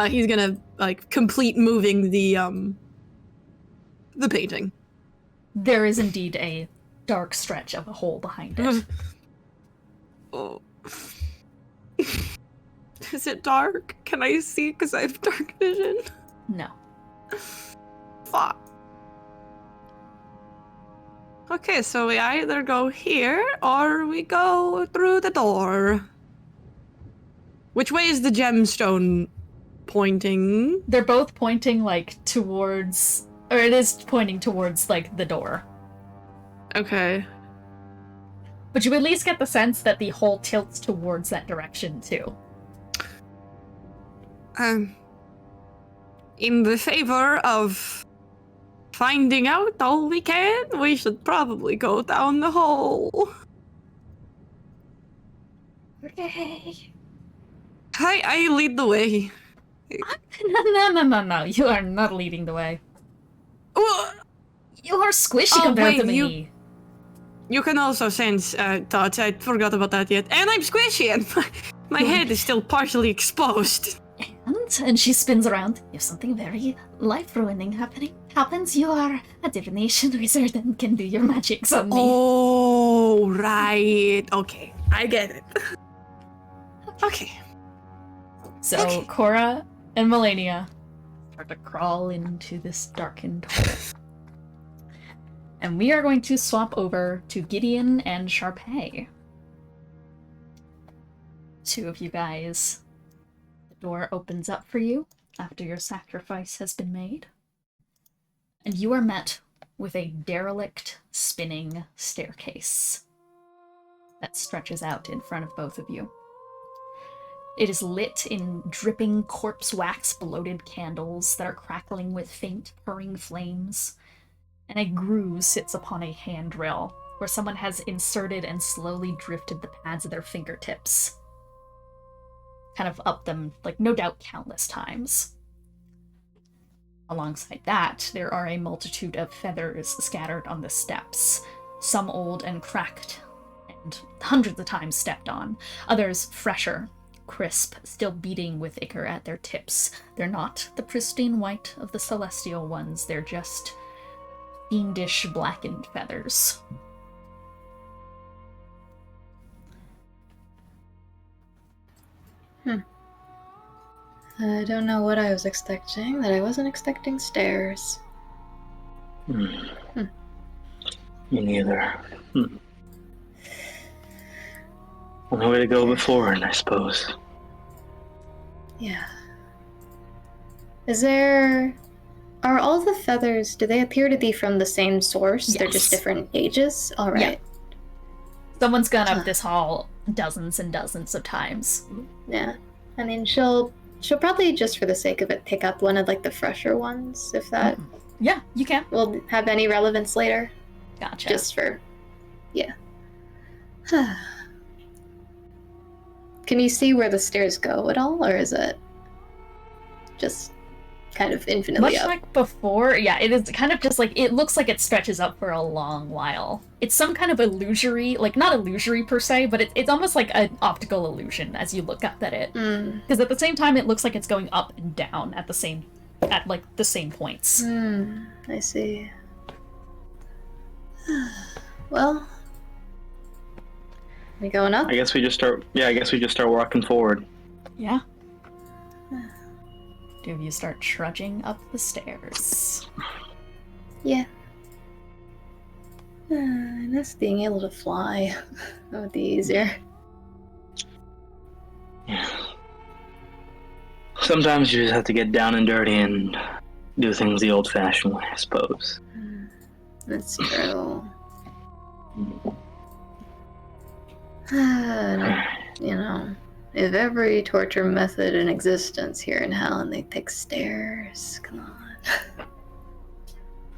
he's gonna like complete moving the painting. There is indeed a dark stretch of a hole behind it. Oh. Is it dark? Can I see? Because I have dark vision. No. Fuck. Okay, so we either go here or we go through the door. Which way is the gemstone pointing? They're both pointing, like, towards... Or it is pointing towards, like, the door. Okay. But you at least get the sense that the hole tilts towards that direction, too. In the favor of finding out all we can, we should probably go down the hole. Okay. I lead the way. No. You are not leading the way. You are squishy compared to me. You can also sense thoughts. I forgot about that yet. And I'm squishy, and my head is still partially exposed. And she spins around. If something very life-ruining happens, you are a divination wizard and can do your magics on me. Oh, right. Okay, I get it. Okay. So, Korah and Melania start to crawl into this darkened hole. And we are going to swap over to Gideon and Charpay. Two of you guys. The door opens up for you after your sacrifice has been made. And you are met with a derelict, spinning staircase that stretches out in front of both of you. It is lit in dripping corpse wax bloated candles that are crackling with faint purring flames, and a groove sits upon a handrail where someone has inserted and slowly drifted the pads of their fingertips. Kind of up them, like, no doubt countless times. Alongside that, there are a multitude of feathers scattered on the steps, some old and cracked, and hundreds of times stepped on, others fresher, crisp, still beating with ichor at their tips. They're not the pristine white of the celestial ones, they're just fiendish blackened feathers. I don't know what I was expecting, that I wasn't expecting stairs. Me neither. Only way to go before, I suppose. Yeah. Are all the feathers, do they appear to be from the same source? Yes. They're just different ages? Alright. Yeah. Someone's gone up this hall dozens and dozens of times. Yeah. I mean, she'll probably, just for the sake of it, pick up one of, like, the fresher ones, if that... Yeah, you can. Will have any relevance later. Gotcha. Just for... Yeah. Can you see where the stairs go at all, or is it just kind of infinitely Much up? like before, yeah, it is kind of just like, it looks like it stretches up for a long while. It's some kind of illusory, like, not illusory per se, but it's almost like an optical illusion as you look up at it. Because at the same time, it looks like it's going up and down at the same points. I see. Well, we going up? I guess we just start walking forward. Yeah. Two of you start trudging up the stairs. Yeah. I miss being able to fly. That would be easier. Yeah. Sometimes you just have to get down and dirty and do things the old-fashioned way, I suppose. That's true. You know, if every torture method in existence here in hell and they pick stairs, come on.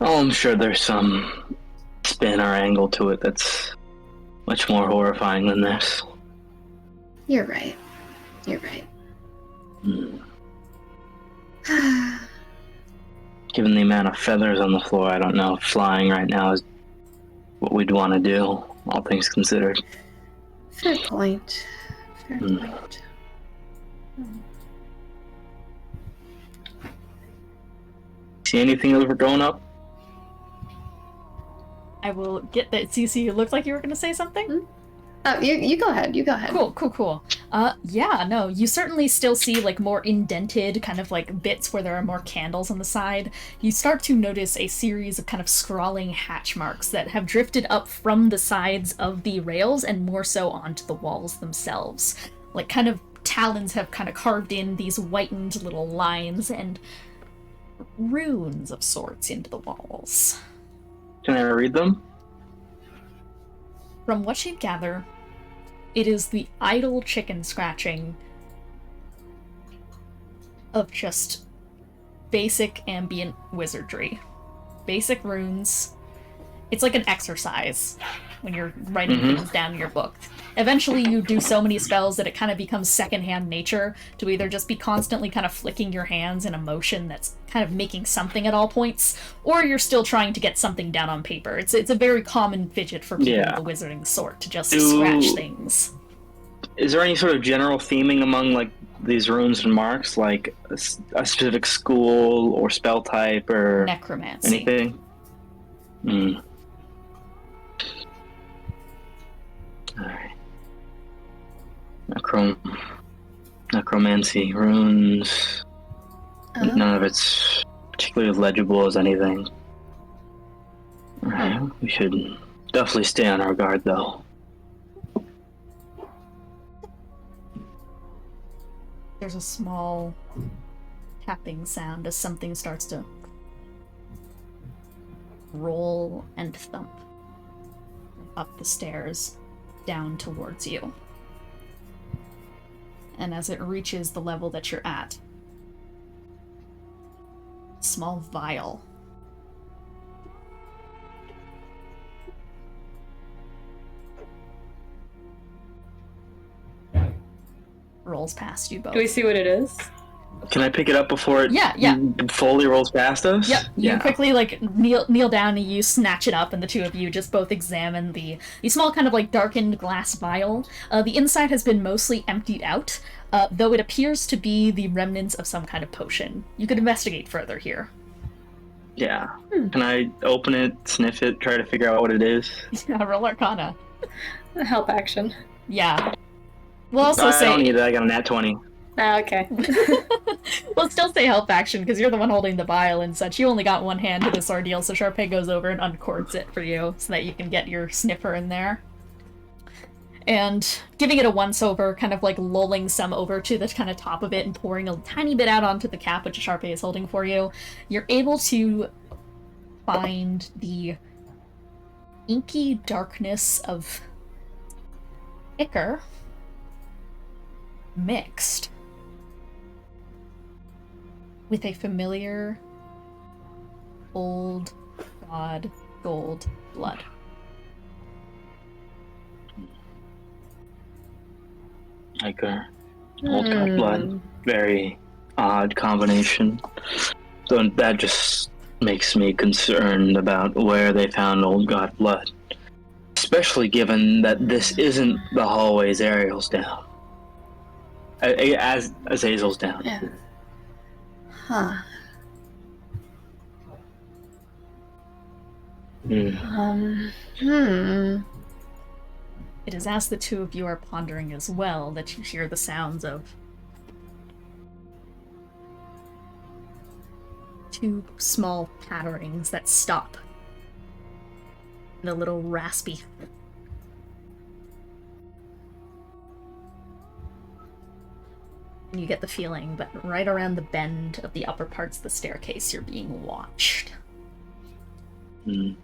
Oh, I'm sure there's some spin or angle to it that's much more horrifying than this. You're right. You're right. Given the amount of feathers on the floor, I don't know if flying right now is what we'd want to do. all things considered. Fair point. Fair point. See anything as we're going up? I will get that. Cece, you looked like you were going to say something? Oh, you go ahead. You go ahead. Cool. Yeah, no, you certainly still see, like, more indented kind of, like, bits where there are more candles on the side. You start to notice a series of kind of scrawling hatch marks that have drifted up from the sides of the rails and more so onto the walls themselves. Like, kind of talons have kind of carved in these whitened little lines and runes of sorts into the walls. Can I read them? From what you gather, it is the idle chicken scratching of just basic ambient wizardry. Basic runes. It's like an exercise when you're writing things down in your book. Eventually you do so many spells that it kind of becomes secondhand nature to either just be constantly kind of flicking your hands in a motion that's kind of making something at all points, or you're still trying to get something down on paper. It's a very common fidget for people of the wizarding sort to just scratch things. Is there any sort of general theming among like these runes and marks, like a specific school or spell type or necromancy? Anything? Alright. Necromancy, runes. None of it's particularly as legible as anything. Alright, we should definitely stay on our guard though. There's a small tapping sound as something starts to roll and thump up the stairs down towards you. And as it reaches the level that you're at, a small vial rolls past you both. Do we see what it is? Can I pick it up before it fully rolls past us? Yep. You quickly kneel down and you snatch it up, and the two of you just both examine the small kind of like darkened glass vial. The inside has been mostly emptied out, though it appears to be the remnants of some kind of potion. You could investigate further here. Yeah. Can I open it, sniff it, try to figure out what it is? Yeah, roll Arcana. Help action. Yeah. We'll also say... I don't need that, I got a nat 20. Okay. We'll still say help action, because you're the one holding the vial and such. You only got one hand to this ordeal, so Charpay goes over and uncords it for you, so that you can get your sniffer in there. And giving it a once-over, kind of like lulling some over to the kind of top of it and pouring a tiny bit out onto the cap, which Charpay is holding for you, you're able to find the inky darkness of ichor mixed with a familiar old god gold blood. Ichor, old god blood. Very odd combination. So that just makes me concerned about where they found old god blood. Especially given that this isn't the hallway Zariel's down. As Azazel's down. Yeah. Huh. It is as the two of you are pondering as well that you hear the sounds of two small patterings that stop and a little raspy. And you get the feeling that right around the bend of the upper parts of the staircase you're being watched. Can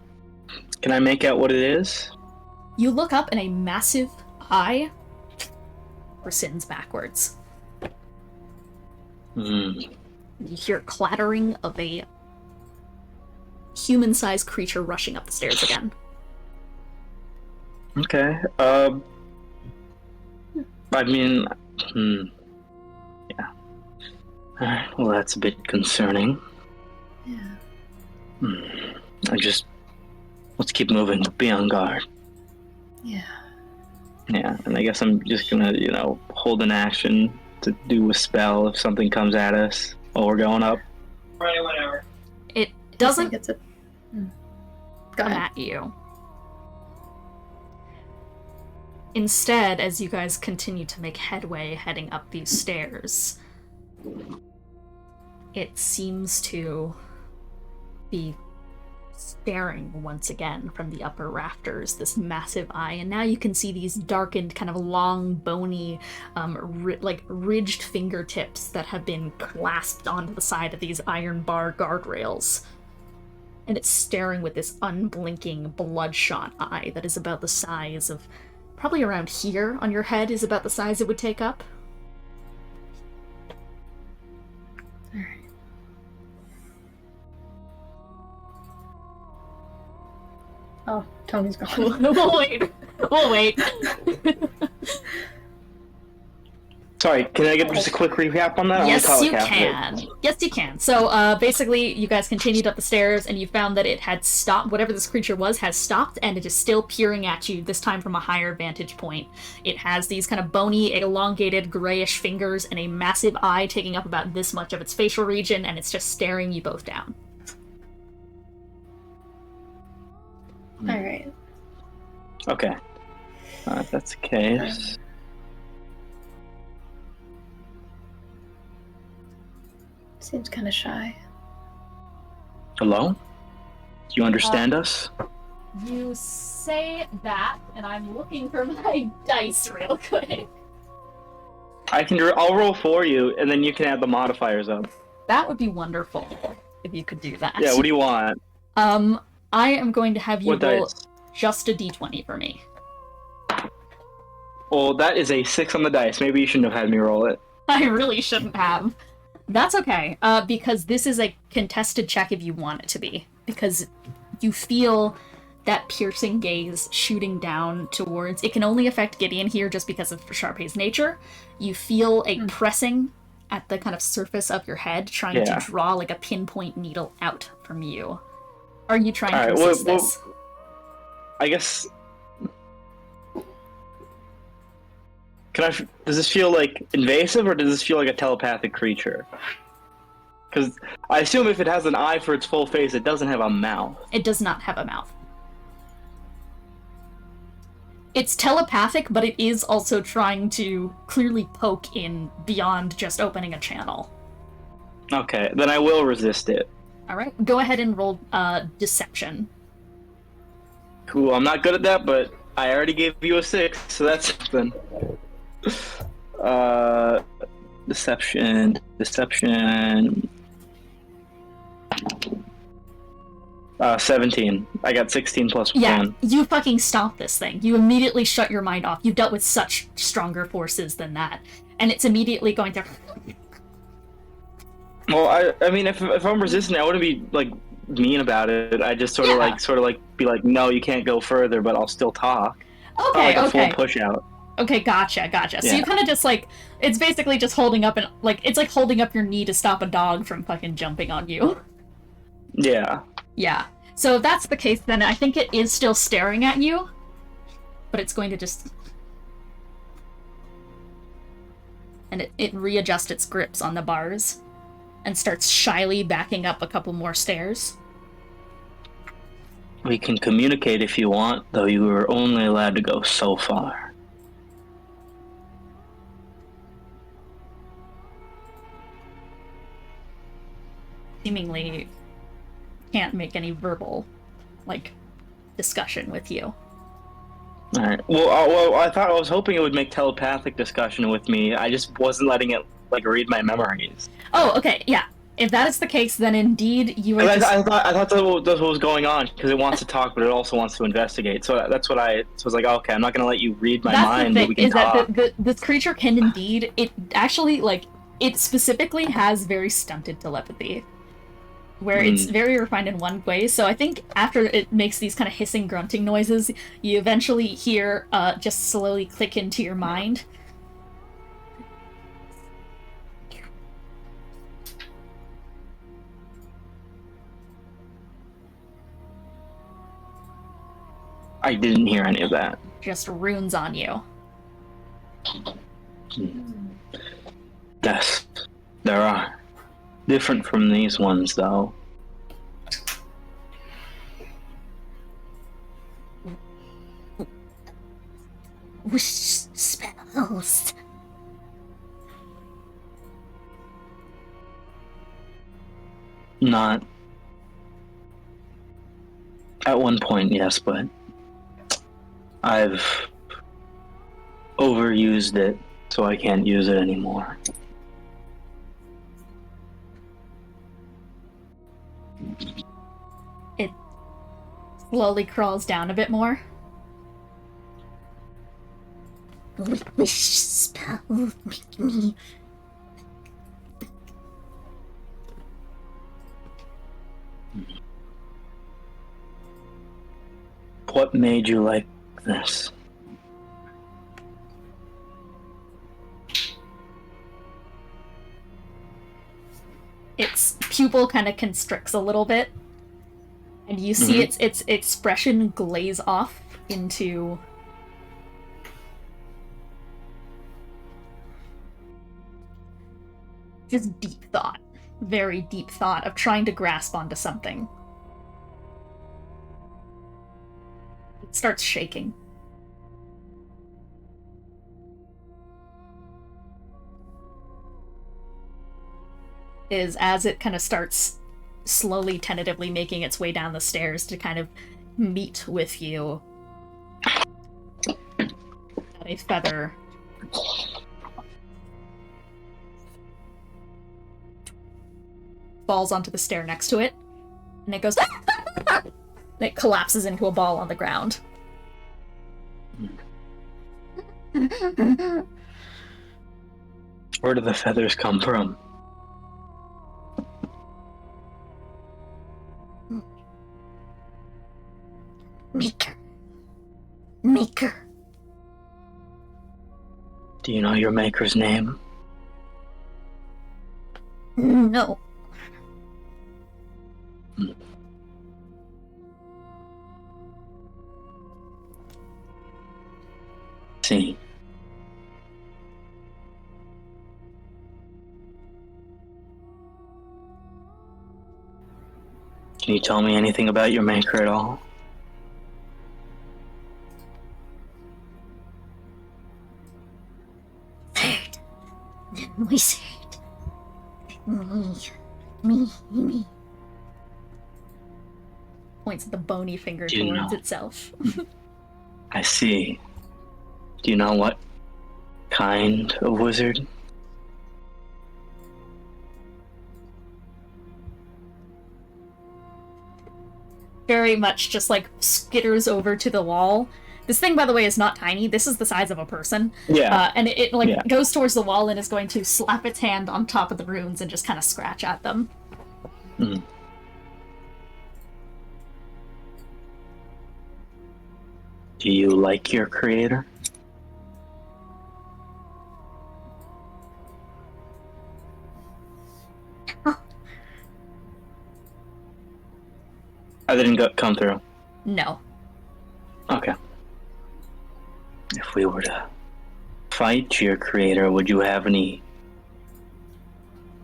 I make out what it is? You look up and a massive eye rescinds backwards. You hear clattering of a human-sized creature rushing up the stairs again. Okay. I mean, yeah. Alright, well that's a bit concerning. Yeah. Let's keep moving, be on guard. Yeah. Yeah, and I guess I'm just gonna, hold an action to do a spell if something comes at us while we're going up. Right, whatever. It doesn't Go come ahead. at you. Instead, as you guys continue to make headway heading up these stairs, it seems to be staring once again from the upper rafters, this massive eye, and now you can see these darkened, kind of long, bony, ridged fingertips that have been clasped onto the side of these iron bar guardrails. And it's staring with this unblinking, bloodshot eye that is about the size of, probably around here on your head is about the size it would take up. Oh, Tony's gone. We'll wait. We'll wait. Sorry, can I get just a quick recap on that? Yes, you can. Yes, you can. So, basically, you guys continued up the stairs, and you found that it had stopped. Whatever this creature was has stopped, and it is still peering at you, this time from a higher vantage point. It has these kind of bony, elongated, grayish fingers, and a massive eye taking up about this much of its facial region, and it's just staring you both down. Alright. Okay. If that's the case. Seems kind of shy. Hello? Do you understand us? You say that, and I'm looking for my dice real quick. I'll roll for you, and then you can add the modifiers up. That would be wonderful if you could do that. Yeah, what do you want? I am going to have you What roll dice? just a d20 for me. Well, that is a 6 on the dice. Maybe you shouldn't have had me roll it. I really shouldn't have. That's okay, because this is a contested check if you want it to be. Because you feel that piercing gaze shooting down towards... It can only affect Gideon here just because of Charpay's nature. You feel a pressing at the kind of surface of your head, trying to draw like a pinpoint needle out from you. Are you trying to resist this? I guess... Does this feel like invasive, or does this feel like a telepathic creature? Because I assume if it has an eye for its full face, it doesn't have a mouth. It does not have a mouth. It's telepathic, but it is also trying to clearly poke in beyond just opening a channel. Okay, then I will resist it. Alright, go ahead and roll Deception. Cool, I'm not good at that, but I already gave you a 6, so that's something. Deception. 17. I got 16 plus 1. Yeah, you fucking stop this thing. You immediately shut your mind off. You've dealt with such stronger forces than that. And it's immediately going to... Well, I mean, if I'm resisting, I wouldn't be, like, mean about it. I just sort of be like, no, you can't go further, but I'll still talk. Okay, Not like a full push out. Okay, gotcha. So you kind of just, like, it's basically just holding up it's like holding up your knee to stop a dog from fucking jumping on you. Yeah. Yeah. So if that's the case, then I think it is still staring at you, but it's going to just... And it readjusts its grips on the bars and starts shyly backing up a couple more stairs. We can communicate if you want, though you are only allowed to go so far. Seemingly can't make any verbal, discussion with you. Alright. Well, I was hoping it would make telepathic discussion with me. I just wasn't letting it, read my memories. Oh, okay, yeah. If that is the case, then indeed you are I thought that's what was going on, because it wants to talk, but it also wants to investigate. So that's what I was like, okay, I'm not going to let you read my mind, but we can talk. That this creature can indeed, it actually, it specifically has very stunted telepathy. Where it's very refined in one way, so I think after it makes these kind of hissing, grunting noises, you eventually hear just slowly click into your mind. I didn't hear any of that. Just runes on you. Yes, there are. Different from these ones, though. Wish spells. Not. At one point, yes, but I've overused it, so I can't use it anymore. It slowly crawls down a bit more. Wish spell make me. What made you like this? Its pupil kind of constricts a little bit, and you see its expression glaze off into just deep thought, very deep thought of trying to grasp onto something. It starts shaking. As it kind of starts slowly, tentatively making its way down the stairs to kind of meet with you. A feather falls onto the stair next to it, and it goes and it collapses into a ball on the ground. Where do the feathers come from? Maker. Do you know your maker's name? No. See. Can you tell me anything about your maker at all? Wizard. Me. Points the bony finger towards itself. I see. Do you know what kind of wizard? Very much just like skitters over to the wall. This thing, by the way, is not tiny. This is the size of a person. Yeah. And it goes towards the wall and is going to slap its hand on top of the runes and just kind of scratch at them. Mm. Do you like your creator? I didn't come through. No. Okay. If we were to fight your creator, would you have any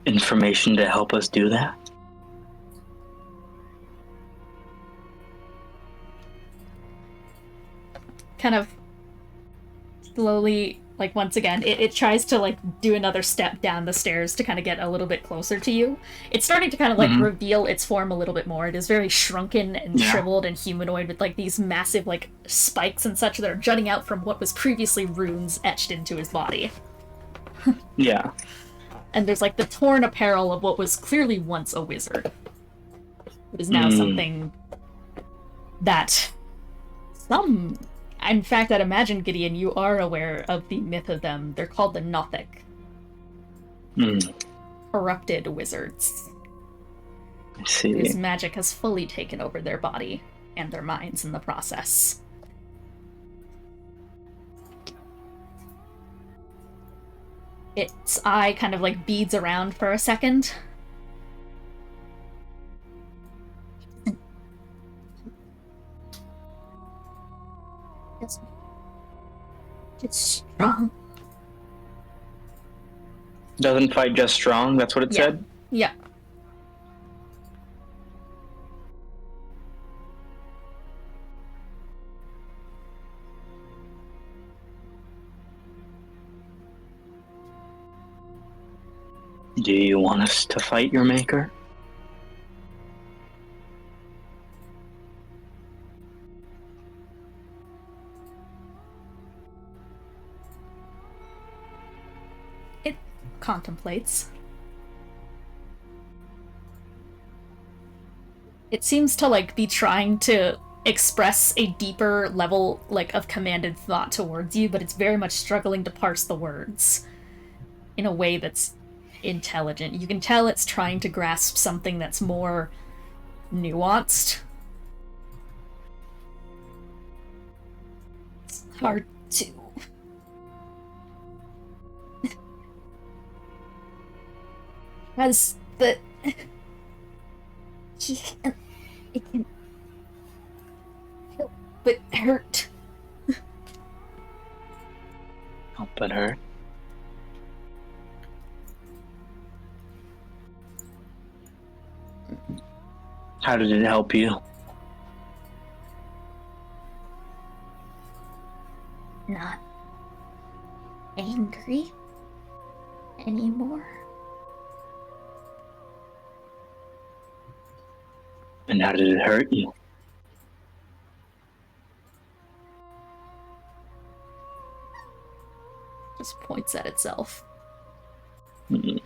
information to help us do that? Kind of slowly, like, once again, it tries to, like, do another step down the stairs to kind of get a little bit closer to you. It's starting to kind of, like, reveal its form a little bit more. It is very shrunken and shriveled and humanoid with, like, these massive, like, spikes and such that are jutting out from what was previously runes etched into his body. Yeah. And there's, like, the torn apparel of what was clearly once a wizard. It is now something that in fact, I'd imagine, Gideon, you are aware of the myth of them. They're called the Nothic. Corrupted wizards. I see. Whose magic has fully taken over their body and their minds in the process. Its eye kind of, like, beads around for a second. It's strong. Doesn't fight just strong, that's what it Yeah. said? Yeah. Do you want us to fight your maker? It contemplates. It seems to, like, be trying to express a deeper level, like, of commanded thought towards you, but it's very much struggling to parse the words in a way that's intelligent. You can tell it's trying to grasp something that's more nuanced. It's hard to... As the... It can help but hurt. Help but hurt? How did it help you? Not angry anymore. And how did it hurt you? Just points at itself. Mm-hmm.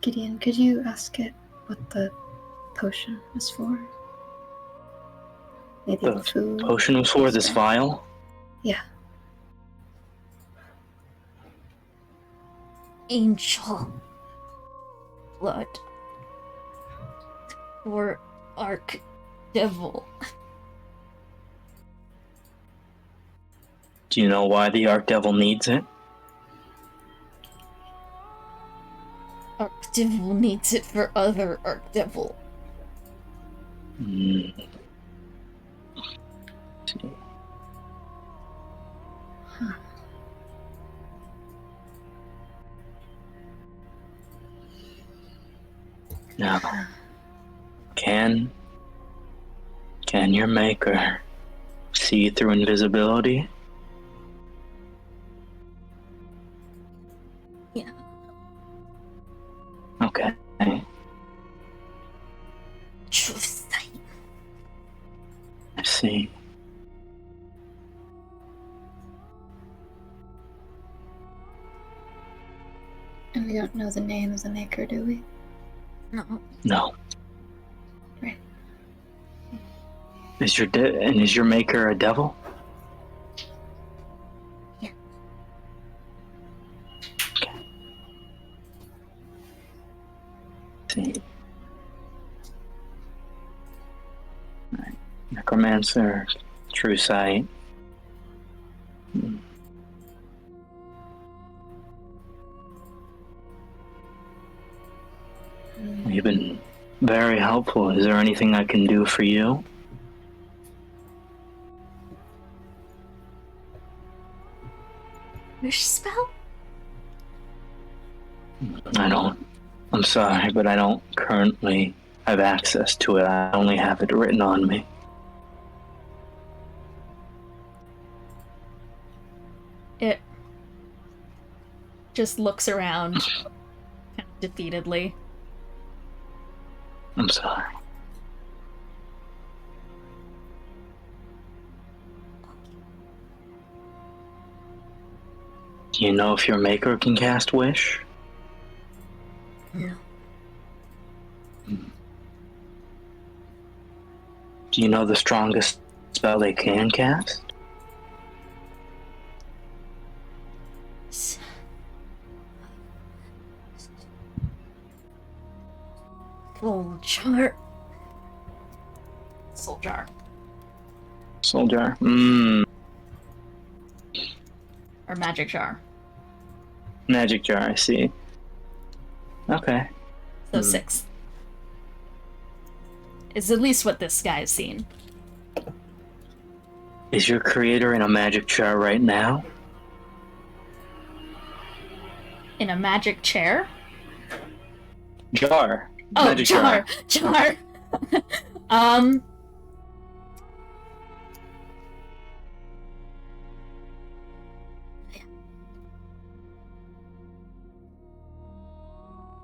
Gideon, could you ask it what the potion was for? Maybe the food? Potion was for this vial? Yeah. Angel blood or archdevil. Do you know why the Archdevil needs it? Archdevil needs it for other Archdevil. Hmm. Huh. Now, can your maker see through invisibility? Yeah. Okay. True sight. I see. And we don't know the name of the maker, do we? No. No. Right. Is your maker a devil? Yeah. Okay. See. Right. Necromancer, true sight. You've been very helpful. Is there anything I can do for you? Wish spell? I'm sorry, but I don't currently have access to it. I only have it written on me. It just looks around kind of defeatedly. I'm sorry. Do you know if your maker can cast Wish? No. Do you know the strongest spell they can cast? Soldier. Soldier. Soldier. Or magic jar. Magic jar, I see. Okay. So 6. Is at least what this guy's seen. Is your creator in a magic chair right now? In a magic chair? Jar. Oh, Magic jar.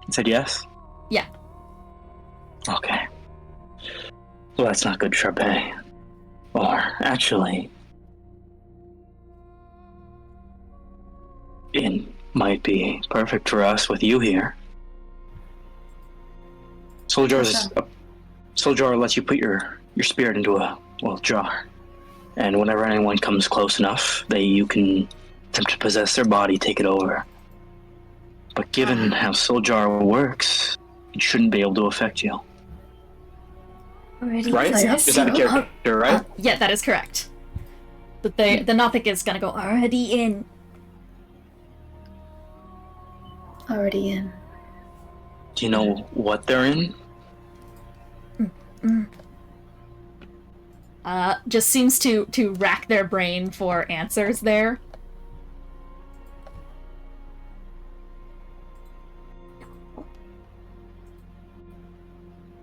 You said yes? Yeah. Okay. Well, that's not good, Charpay. Or, actually, it might be perfect for us with you here. Soul Jar lets you put your spirit into a, jar. And whenever anyone comes close enough, you can attempt to possess their body, take it over. But given how Soul Jar works, it shouldn't be able to affect you. Already Right? possessed Is that a you? character, right? Yeah, that is correct. But the Nothic is gonna go already in. Already in. Do you know what they're in? Just seems to rack their brain for answers there.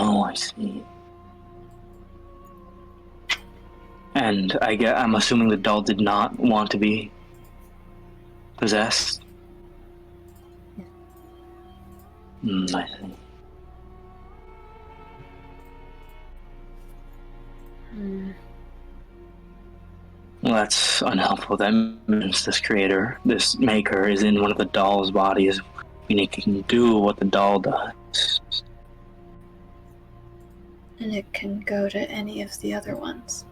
Oh, I see. And I'm assuming the doll did not want to be possessed. I see. Well, that's unhelpful. That means this creator, this maker, is in one of the doll's bodies, and it can do what the doll does. And it can go to any of the other ones.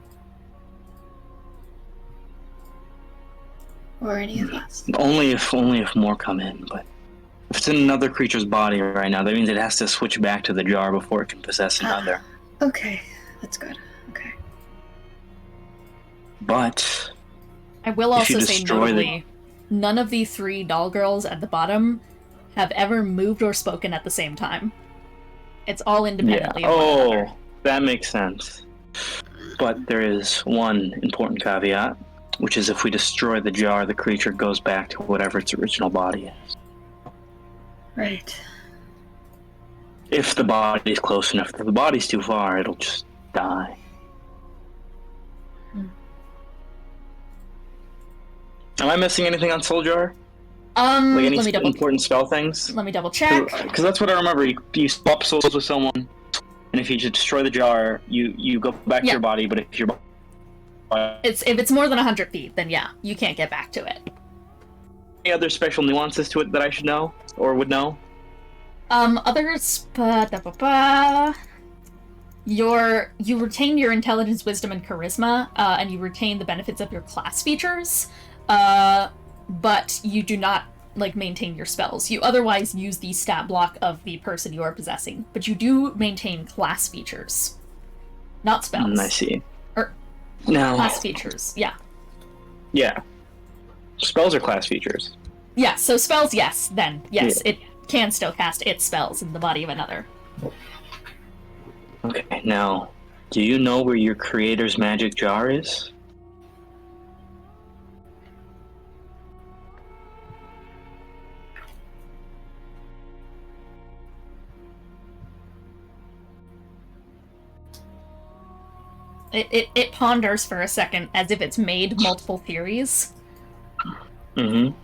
Or any of us. Only if more come in, but if it's in another creature's body right now, that means it has to switch back to the jar before it can possess another. Okay, that's good. Okay. But I will also say notably, none of the 3 doll girls at the bottom have ever moved or spoken at the same time. It's all independently of one another. That makes sense. But there is one important caveat, which is if we destroy the jar, the creature goes back to whatever its original body is. Right. If the body's close enough. If the body's too far, it'll just die. Am I missing anything on Soul Jar? Like any important spell things? Let me double check. Because that's what I remember. You swap souls with someone, and if you just destroy the jar, you go back to your body. But if your if it's more than 100 feet, then yeah, you can't get back to it. Any other special nuances to it that I should know or would know? Others. You retain your intelligence, wisdom, and charisma, and you retain the benefits of your class features. But you do not maintain your spells. You otherwise use the stat block of the person you are possessing, but you do maintain class features, not spells. I see. Or class features, yeah. Yeah. Spells are class features. Yeah, so spells, yes, then, yes, it can still cast its spells in the body of another. Okay, now, do you know where your creator's magic jar is? It ponders for a second as if it's made multiple theories. Mm-hmm.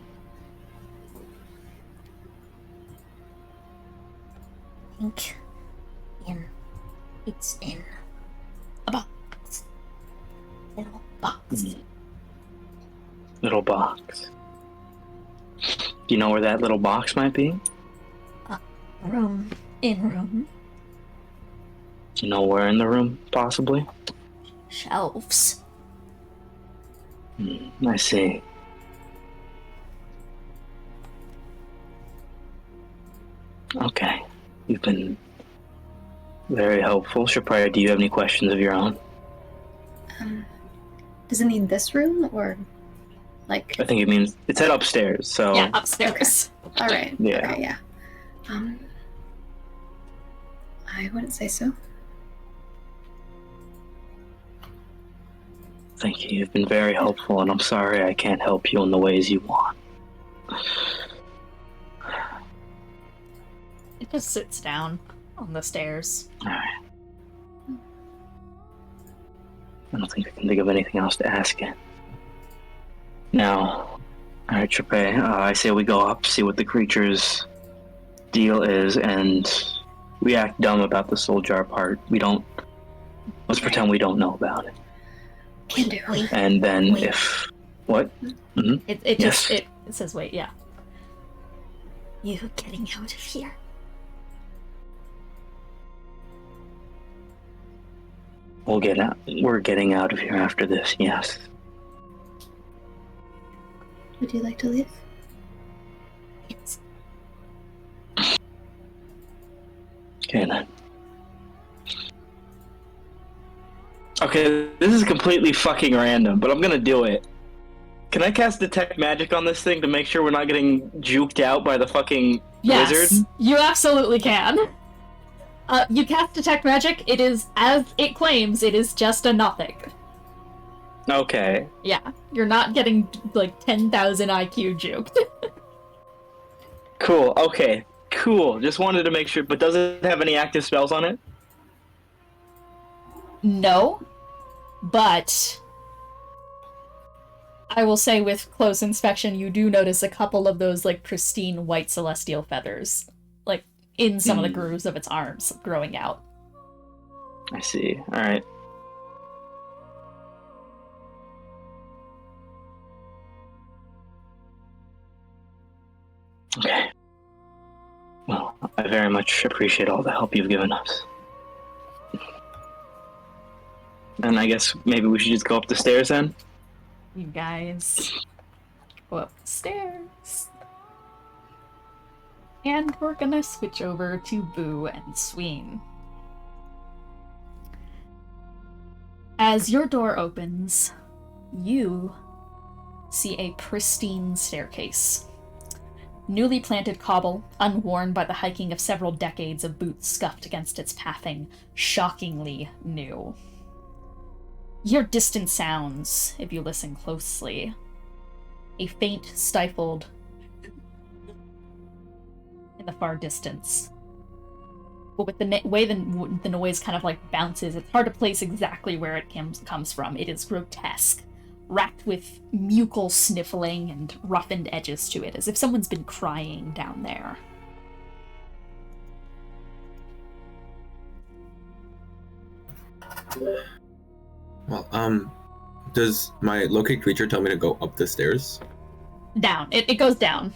It's in a box. Little box. Little box. Do you know where that little box might be? Room. In room. Do you know where in the room, possibly? Shelves. I see. Okay. You've been very helpful. Charpay, do you have any questions of your own? Does it mean this room or I think it means it's at upstairs, so yeah, upstairs. Okay. All right. Yeah. Okay, yeah. I wouldn't say so. Thank you. You've been very helpful, and I'm sorry I can't help you in the ways you want. It just sits down on the stairs. Alright. I don't think I can think of anything else to ask it. Now, alright, Charpay, I say we go up, see what the creature's deal is, and we act dumb about the soul jar part. Let's pretend we don't know about it. Can do. And then Wait. if... What? Mm-hmm. It says wait, yeah. You getting out of here? We'll get out. We're getting out of here after this, yes. Would you like to leave? Yes. Okay, then. Okay, this is completely fucking random, but I'm gonna do it. Can I cast Detect Magic on this thing to make sure we're not getting juked out by the fucking wizard? You absolutely can. You cast Detect Magic, it is, as it claims, it is just a nothing. Okay. Yeah, you're not getting, like, 10,000 IQ juked. Cool, okay. Cool, just wanted to make sure, but does it have any active spells on it? No, but I will say with close inspection, you do notice a couple of those, like, pristine white celestial feathers, like, in some of the grooves of its arms growing out. I see, alright. Okay. Well, I very much appreciate all the help you've given us. And I guess maybe we should just go up the stairs then? You guys go up the stairs. And we're gonna switch over to Boo and Sween. As your door opens, you see a pristine staircase. Newly planted cobble, unworn by the hiking of several decades of boots scuffed against its pathing, shockingly new. You hear distant sounds, if you listen closely. A faint, stifled in the far distance. But with the way the noise kind of like bounces, it's hard to place exactly where it comes from. It is grotesque, racked with mucal sniffling and roughened edges to it, as if someone's been crying down there. Well, does my locate creature tell me to go up the stairs? Down. It goes down.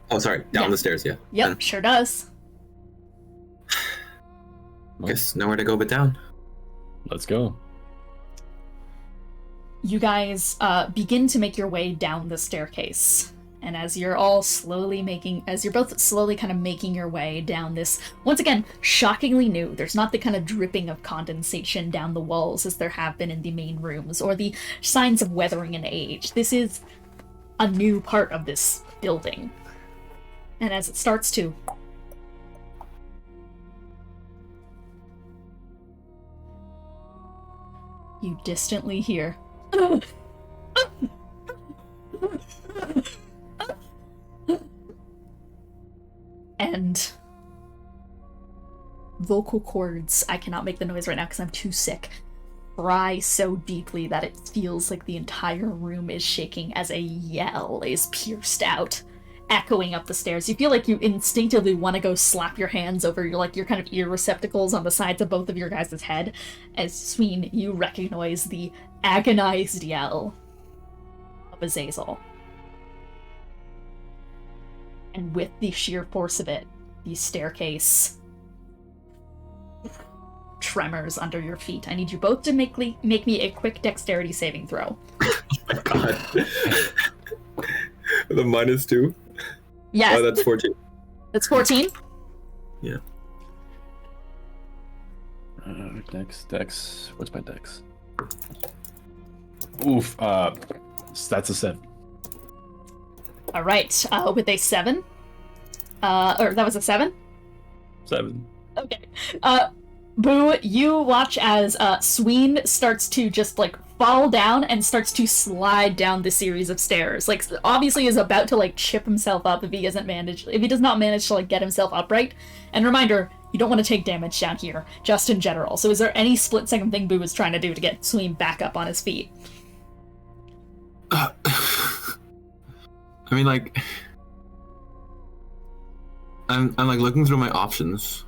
Oh, sorry, down the stairs, yeah. Yep, sure does. Guess nowhere to go but down. Let's go. You guys begin to make your way down the staircase. And as you're both slowly kind of making your way down this, once again, shockingly new. There's not the kind of dripping of condensation down the walls as there have been in the main rooms, or the signs of weathering and age. This is a new part of this building. And as it starts to you distantly hear and vocal cords, I cannot make the noise right now because I'm too sick, fry so deeply that it feels like the entire room is shaking as a yell is pierced out, echoing up the stairs. You feel like you instinctively want to go slap your hands over your kind of ear receptacles on the sides of both of your guys' head, as Sween, you recognize the agonized yell of Azazel. And with the sheer force of it, the staircase tremors under your feet. I need you both to make me a quick dexterity saving throw. Oh my god. The -2? Yes. Oh, that's 14. That's 14? Yeah. Dex. What's my dex? Oof. That's a 7. All right. With a 7. Or that was a 7? 7. Okay. Boo, you watch as Sween starts to just like fall down and starts to slide down the series of stairs. Like, obviously is about to, like, chip himself up if he does not manage to, like, get himself upright. And reminder, you don't want to take damage down here, just in general. So is there any split-second thing Boo is trying to do to get Sween back up on his feet? I mean, like... I'm like, looking through my options.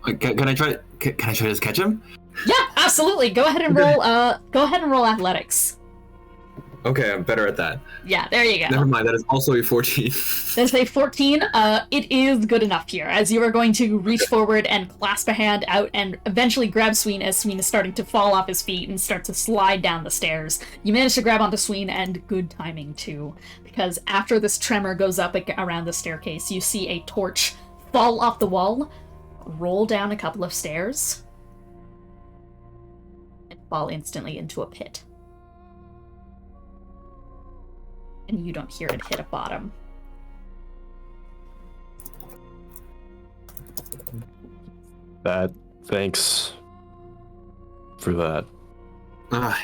Like, can I try to just catch him? Yeah, absolutely. Go ahead and roll. Go ahead and roll athletics. Okay, I'm better at that. Yeah, there you go. Never mind. That is also a 14. There's a 14. It is good enough here, as you are going to reach forward and clasp a hand out and eventually grab Sween as Sween is starting to fall off his feet and start to slide down the stairs. You manage to grab onto Sween, and good timing too, because after this tremor goes up around the staircase, you see a torch fall off the wall, roll down a couple of stairs, and fall instantly into a pit. And you don't hear it hit a bottom. Thanks for that.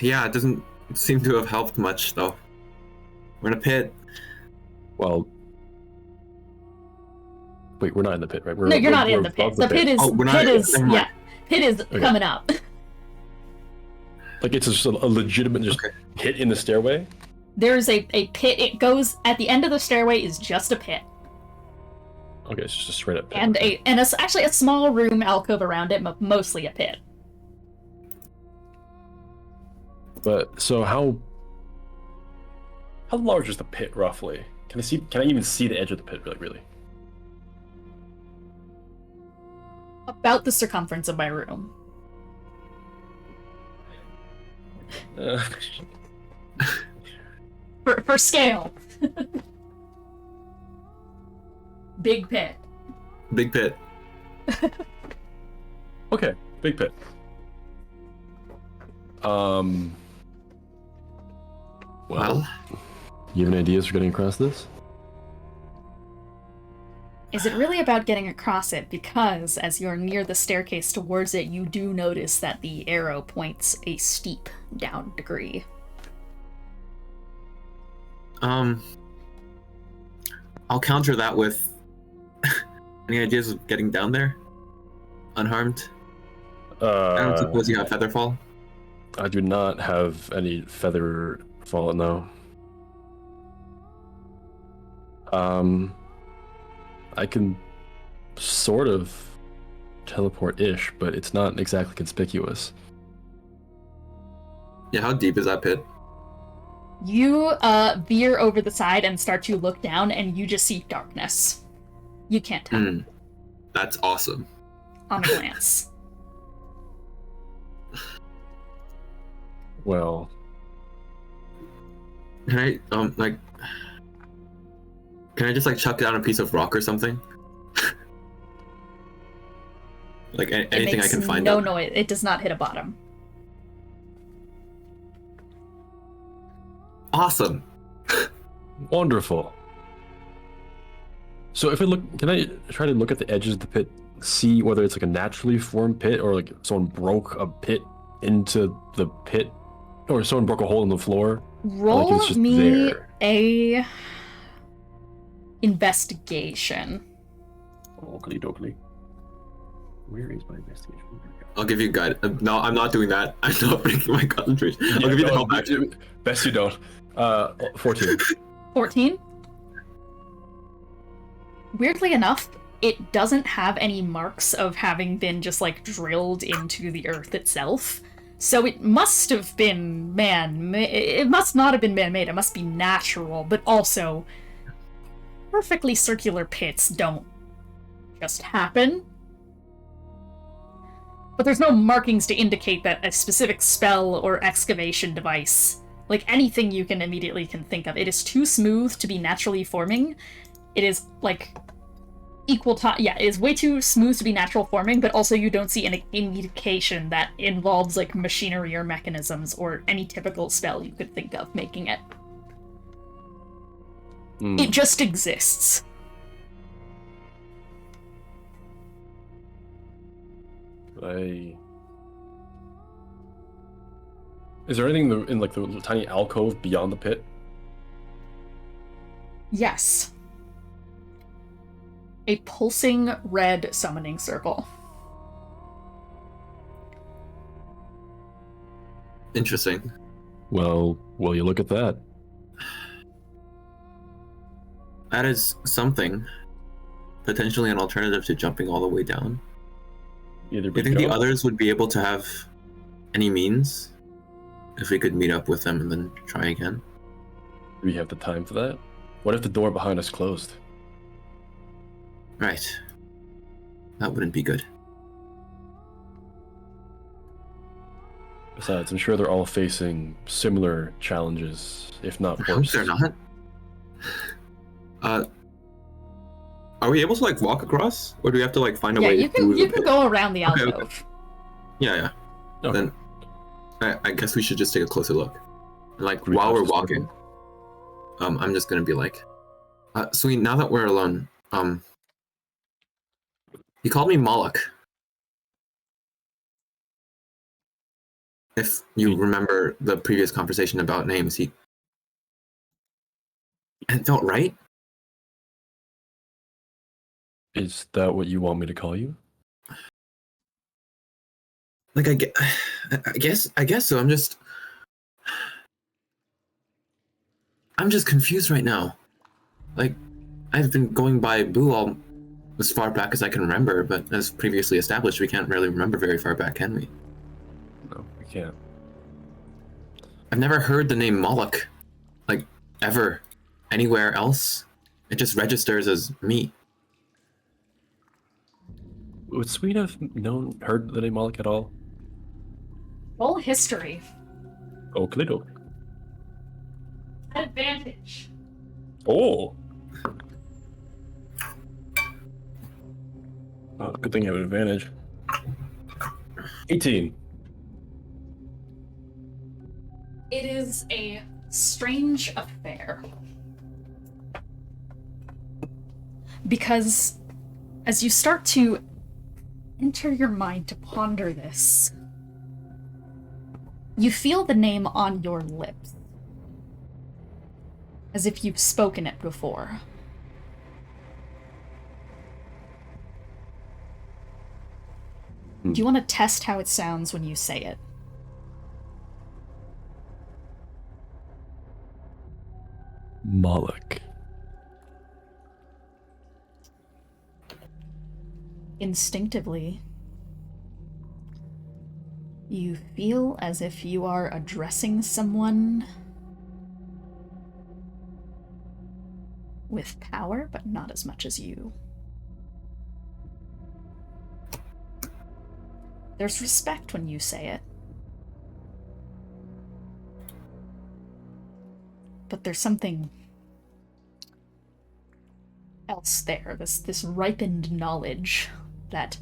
Yeah, it doesn't seem to have helped much, though. We're in a pit. Well, wait, we're not in the pit, right? No, you're not in the pit. The pit is, pit is coming up. Like, it's just a legitimate hit in the stairway? There's a pit. It goes at the end of the stairway is just a pit. Okay, it's just a straight up pit. And actually a small room alcove around it, but mostly a pit. But so how large is the pit roughly? Can I even see the edge of the pit really? About the circumference of my room. For scale. Big pit. Big pit. Okay, big pit. Well, you have any ideas for getting across this? Is it really about getting across it? Because as you're near the staircase towards it, you do notice that the arrow points a steep down degree. I'll counter that with any ideas of getting down there unharmed? I don't suppose you have Featherfall? I do not have any Featherfall, no. I can sort of teleport-ish, but it's not exactly conspicuous. Yeah, how deep is that pit? You veer over the side and start to look down, and you just see darkness. You can't tell. That's awesome. On a glance. Well, can I can I just chuck down a piece of rock or something? Like anything I can find. No noise. It does not hit a bottom. Awesome. Wonderful. So can I try to look at the edges of the pit, see whether it's like a naturally formed pit or like someone broke a pit into the pit, or someone broke a hole in the floor? Roll like it's just me there. a investigation. Oakley dokley. Where is my investigation? I'll give you guide. No, I'm not doing that. I'm not breaking my concentration. I'll give you the help action. Best you don't. 14. 14? Weirdly enough, it doesn't have any marks of having been just drilled into the earth itself. So it must have been it must not have been man-made. It must be natural, but also perfectly circular pits don't just happen. But there's no markings to indicate that a specific spell or excavation device, anything you can immediately think of. It is too smooth to be naturally forming. It is it is way too smooth to be natural forming, but also you don't see an indication that involves machinery or mechanisms or any typical spell you could think of making it. It just exists. Is there anything in like the tiny alcove beyond the pit? Yes. A pulsing red summoning circle. Interesting. Well, will you look at that? That is something. Potentially an alternative to jumping all the way down. Either Do you think the others would be able to have any means? If we could meet up with them and then try again? Do we have the time for that? What if the door behind us closed? Right. That wouldn't be good. Besides, I'm sure they're all facing similar challenges, if not I hope worse. they're not. Are we able to like walk across, or do we have to like find a way? Yeah, you can go around the alcove. Okay. Yeah. Okay. Then I guess we should just take a closer look. And like while we're walking, I'm just gonna be like, Sween, now that we're alone, he called me Moloch. If you remember the previous conversation about names, and it felt right. Is that what you want me to call you? Like I guess so. I'm just confused right now. Like I've been going by Boo all as far back as I can remember, but as previously established, we can't really remember very far back, can we? No, we can't. I've never heard the name Moloch, like ever, anywhere else. It just registers as me. Would Sween have heard the name Moloch at all? Roll history. Oakley doke. Advantage. Oh! Oh, good thing you have an advantage. 18. It is a strange affair. Because as you start to enter your mind to ponder this, you feel the name on your lips. As if you've spoken it before. Do you want to test how it sounds when you say it? Moloch. Instinctively, you feel as if you are addressing someone with power, but not as much as you. There's respect when you say it. But there's something else there, this ripened knowledge that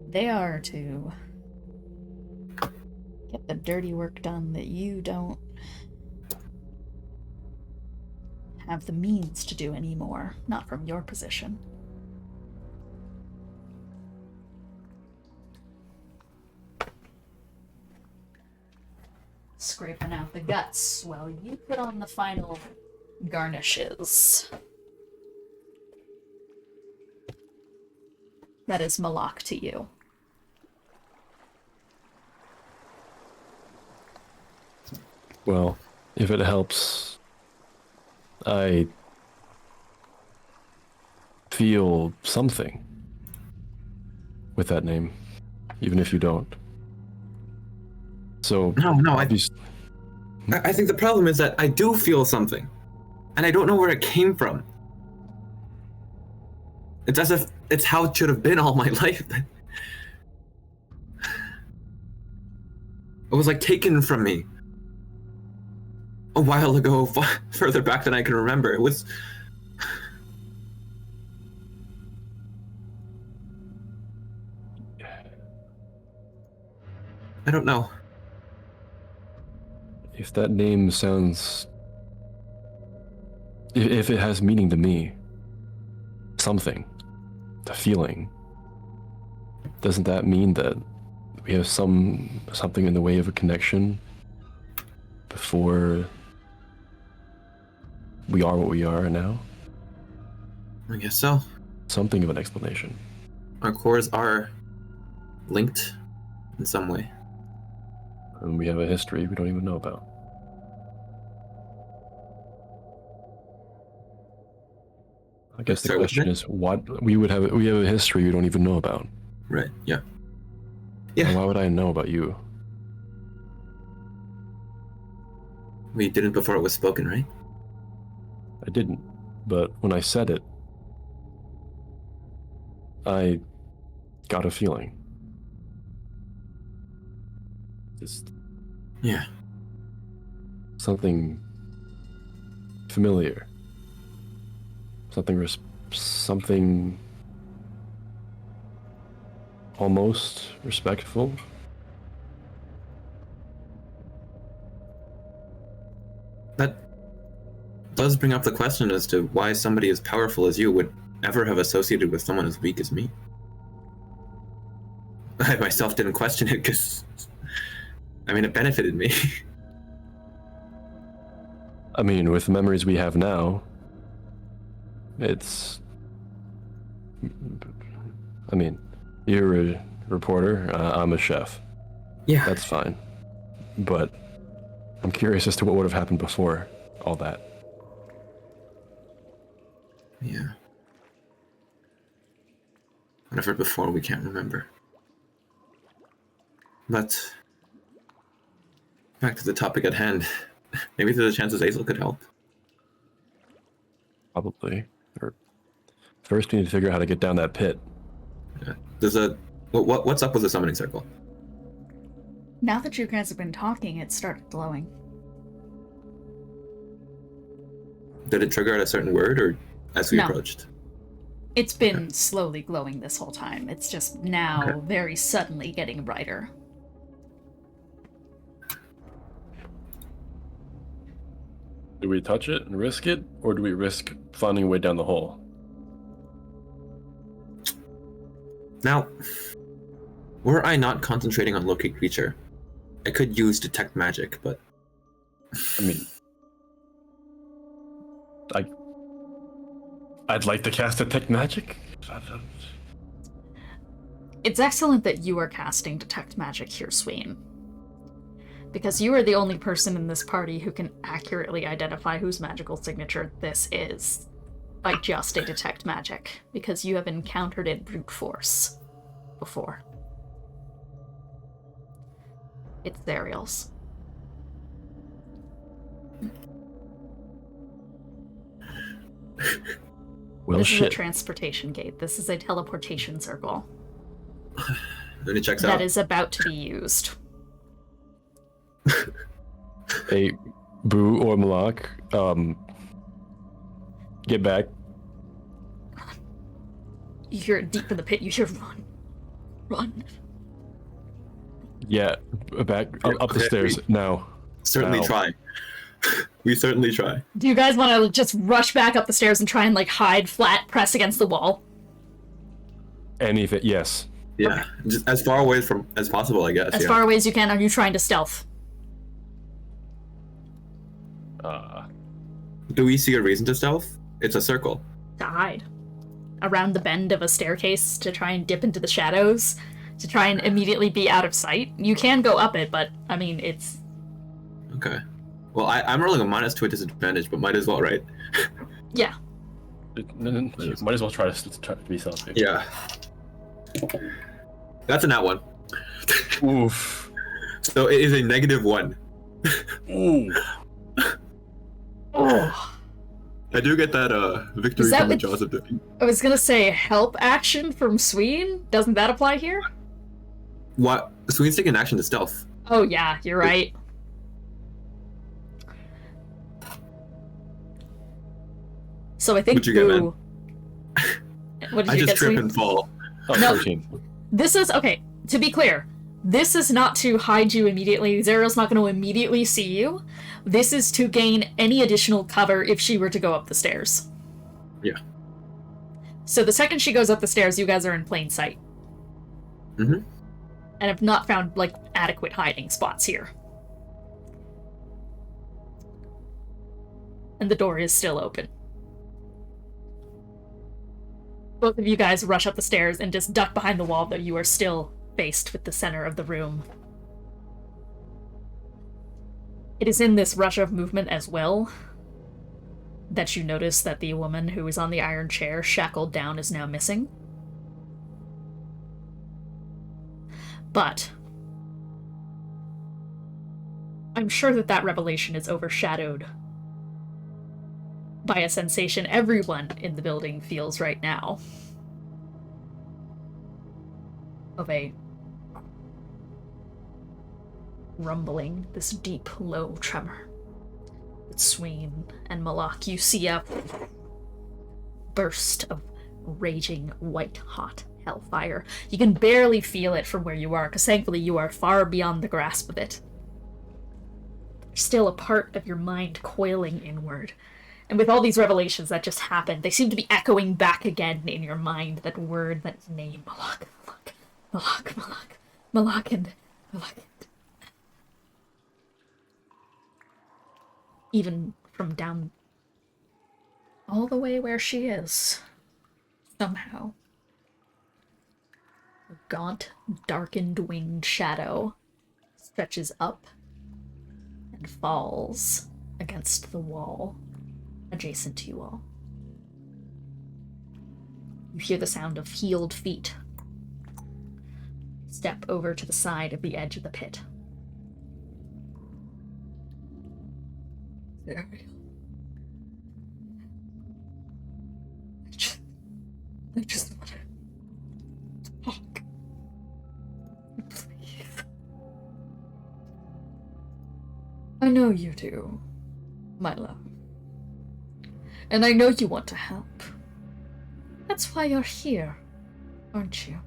they are to get the dirty work done that you don't have the means to do anymore, not from your position. Scraping out the guts while you put on the final garnishes. That is Malak to you. Well, if it helps, I feel something with that name, even if you don't. So no, I think the problem is that I do feel something, and I don't know where it came from. It's as if it's how it should have been all my life. It was like taken from me a while ago, further back than I can remember. It was. I don't know. If that name sounds... If it has meaning to me, something, a feeling, doesn't that mean that we have something in the way of a connection before we are what we are now? I guess so. Something of an explanation. Our cores are linked in some way. And we have a history we don't even know about. I guess the question is what we have a history we don't even know about. Right, yeah. Yeah. Why would I know about you? We didn't before it was spoken, right? I didn't, but when I said it, I got a feeling. Just yeah. Something familiar. Something almost respectful. That does bring up the question as to why somebody as powerful as you would ever have associated with someone as weak as me. I myself didn't question it because, I mean, it benefited me. I mean, with the memories we have now, it's... I mean, you're a reporter, I'm a chef. Yeah. That's fine. But I'm curious as to what would have happened before all that. Yeah. Whatever before, we can't remember. But back to the topic at hand. Maybe there's a chance Azazel could help. Probably. Or first, we need to figure out how to get down that pit. Yeah. What's up with the summoning circle? Now that you guys have been talking, it started glowing. Did it trigger at a certain word, or as we approached? It's been slowly glowing this whole time. It's just now very suddenly getting brighter. Do we touch it and risk it, or do we risk finding a way down the hole? Now, were I not concentrating on locate creature, I could use detect magic, but... I mean... I'd like to cast detect magic. It's excellent that you are casting detect magic here, Sween. Because you are the only person in this party who can accurately identify whose magical signature this is by just a detect magic, because you have encountered it brute force before. It's Zariel's. Well, this shit. is a transportation gate. This is a teleportation circle. Then it checks that out. is about to be used. Hey, Boo or Malak, get back. You hear it deep in the pit. You hear run. Run. Yeah, back up the stairs now. Certainly try. We certainly try. Do you guys want to just rush back up the stairs and try and like hide flat, press against the wall? Anything, yes. Yeah, just as far away from as possible, I guess. As far away as you can. Are you trying to stealth? Do we see a reason to stealth? It's a circle. To hide. Around the bend of a staircase to try and dip into the shadows, to try and immediately be out of sight. You can go up it, but I mean, it's... Okay. Well, I'm rolling a -2 to a disadvantage, but might as well, right? Yeah. Might as well try to be stealthy. Yeah. That's a nat 1. Oof. So it is a -1. Ooh. Oh. I do get that victory from the jaws of defeat. I was gonna say help action from Sween. Doesn't that apply here? What? Sween's taking action to stealth. Oh yeah, you're right. So I think What'd you get, man? What did I you just get, trip Sween? and fall. Oh, No. 13. This is okay. To be clear, this is not to hide you immediately. Zariel's not going to immediately see you. This is to gain any additional cover if she were to go up the stairs. Yeah. So the second she goes up the stairs, you guys are in plain sight. Mm-hmm. and have not found, like, adequate hiding spots here. And the door is still open. Both of you guys rush up the stairs and just duck behind the wall, though you are still faced with the center of the room. It is in this rush of movement as well that you notice that the woman who is on the iron chair, shackled down, is now missing. But I'm sure that that revelation is overshadowed by a sensation everyone in the building feels right now. Of a rumbling, this deep, low tremor. With Sween and Malak, you see a burst of raging, white-hot hellfire. You can barely feel it from where you are, because thankfully you are far beyond the grasp of it. There's still a part of your mind coiling inward. And with all these revelations that just happened, they seem to be echoing back again in your mind, that word, that name, Malak, and Malak. Even from down all the way where she is, somehow, a gaunt, darkened winged shadow stretches up and falls against the wall adjacent to you all. You hear the sound of heeled feet step over to the side of the edge of the pit. Zariel. I just want to talk. Please. I know you do, my love. And I know you want to help. That's why you're here, aren't you?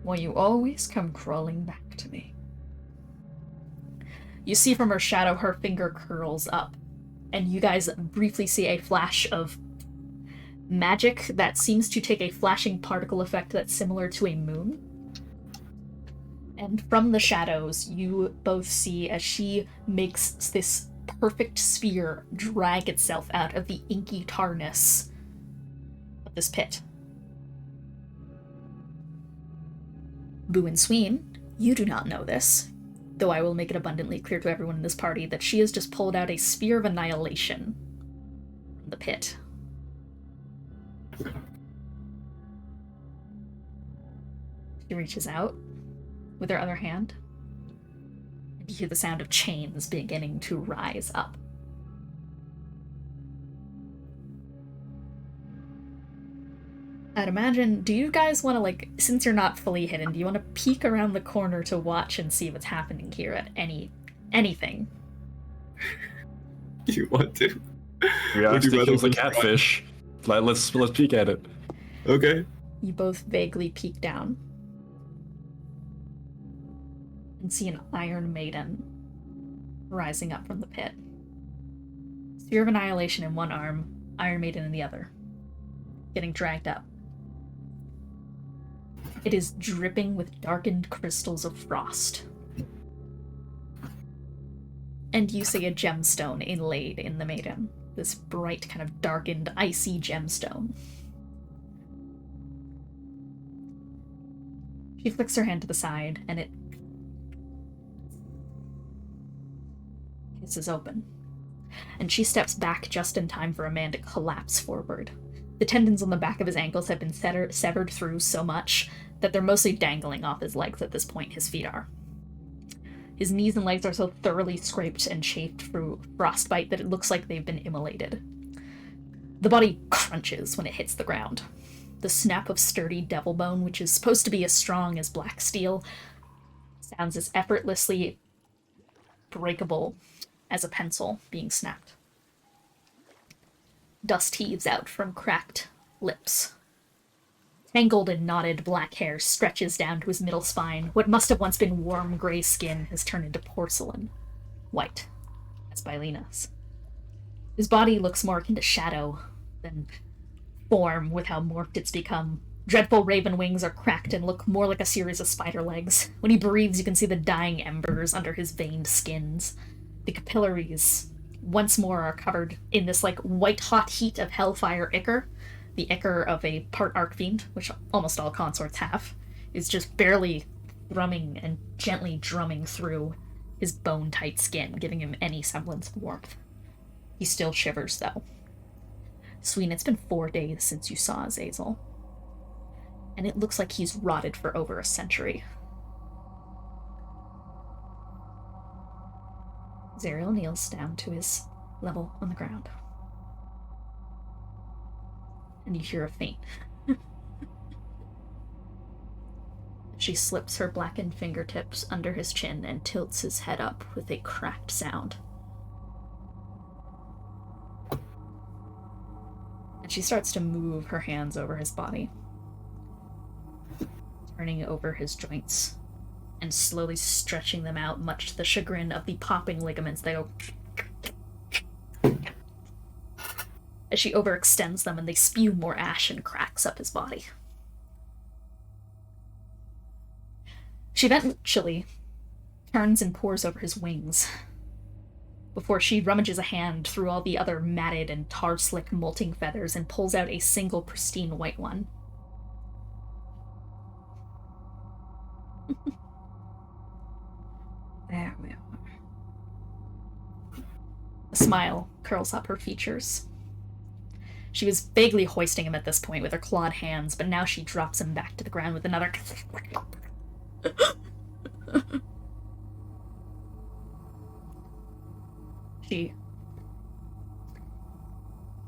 Why you always come crawling back to me. You see from her shadow, her finger curls up, and you guys briefly see a flash of magic that seems to take a flashing particle effect that's similar to a moon. And from the shadows, you both see as she makes this perfect sphere drag itself out of the inky tarness of this pit. Boo and Sween, you do not know this, though I will make it abundantly clear to everyone in this party that she has just pulled out a sphere of annihilation from the pit. She reaches out with her other hand, and you hear the sound of chains beginning to rise up. I'd imagine, do you guys want to, like, since you're not fully hidden, do you want to peek around the corner to watch and see what's happening here at anything? You want to? Yeah, it was a catfish. Let's peek at it. Okay. You both vaguely peek down and see an Iron Maiden rising up from the pit. Sphere of Annihilation in one arm, Iron Maiden in the other, getting dragged up. It is dripping with darkened crystals of frost. And you see a gemstone inlaid in the maiden. This bright, kind of darkened, icy gemstone. She flicks her hand to the side, and it hisses open. And she steps back just in time for a man to collapse forward. The tendons on the back of his ankles have been severed through so much that they're mostly dangling off his legs at this point. His feet are. His knees and legs are so thoroughly scraped and chafed through frostbite that it looks like they've been immolated. The body crunches when it hits the ground. The snap of sturdy devil bone, which is supposed to be as strong as black steel, sounds as effortlessly breakable as a pencil being snapped. Dust heaves out from cracked lips. Tangled and knotted black hair stretches down to his middle spine. What must have once been warm gray skin has turned into porcelain, white as Bylina's. His body looks more akin to shadow than form with how morphed it's become, dreadful raven wings are cracked and look more like a series of spider legs. When he breathes, you can see the dying embers under his veined skins. The capillaries once more are covered in this like white-hot heat of hellfire ichor. The ichor of a part archfiend, which almost all consorts have, is just barely thrumming and gently drumming through his bone-tight skin, giving him any semblance of warmth. He still shivers, though. Sween, it's been 4 days since you saw Azazel, and it looks like he's rotted for over a century. Zariel kneels down to his level on the ground. And you hear a faint. She slips her blackened fingertips under his chin and tilts his head up with a cracked sound. And she starts to move her hands over his body, turning over his joints and slowly stretching them out, much to the chagrin of the popping ligaments. They go as she overextends them, and they spew more ash and cracks up his body. She eventually turns and pours over his wings, before she rummages a hand through all the other matted and tar-slick molting feathers and pulls out a single pristine white one. There we are. A smile curls up her features. She was vaguely hoisting him at this point with her clawed hands, but now she drops him back to the ground with another... She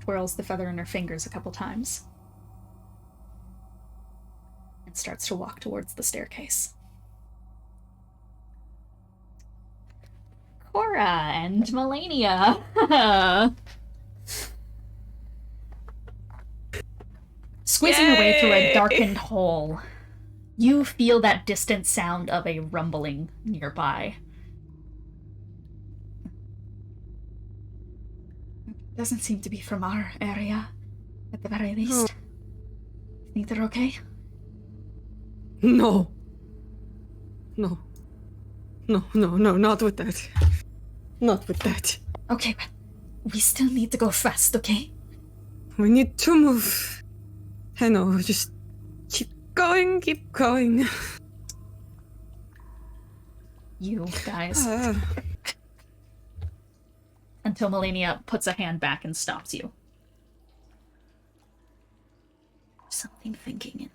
twirls the feather in her fingers a couple times and starts to walk towards the staircase. Korah and Melania. Squeezing her way through a darkened hall, you feel that distant sound of a rumbling nearby. Doesn't seem to be from our area, at the very least. Think they're okay? No. No. No, not with that. Not with that. Okay, but we still need to go fast, okay? We need to move. I know, just keep going. You guys. Until Melania puts a hand back and stops you. Something thinking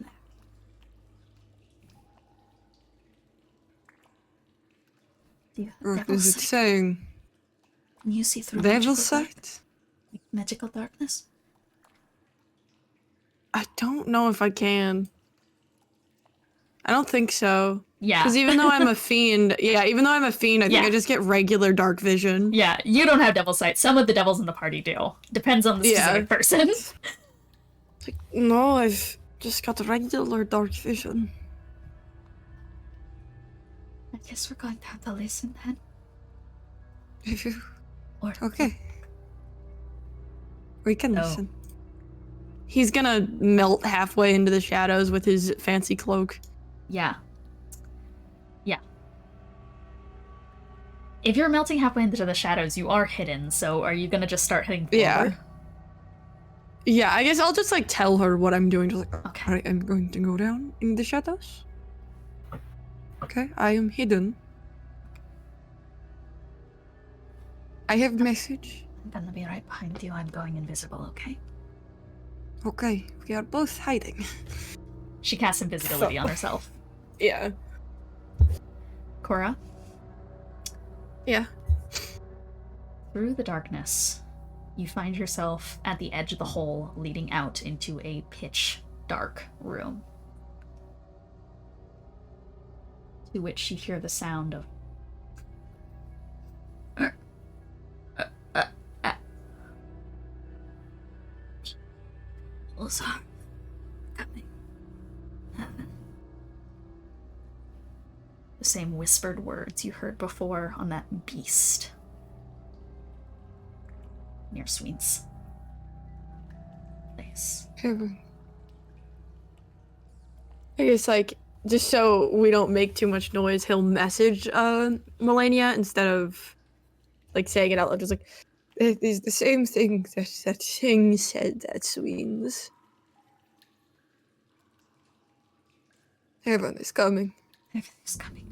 in there. What is it saying? Can you see through Devil sight? Magical darkness? I don't know if I can. I don't think so. Yeah. Because even though I'm a fiend, I think I just get regular dark vision. Yeah, you don't have devil sight. Some of the devils in the party do. Depends on the specific person. It's like, no, I've just got regular dark vision. I guess we're going to have to listen then. Or okay. We can listen. He's gonna melt halfway into the shadows with his fancy cloak. Yeah. If you're melting halfway into the shadows, you are hidden, so are you gonna just start heading forward? Yeah, I guess I'll just like tell her what I'm doing. Just like, okay, right, I'm going to go down in the shadows. Okay, I am hidden. I have message. I'm gonna be right behind you. I'm going invisible, okay? Okay, we are both hiding. She casts invisibility on herself. Yeah. Korah? Yeah. Through the darkness, you find yourself at the edge of the hole leading out into a pitch dark room, to which you hear the sound of Also, coming. Heaven. the same whispered words you heard before on that beast near Sween's place. Heaven. I guess, like, just so we don't make too much noise, he'll message Melania instead of, like, saying it out loud. Just like, it is the same thing that thing said at Sween's. Heaven is coming. Heaven is coming.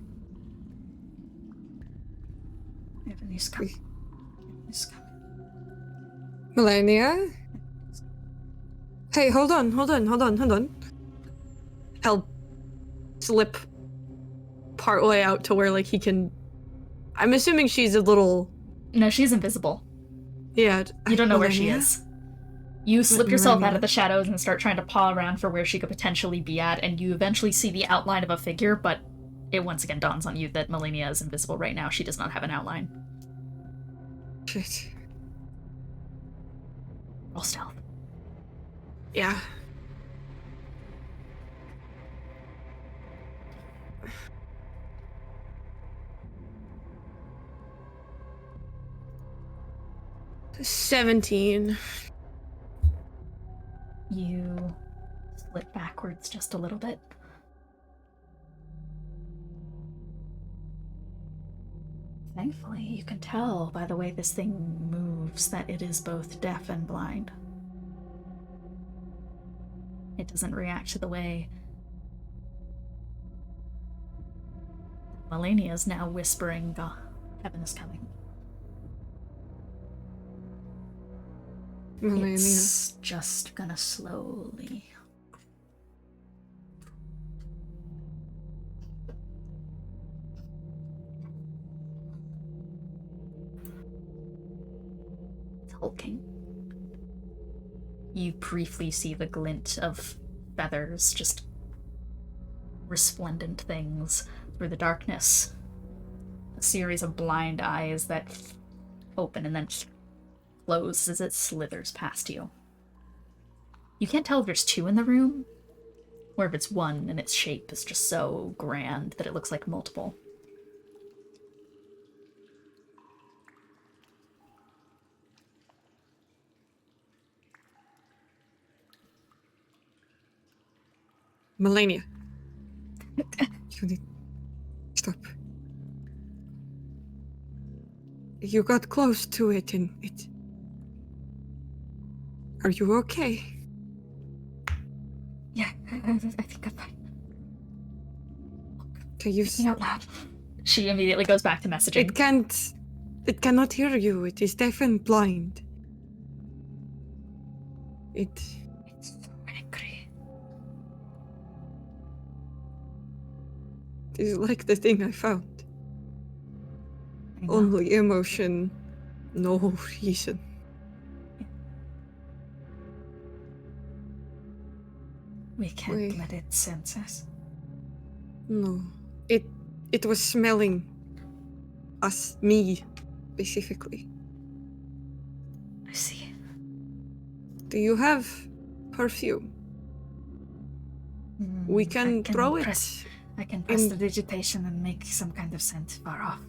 Heaven is coming. Heaven is coming. Melania? Hey, hold on. He'll slip partway out to where, like, he can... I'm assuming she's a little... No, she's invisible. Yeah. You don't know where she is. You slip yourself out of the shadows and start trying to paw around for where she could potentially be at, and you eventually see the outline of a figure, but it once again dawns on you that Melania is invisible right now. She does not have an outline. Shit. Roll stealth. Yeah. $17. You slip backwards just a little bit. Thankfully, you can tell by the way this thing moves that it is both deaf and blind. It doesn't react to the way Melania is now whispering, heaven is coming. Melania. It's just gonna slowly... hulking. You briefly see the glint of feathers, just resplendent things through the darkness. A series of blind eyes that open and then close as it slithers past you. You can't tell if there's two in the room, or if it's one and its shape is just so grand that it looks like multiple. Melania. You need... Stop. You got close to it and it... Are you okay? Yeah, I think I'm fine. Can you... Speaking out loud. She immediately goes back to messaging. It cannot hear you. It is deaf and blind. It's so angry. It is like the thing I found. I know. Only emotion, no reason. We can't Wait. let it sense us. No. It was smelling us, me, specifically. I see. Do you have perfume? We can throw it. I can press the digitation and make some kind of scent far off.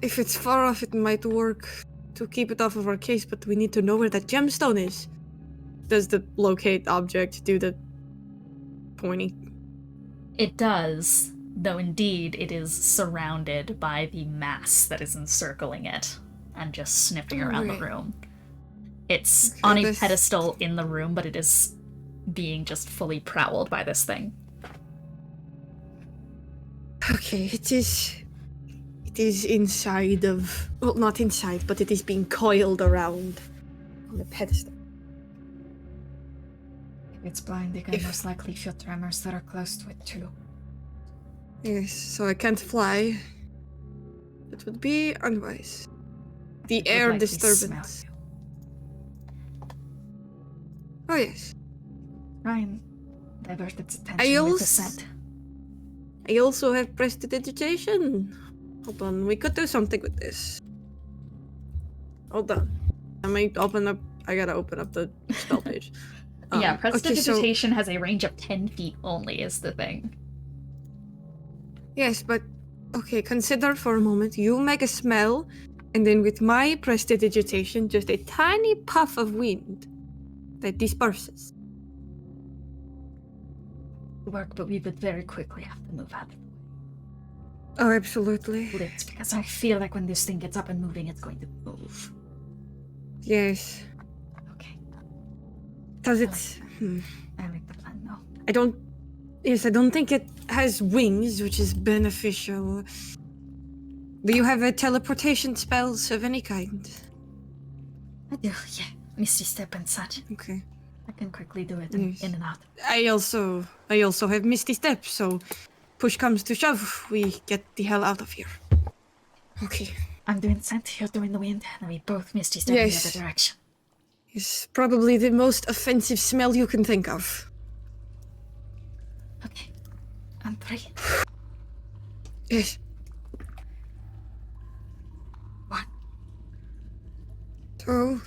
If it's far off, it might work to keep it off of our case, but we need to know where that gemstone is. Does the locate object do the pointy? It does, though indeed it is surrounded by the mass that is encircling it and just sniffing around the room. It's Okay, on a pedestal in the room, but it is being just fully prowled by this thing. Okay, it is inside of... Well, not inside, but it is being coiled around on the pedestal. If it's blind, they can most likely feel tremors that are close to it too. Yes, so I can't fly. That would be unwise. The It would air likely disturbance. smell Oh yes. Ryan, divert its attention I with the also... scent. I also have prestidigitation. Hold on, we could do something with this. Hold on. I might open up... I gotta open up the spell page. Yeah, okay, prestidigitation has a range of 10 feet only, is the thing. Yes, but... Okay, consider for a moment. You make a smell, and then with my prestidigitation, just a tiny puff of wind that disperses. work, but we would very quickly have to move out. Oh, absolutely. Blitz, because I feel like when this thing gets up and moving, it's going to move. Yes. Okay. Does it... I like the plan, though. I don't think it has wings, which is beneficial. Do you have a teleportation spells of any kind? I do, yeah. Misty Step and such. Okay. I can quickly do it in and out. I also have Misty Step, so push comes to shove, we get the hell out of here. Okay. I'm doing scent, you're doing the wind, and we both Misty Step in the other direction. It's probably the most offensive smell you can think of. Okay. On 3. Yes. 1. 2.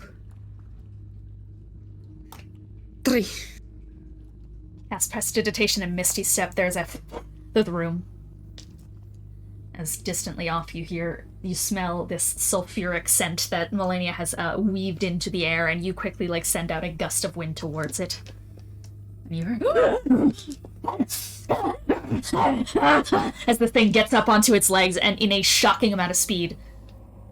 3. Cast Prestidigitation and Misty Step. There's the room. As distantly off you smell this sulfuric scent that Melania has weaved into the air, and you quickly send out a gust of wind towards it. And you hear as the thing gets up onto its legs and in a shocking amount of speed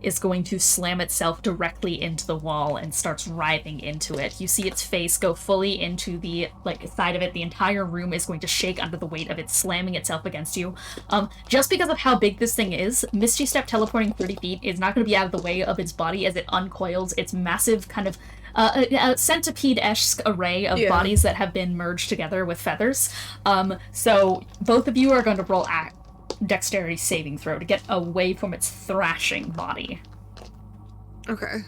is going to slam itself directly into the wall and starts writhing into it. You see its face go fully into the side of it. The entire room is going to shake under the weight of it slamming itself against you. Just because of how big this thing is, Misty Step teleporting 30 feet is not going to be out of the way of its body as it uncoils its massive kind of centipede-esque array of bodies that have been merged together with feathers. So both of you are going to roll dexterity saving throw to get away from its thrashing body. Okay.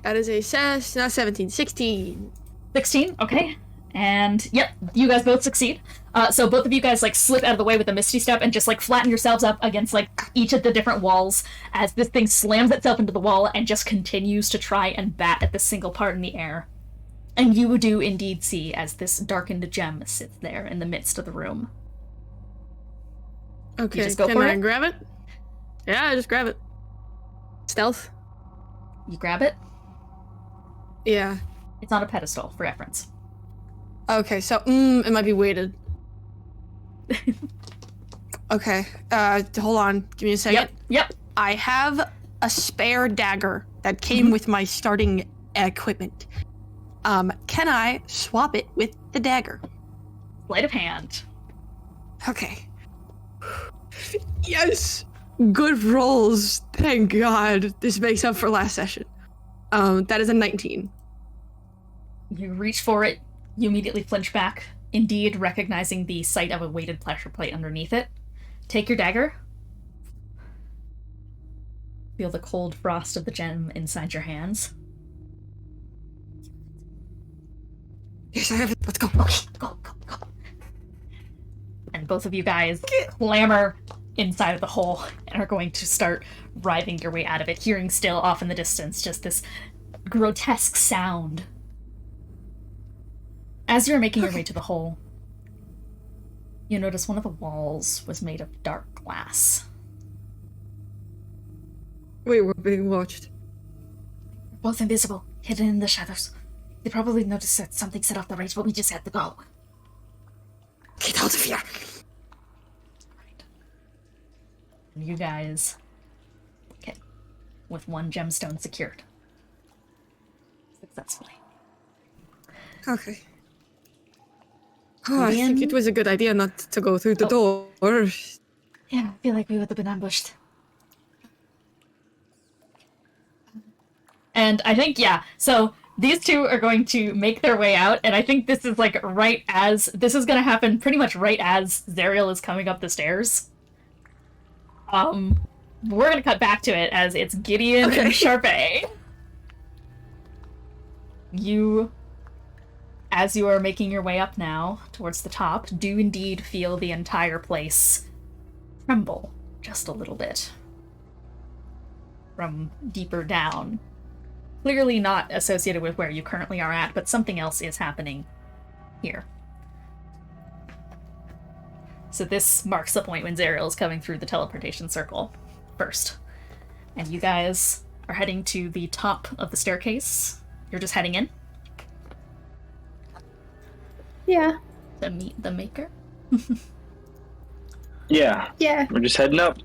That is a 17. 16. 16, okay. And, yep, you guys both succeed. So both of you guys, slip out of the way with a Misty Step and just, flatten yourselves up against, each of the different walls as this thing slams itself into the wall and just continues to try and bat at this single part in the air. And you do indeed see as this darkened gem sits there in the midst of the room. Okay, you just go can for I it? grab it? Yeah, I just grab it. Stealth? You grab it? Yeah. It's on a pedestal, for reference. Okay, so, it might be weighted. Okay, hold on. Give me a second. Yep. I have a spare dagger that came with my starting equipment. Can I swap it with the dagger? Sleight of hand. Okay. Yes! Good rolls. Thank God. This makes up for last session. That is a 19. You reach for it. You immediately flinch back, indeed recognizing the sight of a weighted pressure plate underneath it. Take your dagger. Feel the cold frost of the gem inside your hands. Yes, I have it. Let's go. Okay, go. And both of you guys clamber inside of the hole and are going to start writhing your way out of it, hearing still off in the distance just this grotesque sound. As you're making your way to the hole, you notice one of the walls was made of dark glass. Wait, we're being watched. Both invisible, hidden in the shadows. They probably noticed that something set off the rage, but we just had to go. Get out of here! Right. And you guys, okay, with one gemstone secured. Successfully. Okay. Oh, I think it was a good idea not to go through the door. Yeah, I feel like we would have been ambushed. And I think, so these two are going to make their way out, and I think this is this is going to happen pretty much right as Zariel is coming up the stairs. We're going to cut back to it as it's Gideon and Charpay. As you are making your way up now towards the top, do indeed feel the entire place tremble just a little bit from deeper down. Clearly not associated with where you currently are at, but something else is happening here. So this marks the point when Zariel is coming through the teleportation circle first. And you guys are heading to the top of the staircase. You're just heading in? Yeah. To meet the maker? Yeah. Yeah. We're just heading up.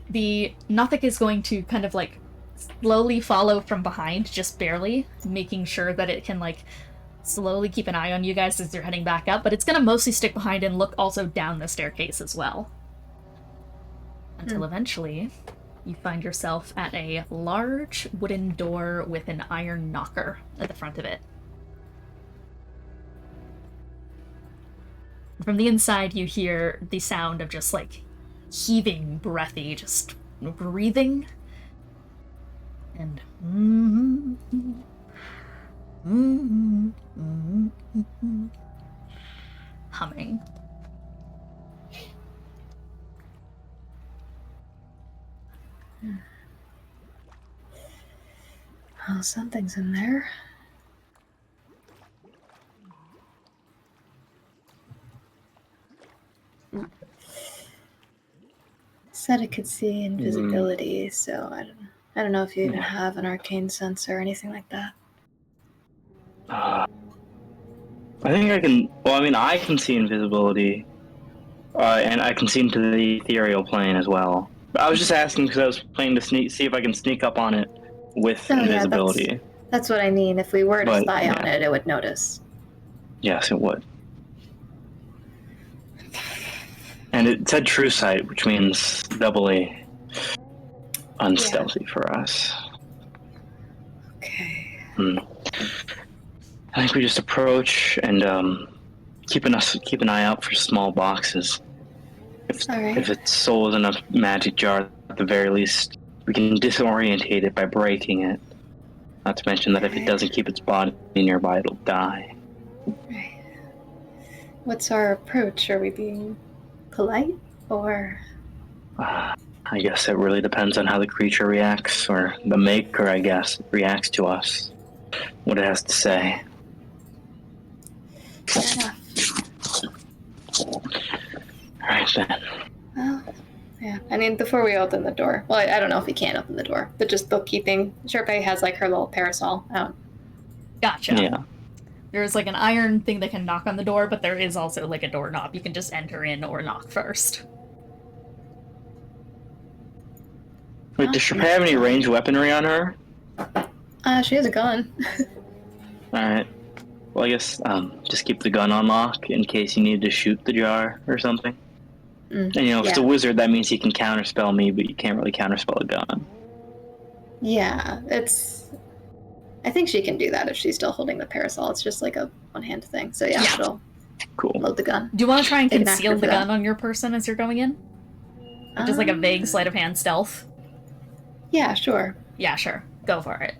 The Nothic is going to kind of like slowly follow from behind, just barely, making sure that it can like slowly keep an eye on you guys as you're heading back up, but it's gonna mostly stick behind and look also down the staircase as well. Until eventually, you find yourself at a large wooden door with an iron knocker at the front of it. From the inside, you hear the sound of just like heaving, breathy, just breathing. And humming. Oh, something's in there. Said it could see invisibility, so I don't know if you even have an arcane sense or anything like that. I think I can. Well, I mean, I can see invisibility, and I can see into the ethereal plane as well. But I was just asking because I was planning to see if I can sneak up on it with invisibility. Yeah, that's what I mean. If we were to spy on yeah. it would notice. Yes, it would. And it said true sight, which means doubly unstealthy for us. Okay. I think we just approach and keep an eye out for small boxes. If it souls in a magic jar, at the very least, we can disorientate it by breaking it. Not to mention that if it doesn't keep its body nearby, it'll die. Right. What's our approach? Are we being polite, or? I guess it really depends on how the creature reacts, or the maker, I guess, reacts to us. What it has to say. Fair enough. Alright then. Well, yeah. I mean, before we open the door, well, I don't know if we can open the door, but just bookkeeping. Charpay has like her little parasol out. Gotcha. Yeah. There's like an iron thing that can knock on the door, but there is also like a doorknob. You can just enter in or knock first. Wait, does Charpay have any ranged weaponry on her? She has a gun. Alright. Well, I guess just keep the gun on lock in case you need to shoot the jar or something. And if it's a wizard, that means he can counterspell me, but you can't really counterspell a gun. Yeah, I think she can do that if she's still holding the parasol. It's just like a one-hand thing. So yeah. She'll load the gun. Do you want to try and Take an conceal actor the for gun that. on your person as you're going in? Or just like a vague sleight of hand stealth? Yeah, sure. Yeah, sure. Go for it.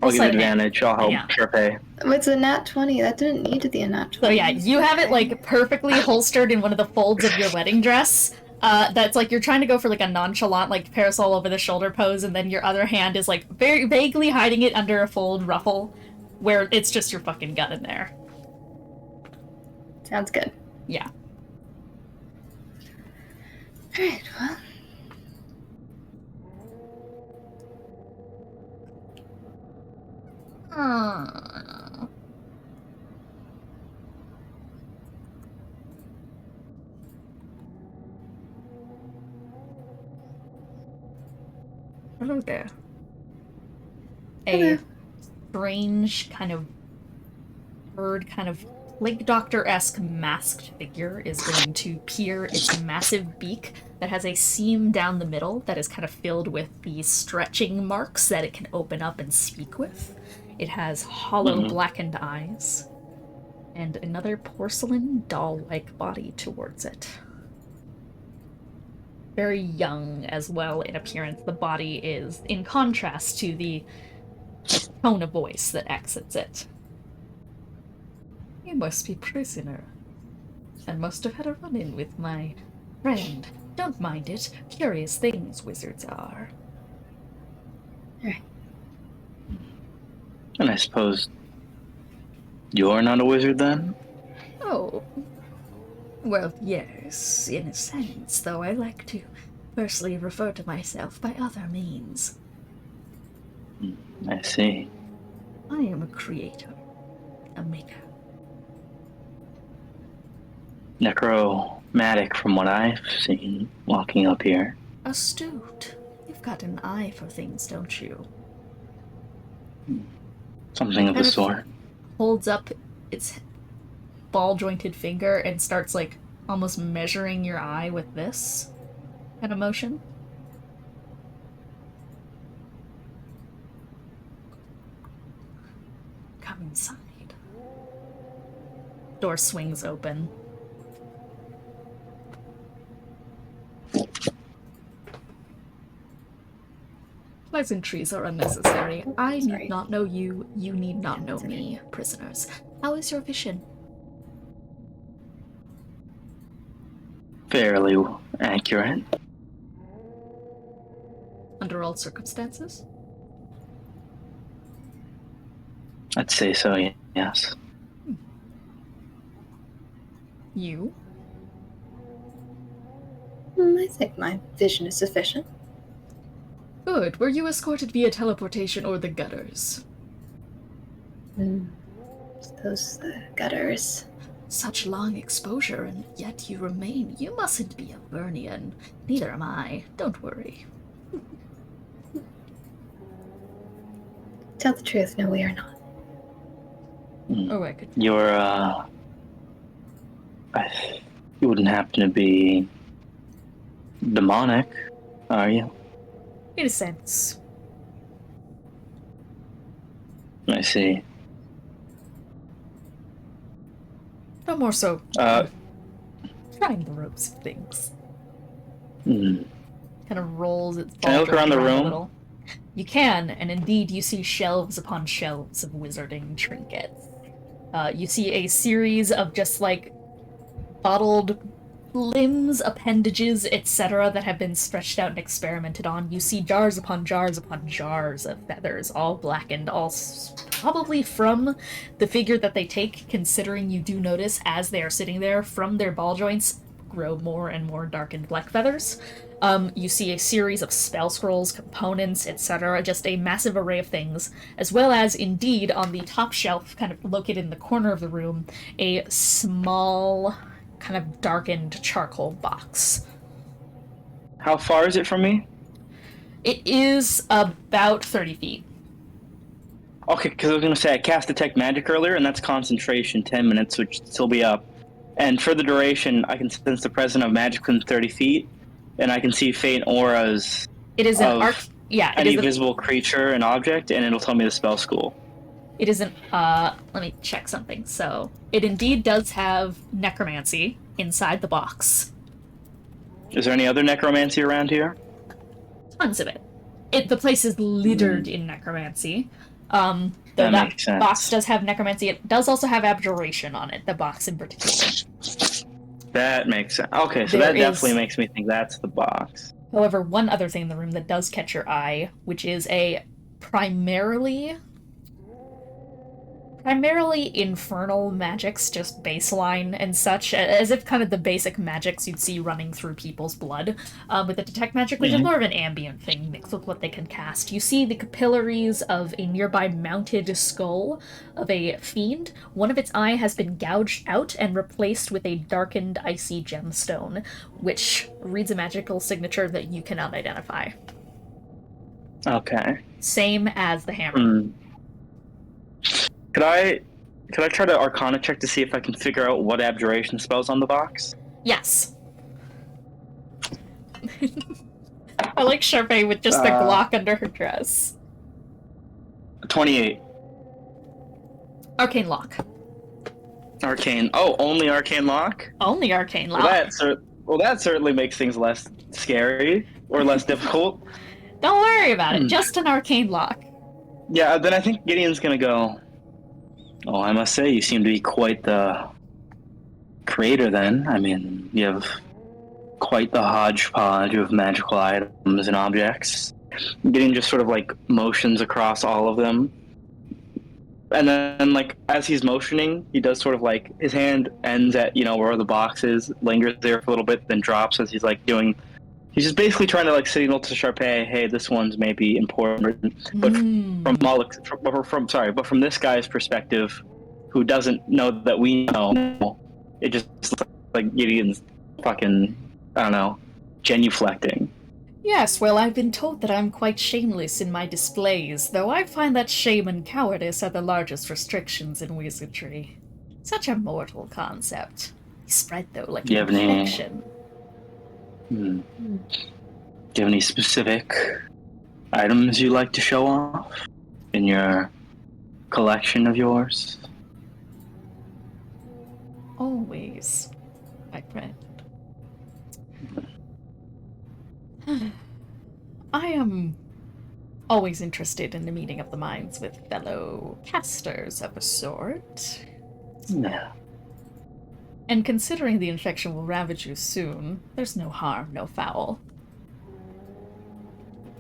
I'll give Sleight of advantage. I'll help Charpay. It's a nat 20. That didn't need to be a nat 20. So yeah, you have it like perfectly holstered in one of the folds of your wedding dress. That's like you're trying to go for like a nonchalant like parasol over the shoulder pose, and then your other hand is like very vaguely hiding it under a fold ruffle where it's just your fucking gun in there. Sounds good. Yeah. Alright, well. Hello there. A strange kind of bird, kind of Plague Doctor-esque masked figure is going to peer its massive beak that has a seam down the middle that is kind of filled with the stretching marks that it can open up and speak with. It has hollow blackened eyes and another porcelain doll-like body towards it. Very young as well in appearance. The body is in contrast to the tone of voice that exits it. You must be prisoner, and must have had a run-in with my friend. Don't mind it. Curious things wizards are. Right. And I suppose you're not a wizard then? Oh. Well, yes, in a sense, though I like to personally refer to myself by other means. I see. I am a creator. a maker. Necromantic from what I've seen walking up here. Astute. You've got an eye for things, don't you? Something of the sort. Holds up its ball-jointed finger and starts, like, almost measuring your eye with this kind of motion. Come inside. Door swings open. Pleasantries are unnecessary. I need not know you. You need not know me, prisoners. How is your vision? Fairly accurate. Under all circumstances? I'd say so, yes. You? I think my vision is sufficient. Good. Were you escorted via teleportation or the gutters? Those gutters. Such long exposure, and yet you remain. You mustn't be a Vernian. Neither am I. Don't worry. Tell the truth, no, we are not. Oh, I could. You're, you wouldn't happen to be demonic, are you? In a sense. I see. No more so. Trying the ropes of things. Kind of rolls its ball. Can I look around the a room? little. You can, and indeed you see shelves upon shelves of wizarding trinkets. You see a series of just like bottled limbs, appendages, etc. that have been stretched out and experimented on. You see jars upon jars upon jars of feathers, all blackened, all probably from the figure that they take, considering you do notice as they are sitting there, from their ball joints grow more and more darkened black feathers. You see a series of spell scrolls, components, etc., just a massive array of things, as well as, indeed, on the top shelf, kind of located in the corner of the room, a small, kind of darkened charcoal box. How far is it from me? It is about 30 feet. Okay, because I was going to say I cast Detect Magic earlier, and that's concentration, 10 minutes, which should still be up. And for the duration, I can sense the presence of magic within 30 feet, and I can see faint auras. It is an any visible creature and object, and it'll tell me the spell school. It isn't, let me check something. So, it indeed does have necromancy inside the box. Is there any other necromancy around here? Tons of it. The place is littered in necromancy. Though That that makes sense. box does have necromancy. It does also have abjuration on it, the box in particular. That makes sense. Okay, so There that definitely makes me think that's the box. However, one other thing in the room that does catch your eye, which is a primarily infernal magics, just baseline and such, as if kind of the basic magics you'd see running through people's blood. With the detect magic, which is more of an ambient thing mixed with what they can cast. You see the capillaries of a nearby mounted skull of a fiend. One of its eye has been gouged out and replaced with a darkened icy gemstone, which reads a magical signature that you cannot identify. Okay. Same as the hammer. Could I try to Arcana check to see if I can figure out what abjuration spell's on the box? Yes. I like Charpay with just the Glock under her dress. 28. Arcane lock. Arcane. Oh, only arcane lock? Only arcane lock. Well, that certainly makes things less scary or less difficult. Don't worry about it. Just an arcane lock. Yeah, then I think Gideon's gonna go. Oh, I must say, you seem to be quite the creator then. I mean, you have quite the hodgepodge of magical items and objects. Gideon just sort of like motions across all of them. And then, like, as he's motioning, he does sort of like, his hand ends at, where the box is, lingers there for a little bit, then drops as he's like doing. He's just basically trying to like signal to Charpay, hey, this one's maybe important. But from this guy's perspective, who doesn't know that we know, it just looks like Gideon's fucking, I don't know, genuflecting. Yes, well, I've been told that I'm quite shameless in my displays, though I find that shame and cowardice are the largest restrictions in wizardry. Such a mortal concept. Spread, though, like an infection. Do you have any specific items you like to show off in your collection of yours? Always, my friend. I am always interested in the meeting of the minds with fellow casters of a sort. Yeah. And considering the infection will ravage you soon, there's no harm, no foul.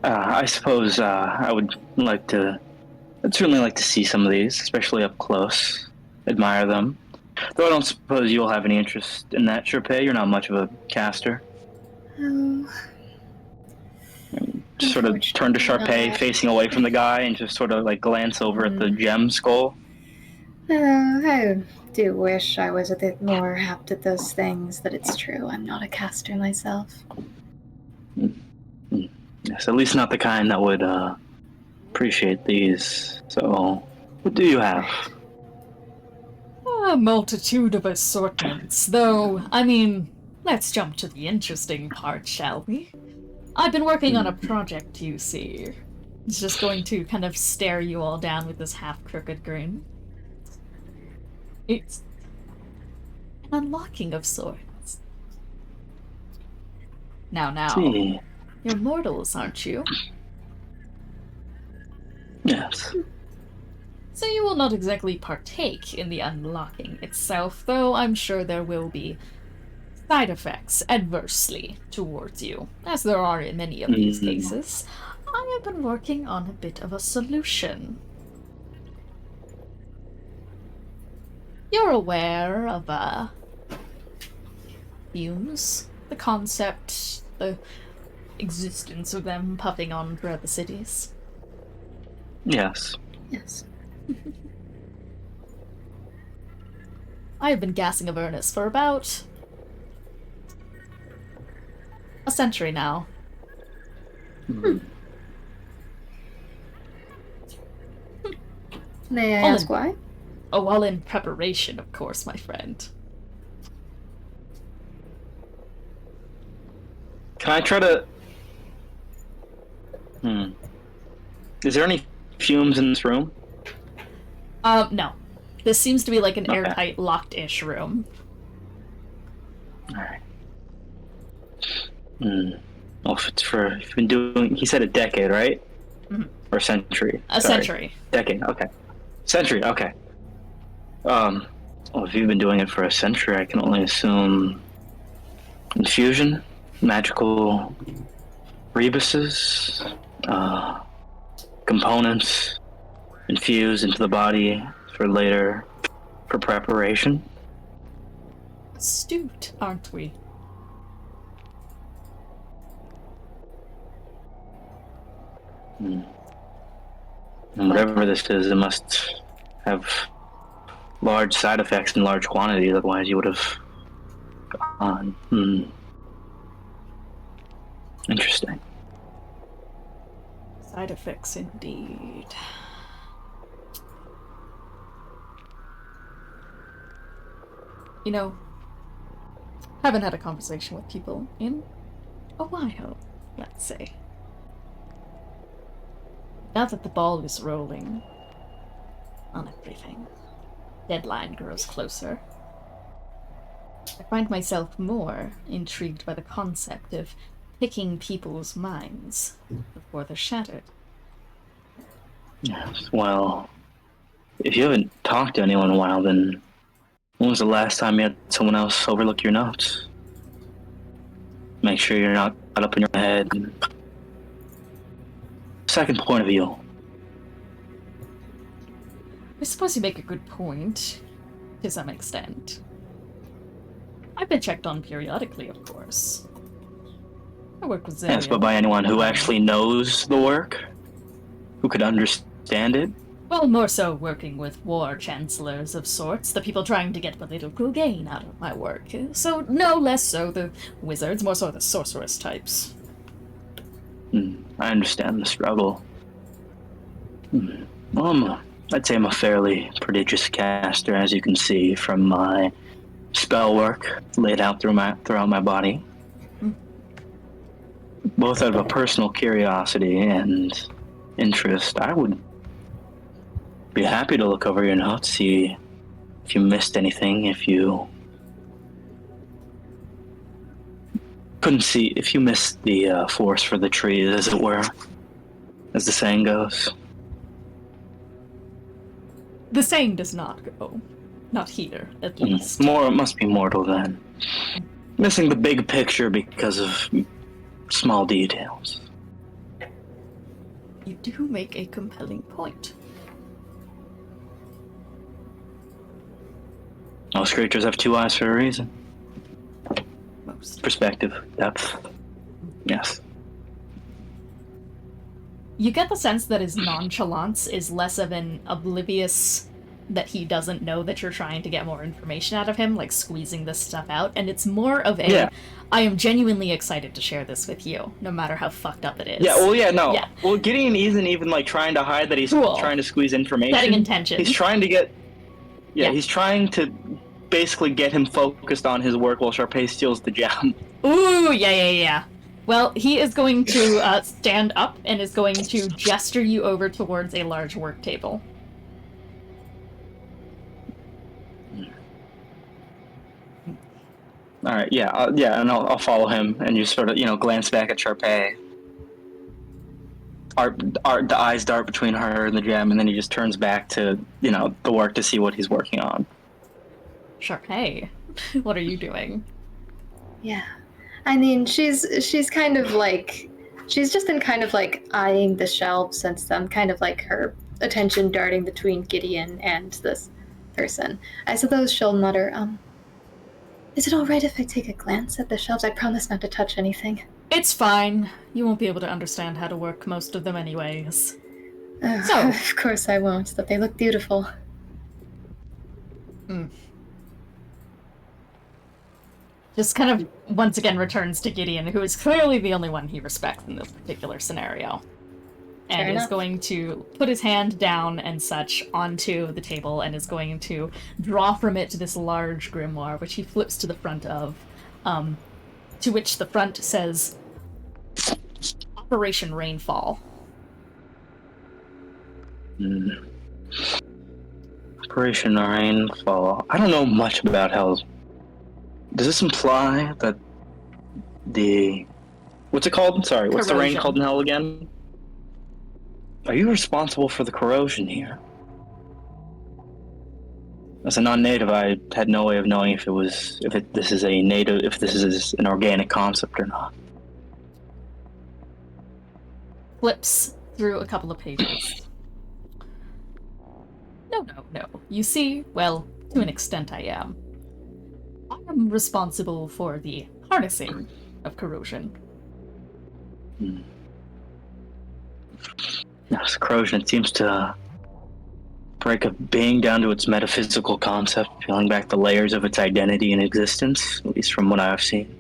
I suppose I'd certainly like to see some of these, especially up close. Admire them. Though I don't suppose you'll have any interest in that, Charpay. You're not much of a caster. Just sort of turn to Charpay, facing away from the guy, and just sort of like glance over at the gem skull. I do wish I was a bit more apt at those things, but it's true, I'm not a caster myself. Yes, at least not the kind that would appreciate these. So, what do you have? A multitude of assortments, though, I mean, let's jump to the interesting part, shall we? I've been working on a project, you see. He's just going to kind of stare you all down with this half-crooked grin. It's an unlocking of sorts. Now, See. You're mortals, aren't you? Yes. So you will not exactly partake in the unlocking itself, though I'm sure there will be side effects adversely towards you, as there are in many of these cases. I have been working on a bit of a solution. You're aware of, fumes? The concept, the existence of them puffing on throughout the cities? Yes. Yes. I have been gassing Avernus for about a century now. May I ask why? Oh, all in preparation, of course, my friend. Can I try to... Is there any fumes in this room? No. This seems to be like an airtight, locked-ish room. Alright. Well, if it's for... You've been doing... He said a decade, right? Mm-hmm. Or century? A century. Decade, okay. Century, okay. Well, if you've been doing it for a century, I can only assume... Infusion? Magical... rebuses? Components infused into the body for later, for preparation. Astute, aren't we? And whatever this is, it must have large side effects in large quantities, otherwise you would have gone. Interesting. Side effects, indeed. You know, haven't had a conversation with people in a while, let's say. Now that the ball is rolling on everything, deadline grows closer. I find myself more intrigued by the concept of picking people's minds before they're shattered. Yes, well, if you haven't talked to anyone in a while, then when was the last time you had someone else overlook your notes? Make sure you're not caught up in your head. Second point of view. I suppose you make a good point, to some extent. I've been checked on periodically, of course. I work with Zariel. Yes, but by anyone who actually knows the work? Who could understand it? Well, more so working with war chancellors of sorts, the people trying to get political gain out of my work. So, no less so the wizards, more so the sorceress types. I understand the struggle. Well, I'd say I'm a fairly prodigious caster, as you can see from my spell work laid out throughout my body. Both out of a personal curiosity and interest, I would be happy to look over your notes, see if you missed anything, if you missed the forest for the trees, as it were, as the saying goes. The saying does not go. Not here, at least. It must be mortal then. Missing the big picture because of small details. You do make a compelling point. Most creatures have two eyes for a reason. Most. Perspective, depth. Yes. You get the sense that his nonchalance is less of an oblivious that he doesn't know that you're trying to get more information out of him, like squeezing this stuff out, and it's more of a, I am genuinely excited to share this with you, no matter how fucked up it is. Well, Gideon isn't even, like, trying to hide that he's trying to squeeze information. Setting intention. He's trying to get... he's trying to basically get him focused on his work while Charpay steals the gem. Ooh, yeah. Well, he is going to stand up and is going to gesture you over towards a large work table. All right, and I'll follow him, and you sort of, glance back at Charpay. The eyes dart between her and the gem, and then he just turns back to, the work to see what he's working on. Charpay, what are you doing? Yeah. I mean, she's kind of like, she's just been kind of like eyeing the shelves since then, kind of like her attention darting between Gideon and this person. I suppose she'll mutter, is it alright if I take a glance at the shelves? I promise not to touch anything. It's fine. You won't be able to understand how to work most of them anyways. So, of course I won't, but they look beautiful. Just kind of once again returns to Gideon, who is clearly the only one he respects in this particular scenario. And is going to put his hand down and such onto the table and is going to draw from it this large grimoire, which he flips to the front of, to which the front says, Operation Rainfall. Operation Rainfall. I don't know much about Hell's. Does this imply that the... What's it called? Sorry, what's the rain called in Hell again? Are you responsible for the corrosion here? As a non-native, I had no way of knowing if this is an organic concept or not. Flips through a couple of pages. No. You see, well, to an extent I am. I am responsible for the harnessing of corrosion. Yes, corrosion, it seems to break a being down to its metaphysical concept, peeling back the layers of its identity and existence, at least from what I've seen.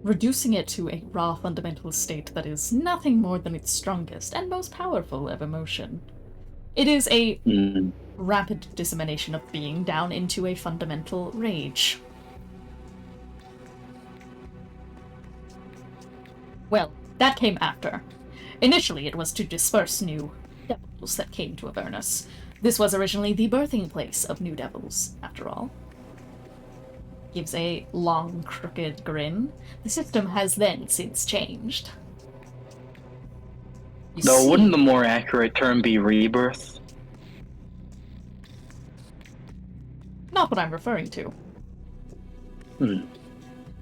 Reducing it to a raw fundamental state that is nothing more than its strongest and most powerful of emotion. It is a rapid dissemination of being down into a fundamental rage. Well, that came after. Initially, it was to disperse new devils that came to Avernus. This was originally the birthing place of new devils, after all. Gives a long, crooked grin. The system has then since changed. Wouldn't the more accurate term be rebirth? Not what I'm referring to.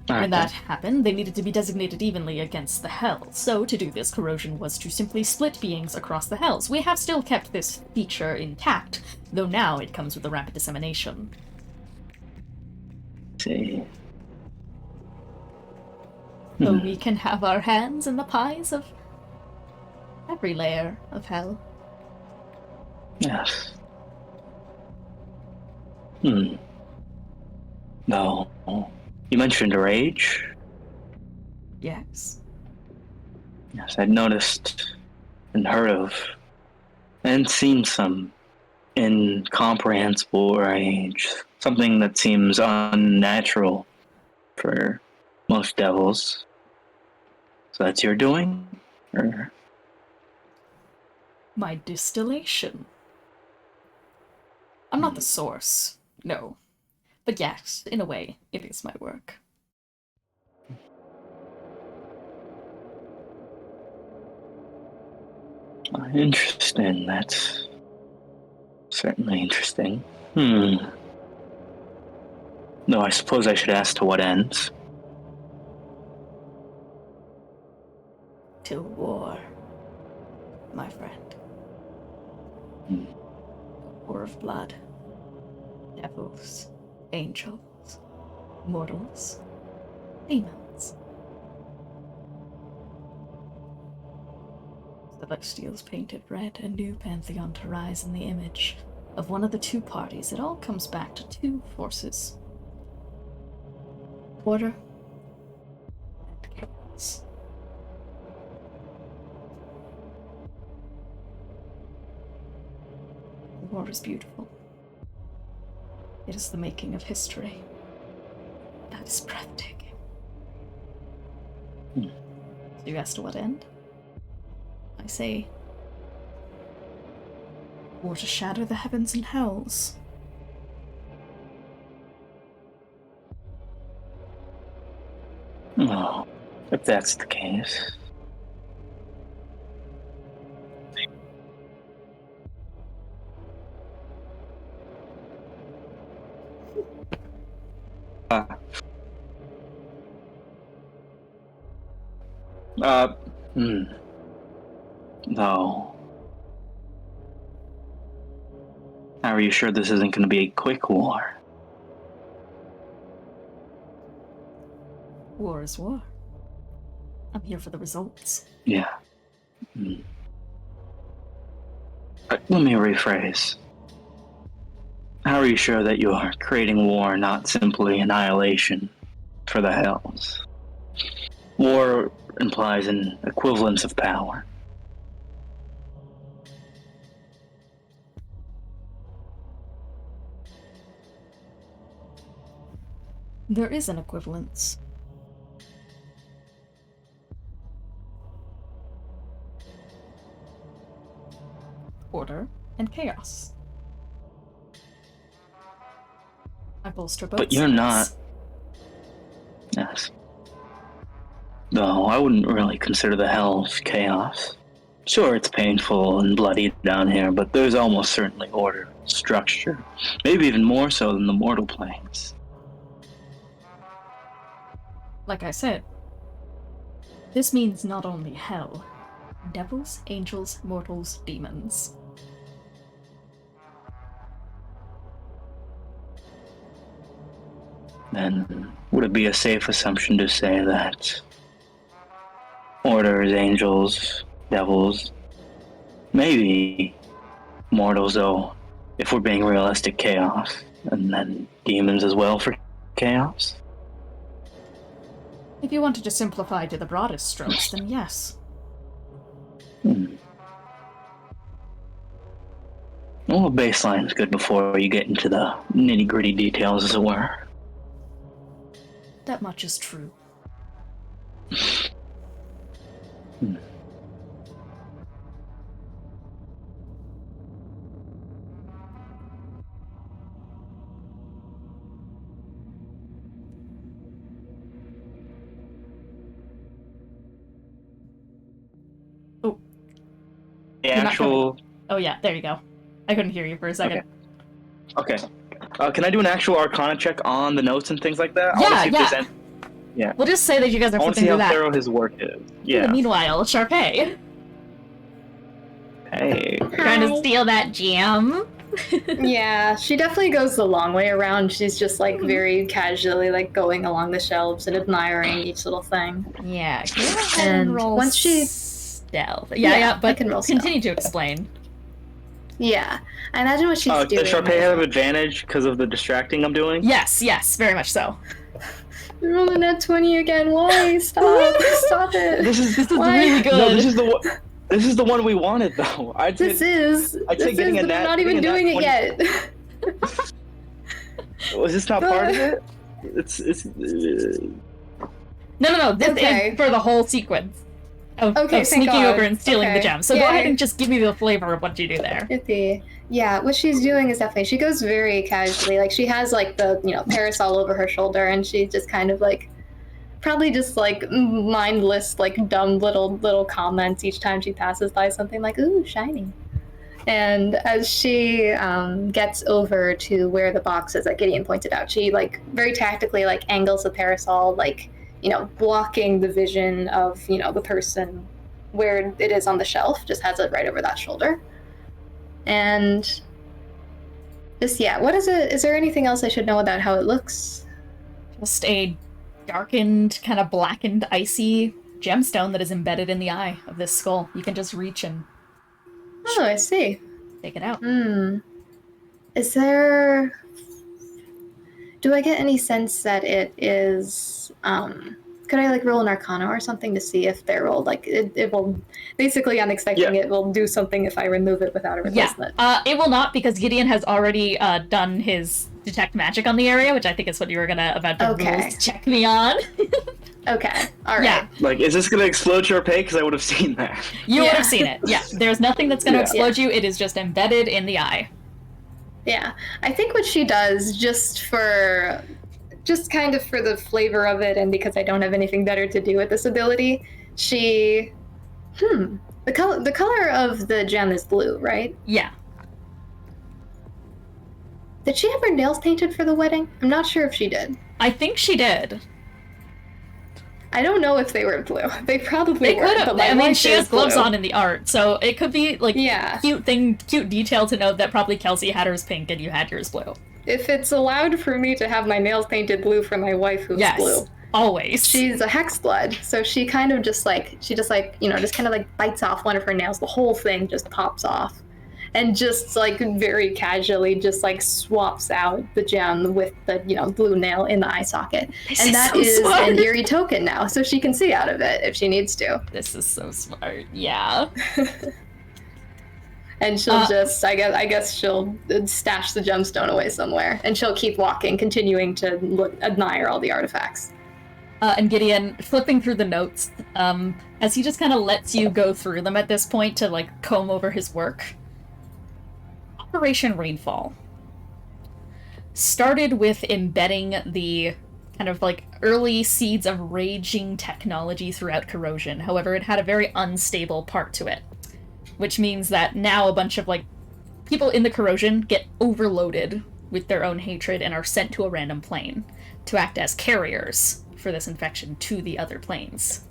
Right, when that happened, they needed to be designated evenly against the Hells. So, to do this, corrosion was to simply split beings across the Hells. We have still kept this feature intact, though now it comes with a rapid dissemination. See. So we can have our hands in the pies of every layer of Hell. Yes. No. You mentioned her age? Yes. Yes, I'd noticed and heard of and seen some incomprehensible age. Something that seems unnatural for most devils. So that's your doing? Or... My distillation. I'm not the source, no. But yes, in a way, it is my work. Interesting, that's certainly interesting. No, I suppose I should ask to what ends. Till war, my friend. A war of blood. Devils, angels, mortals, demons. Celestials painted red, a new pantheon to rise in the image of one of the two parties. It all comes back to two forces. Order and chaos. The war is beautiful. It is the making of history. That is breathtaking. So you asked to what end? I say, war to shatter the heavens and hells. Oh, if that's the case. No. How are you sure this isn't going to be a quick war? War is war. I'm here for the results. Yeah. Let me rephrase. How are you sure that you are creating war, not simply annihilation for the hells? War implies an equivalence of power. There is an equivalence. Order and chaos. I bolster both But you're sides. not. Yes. No, I wouldn't really consider the hells chaos. Sure, it's painful and bloody down here, but there's almost certainly order, structure, maybe even more so than the mortal planes. Like I said, this means not only hell. Devils, angels, mortals, demons. Then would it be a safe assumption to say that orders, angels, devils, maybe mortals, though, if we're being realistic, chaos, and then demons as well for chaos? If you wanted to simplify to the broadest strokes, then yes. Well, a baseline is good before you get into the nitty-gritty details, as it were. That much is true. Oh. The actual... Oh yeah, there you go. I couldn't hear you for a second. Okay. Can I do an actual Arcana check on the notes and things like that? Yeah. We'll just say that you guys are I want to flipping see through how that. thorough his work is. Yeah. Meanwhile, Charpay. Hey. Trying to steal that jam. Yeah, she definitely goes the long way around. She's just like very casually like going along the shelves and admiring each little thing. Yeah, and roll once she stealth. Yeah, but I can roll continue to explain. Yeah. I imagine what she's doing. Does Charpay have advantage because of the distracting I'm doing? Yes, very much so. You're rolling that 20 again. Why? Stop. Stop it. This is really good. No, this is the one. This is the one we wanted, though. I'm not even doing it yet. Was this not part of it? It's. No. This is for the whole sequence of sneaking over and stealing the gem. So go ahead and just give me the flavor of what you do there. Yeah, what she's doing is definitely, she goes very casually. Like, she has, like, the, parasol over her shoulder, and she just kind of, like, probably just, like, mindless, like, dumb little comments each time she passes by something like, ooh, shiny. And as she gets over to where the box is that Gideon pointed out, she, like, very tactically, like, angles the parasol, like, blocking the vision of, the person where it is on the shelf, just has it right over that shoulder. And just, what is it? Is there anything else I should know about how it looks? Just a darkened, kind of blackened, icy gemstone that is embedded in the eye of this skull. You can just reach and... Oh, I see. Take it out. Is there... Do I get any sense that it is... Could I, like, roll an Arcana or something to see if they're rolled? Like, it will... Basically, I'm expecting it will do something if I remove it without a replacement. It will not, because Gideon has already done his detect magic on the area, which I think is what you were about to rules check me on. Okay, alright. Yeah. Like, is this going to explode Charpay? Because I would have seen that. You would have seen it, yeah. There's nothing that's going to explode you. It is just embedded in the eye. Yeah. I think what she does, just kind of for the flavor of it, and because I don't have anything better to do with this ability, she... The color of the gem is blue, right? Yeah. Did she have her nails painted for the wedding? I'm not sure if she did. I think she did. I don't know if they were blue. They probably were. Could have. I mean, she has gloves on in the art, so it could be, like, cute detail to note that probably Kelsey had hers pink and you had yours blue. If it's allowed for me to have my nails painted blue for my wife who's blue. Always. She's a hexblood, so she kind of just kind of like bites off one of her nails. The whole thing just pops off. And just, like, very casually just, like, swaps out the gem with the, blue nail in the eye socket. And that is an eerie token now, so she can see out of it if she needs to. This is so smart, yeah. And she'll I guess she'll stash the gemstone away somewhere. And she'll keep walking, continuing to admire all the artifacts. And Gideon, flipping through the notes, as he just kind of lets you go through them at this point to, like, comb over his work. Operation Rainfall started with embedding the kind of, like, early seeds of raging technology throughout corrosion. However, it had a very unstable part to it, which means that now a bunch of, like, people in the corrosion get overloaded with their own hatred and are sent to a random plane to act as carriers for this infection to the other planes.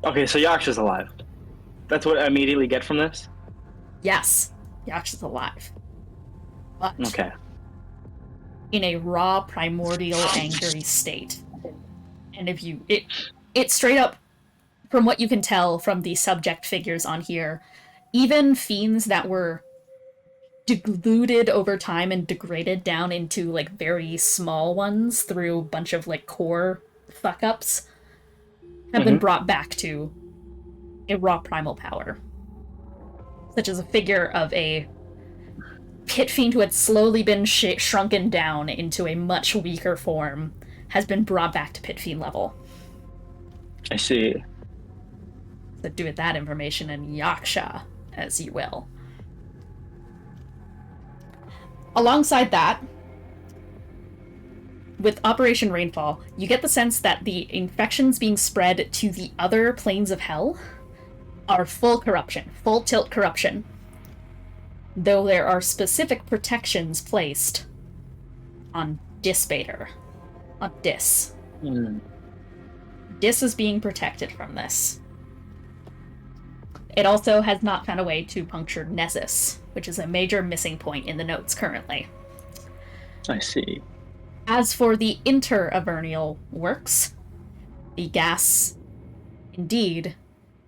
Okay, so Yaksha's alive. That's what I immediately get from this? Yes, Yaksha's alive. But okay. In a raw, primordial, angry state. And if you... It straight up, from what you can tell from the subject figures on here, even fiends that were diluted over time and degraded down into, like, very small ones through a bunch of, like, core fuck-ups have been brought back to a raw primal power. Such as a figure of a pit fiend who had slowly been shrunken down into a much weaker form has been brought back to pit fiend level. I see. So do with that information and Yaksha as you will. Alongside that, with Operation Rainfall, you get the sense that the infections being spread to the other planes of hell are full corruption, full tilt corruption. Though there are specific protections placed on Disbater, on Dis. Dis is being protected from this. It also has not found a way to puncture Nessus, which is a major missing point in the notes currently. I see. As for the inter-Avernal works, the gas, indeed,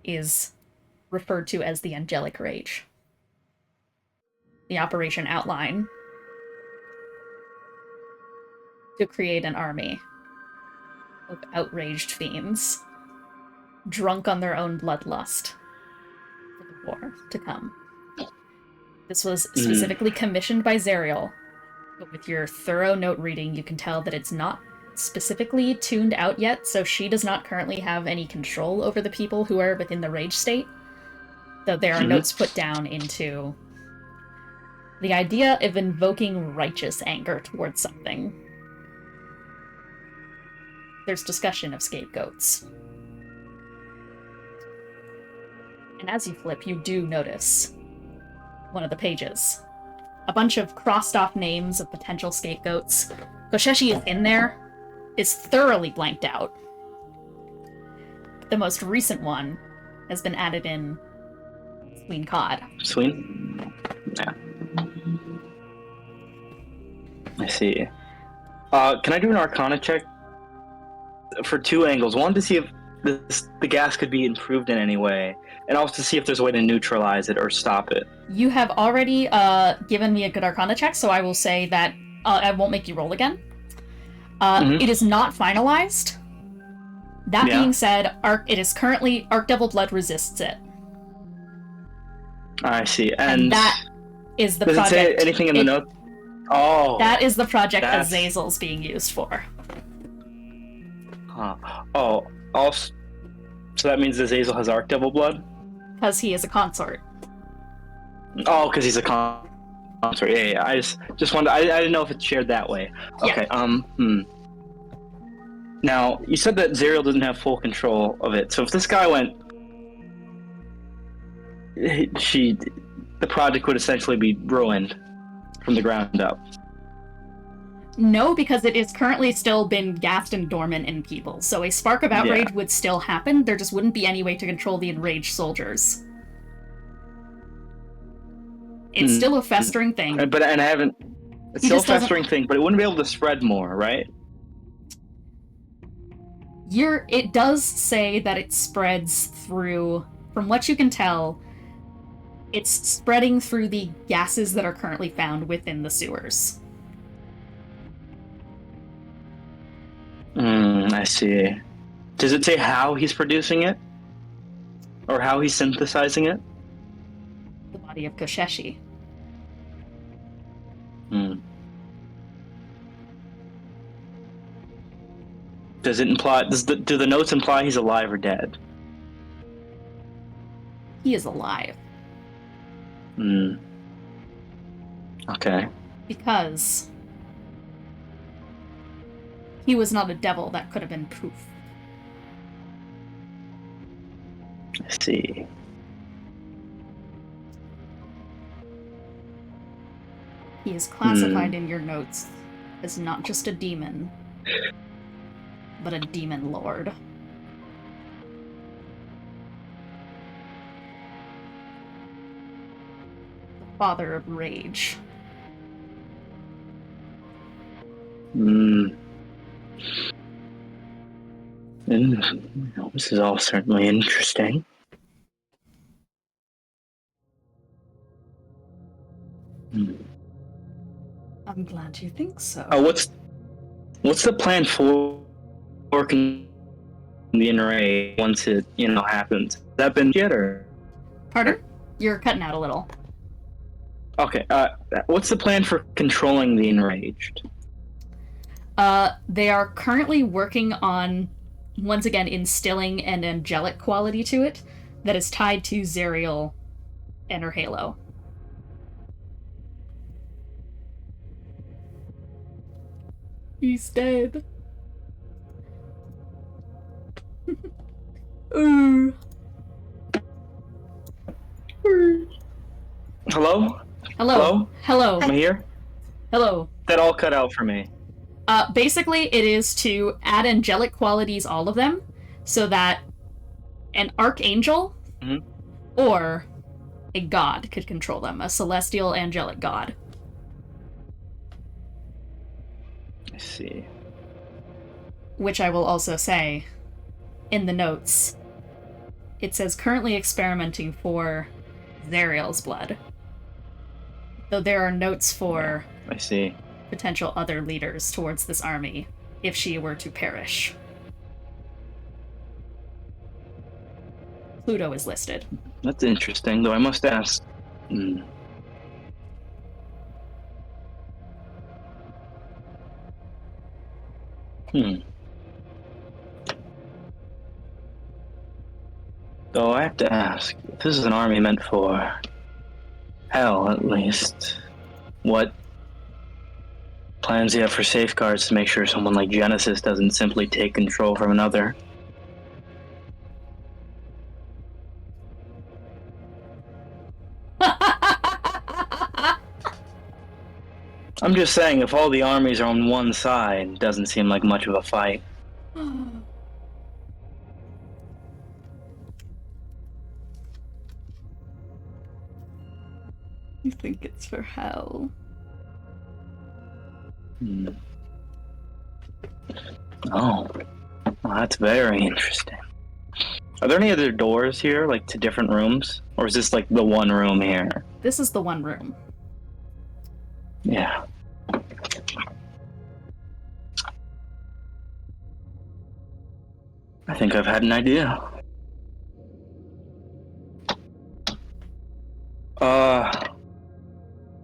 is referred to as the angelic rage. the operation outline to create an army of outraged fiends, drunk on their own bloodlust for the war to come. This was specifically commissioned by Zariel, but with your thorough note reading, you can tell that it's not specifically tuned out yet, so she does not currently have any control over the people who are within the rage state. Though there are notes put down into the idea of invoking righteous anger towards something. There's discussion of scapegoats. And as you flip, you do notice one of the pages. A bunch of crossed-off names of potential scapegoats. Kostchtchie is in there. Is thoroughly blanked out. The most recent one has been added in Sween Cod. Sween? Yeah. I see. Can I do an Arcana check? For two angles. One, to see if the gas could be improved in any way, and also to see if there's a way to neutralize it or stop it. You have already given me a good Arcana check, so I will say that I won't make you roll again. It is not finalized. That being said, it is currently Archdevil Blood resists it. I see. And that is the does project. Does it say anything in the note? Oh. That is the project Azazel's being used for. Oh, also, so that means Azazel has Archdevil Blood? Because he is a consort. Oh, because he's a consort. Yeah. I just wanted. I didn't know if it's shared that way. Okay. Yeah. Now you said that Zariel doesn't have full control of it. So if this guy went, the project would essentially be ruined from the ground up. No, because it is currently still been gassed and dormant in people, so a spark of outrage would still happen, there just wouldn't be any way to control the enraged soldiers. It's still a festering thing. It's still a festering thing, but it wouldn't be able to spread more, right? It does say that it spreads through, from what you can tell, it's spreading through the gases that are currently found within the sewers. I see. Does it say how he's producing it? Or how he's synthesizing it? The body of Kostchtchie. Does it imply? Do the notes imply he's alive or dead? He is alive. Okay. Because he was not a devil that could have been poof. I see. He is classified in your notes as not just a demon, but a demon lord. The father of rage. This is all certainly interesting. I'm glad you think so. What's the plan for working the array once it happens? Has that been yet or? Pardon? You're cutting out a little. Okay. What's the plan for controlling the enraged? They are currently working on, once again, instilling an angelic quality to it that is tied to Zariel and her halo. He's dead. Hello? Hello? Hello? Am I here? Hello? That all cut out for me. Basically, it is to add angelic qualities, all of them, so that an archangel or a god could control them, a celestial angelic god. I see. Which I will also say, in the notes, it says currently experimenting for Zariel's blood. Though there are notes for I see. potential other leaders towards this army if she were to perish. Pluto is listed. That's interesting, though I must ask. Though I have to ask, if this is an army meant for hell, at least, what plans do you have for safeguards to make sure someone like Genesis doesn't simply take control from another? I'm just saying, if all the armies are on one side, it doesn't seem like much of a fight. You think it's for hell? Oh, well, that's very interesting. Are there any other doors here, like to different rooms? Or is this like the one room here? This is the one room. Yeah. I think I've had an idea.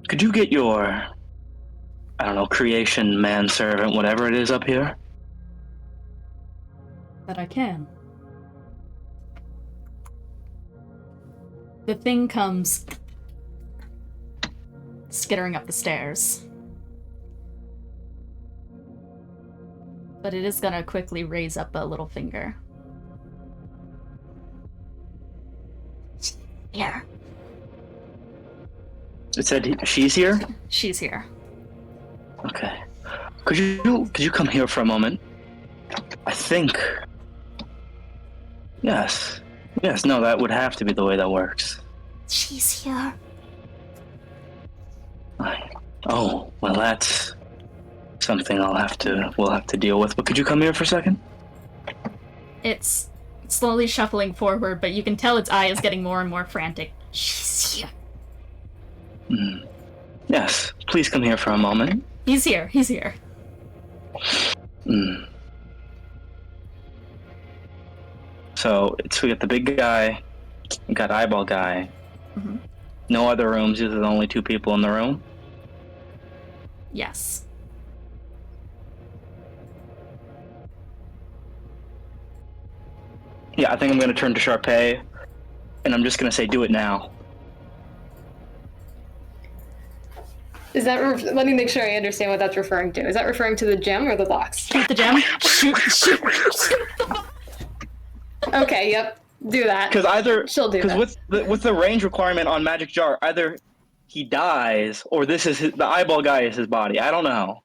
Could you get your, I don't know, creation, manservant, whatever it is up here? But I can. The thing comes skittering up the stairs. But it is gonna quickly raise up a little finger. Here. It said she's here? She's here. Okay. Could you come here for a moment? I think... Yes. Yes, no, that would have to be the way that works. She's here. Oh, well that's something we'll have to deal with. But could you come here for a second? It's slowly shuffling forward, but you can tell its eye is getting more and more frantic. She's here. Yes, please come here for a moment. He's here. So we got the big guy, we got eyeball guy. Mm-hmm. No other rooms. These are the only two people in the room. Yes. Yeah, I think I'm gonna turn to Charpay, and I'm just gonna say, "Do it now." Is that? Let me make sure I understand what that's referring to. Is that referring to the gem or the box? Shoot the gem. Shoot. Okay. Yep. Do that. Because either she'll do that. with the range requirement on Magic Jar, either he dies or this is the eyeball guy is his body. I don't know,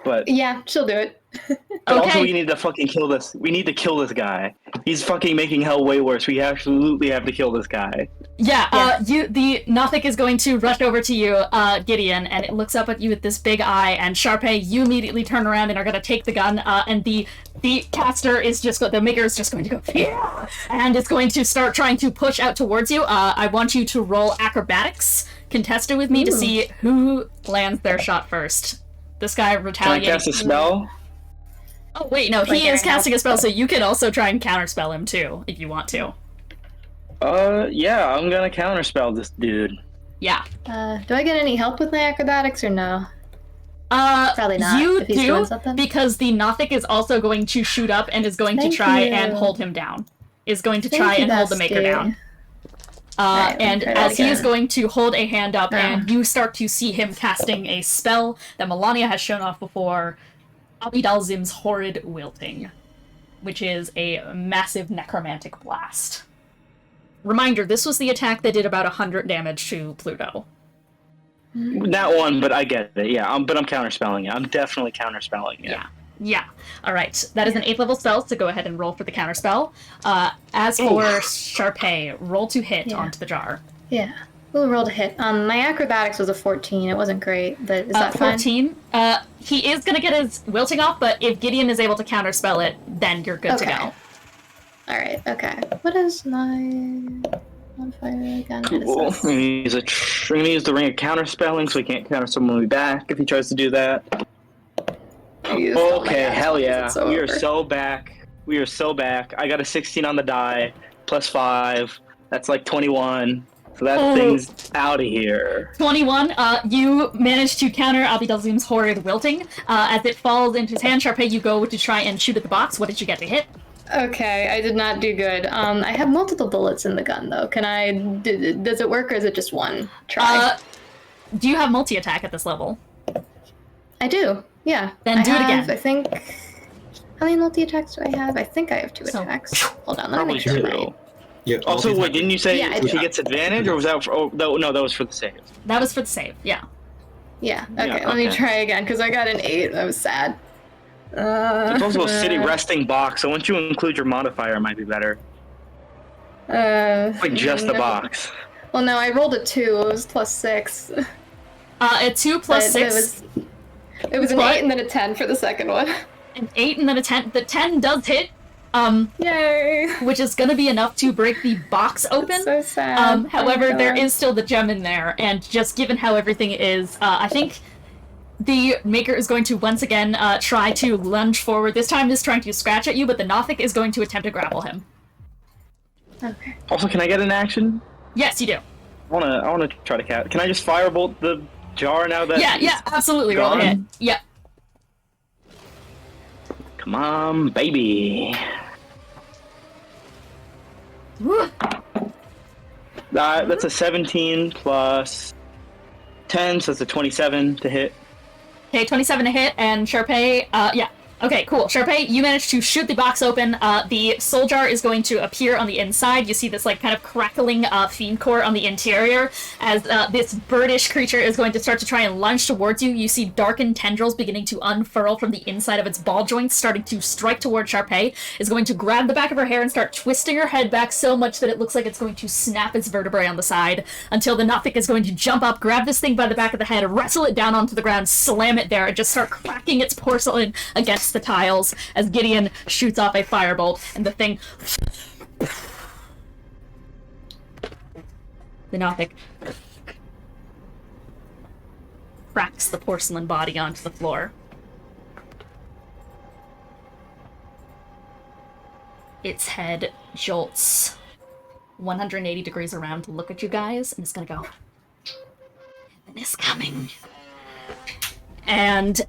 but yeah, she'll do it. But Okay. also, we need to fucking kill this. We need to kill this guy. He's fucking making hell way worse. We absolutely have to kill this guy. Yeah, the Nothic is going to rush over to you, Gideon, and it looks up at you with this big eye, and Charpay, you immediately turn around and are going to take the gun, and the caster is the maker is just going to go, yeah, and it's going to start trying to push out towards you. I want you to roll acrobatics, contested with me, to see who lands their shot first. This guy retaliating. Can I cast a spell? Oh, wait, no, he is casting a spell, so you can also try and counterspell him, too, if you want to. Yeah, I'm gonna counterspell this dude. Yeah. Do I get any help with my acrobatics or no? Probably not. You if he's doing do, something. because the Nothic is also going to shoot up and is going to try and hold him down. Is going to try and hold the Maker down. Right, and okay, as he is again. going to hold a hand up, and you start to see him casting a spell that Melania has shown off before, Abidalzim's Horrid Wilting, which is a massive necromantic blast. Reminder, this was the attack that did about 100 damage to Pluto. Not one, but I get it. Yeah, but I'm counterspelling it. I'm definitely counterspelling it. Yeah. All right. That is an 8th level spell, so go ahead and roll for the counterspell. As for Charpay, roll to hit onto the jar. Yeah. We'll roll to hit. My acrobatics was a 14. It wasn't great, but is that 14. He is going to get his wilting off, but if Gideon is able to counterspell it, then you're good to go. Alright, okay. What is my... Modifier gun. Cool. I'm gonna use the ring of counter spelling so he can't counter someone back if he tries to do that. Okay, hell yeah. We are so back. We are so back. I got a 16 on the die, plus 5. That's like 21. So that thing's out of here. 21, you manage to counter Abidalzim's horrid wilting. As it falls into his hand, Charpay, you go to try and shoot at the box. What did you get to hit? Okay, I did not do good. I have multiple bullets in the gun, though. Can I... does it work, or is it just one try? Do you have multi-attack at this level? I do, yeah. Then do it again. I think... How many multi-attacks do I have? I think I have 2 attacks. Hold on, let me make sure. Right. Yeah. Also, wait, didn't you say she gets advantage, or was that for... no, that was for the save. That was for the save, yeah. Yeah, okay, let me try again, because I got an 8. That was sad. It's also a city resting box, so once you include your modifier, it might be better. Like just the box. Well, no, I rolled a 2. It was plus 6. A 2 plus 6. It was an 8 and then a 10 for the second one. An 8 and then a 10. The 10 does hit. Yay! Which is gonna be enough to break the box open. That's so sad. However, there is still the gem in there, and just given how everything is, I think the Maker is going to once again try to lunge forward. This time is trying to scratch at you, but the Nothic is going to attempt to grapple him. Okay. Also, can I get an action? Yes, you do. I wanna try to catch. Can I just firebolt the jar now that? Yeah, absolutely. Roll a hit. Yep. Come on, baby. That's a 17 plus 10, so it's a 27 to hit. Okay, 27 to hit, and Charpay, yeah. Okay, cool. Charpay, you managed to shoot the box open. The soul jar is going to appear on the inside. You see this, like, kind of crackling fiend core on the interior. As this birdish creature is going to start to try and lunge towards you, you see darkened tendrils beginning to unfurl from the inside of its ball joints, starting to strike toward Charpay. Is going to grab the back of her hair and start twisting her head back so much that it looks like it's going to snap its vertebrae on the side, until the Nothic is going to jump up, grab this thing by the back of the head, wrestle it down onto the ground, slam it there, and just start cracking its porcelain against the tiles as Gideon shoots off a firebolt, and the thing... The Nothic cracks the porcelain body onto the floor. Its head jolts 180 degrees around to look at you guys, and it's gonna go, "Heaven is coming." And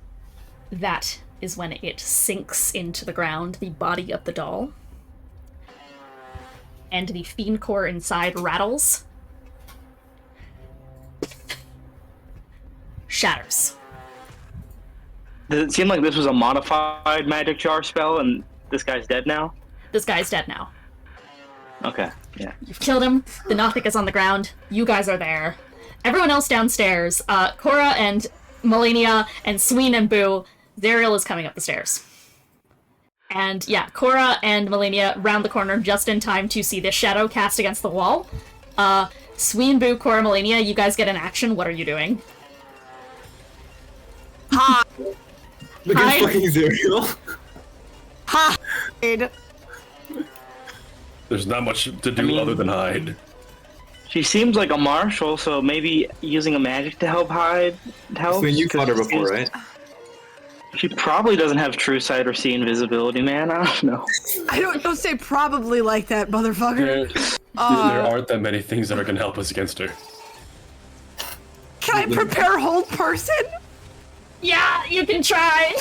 that is when it sinks into the ground, the body of the doll. And the fiend core inside rattles. Shatters. Does it seem like this was a modified magic jar spell and this guy's dead now? This guy's dead now. Okay, yeah. You've killed him. The Nothic is on the ground. You guys are there. Everyone else downstairs, Korah and Bylina and Sween and Boo, Zariel is coming up the stairs. And yeah, Korah and Bylina round the corner just in time to see this shadow cast against the wall. Sween, Boo, Korah, Bylina, you guys get an action. What are you doing? Hide! Look at fucking Zariel. Hide! There's not much to do other than hide. She seems like a marshal, so maybe using a magic to help hide helps. So you fought her before, right? She probably doesn't have true sight or see invisibility, man. I don't know. Don't say probably like that, motherfucker. There aren't that many things that are going to help us against her. Can I prepare hold person? Yeah, you can try.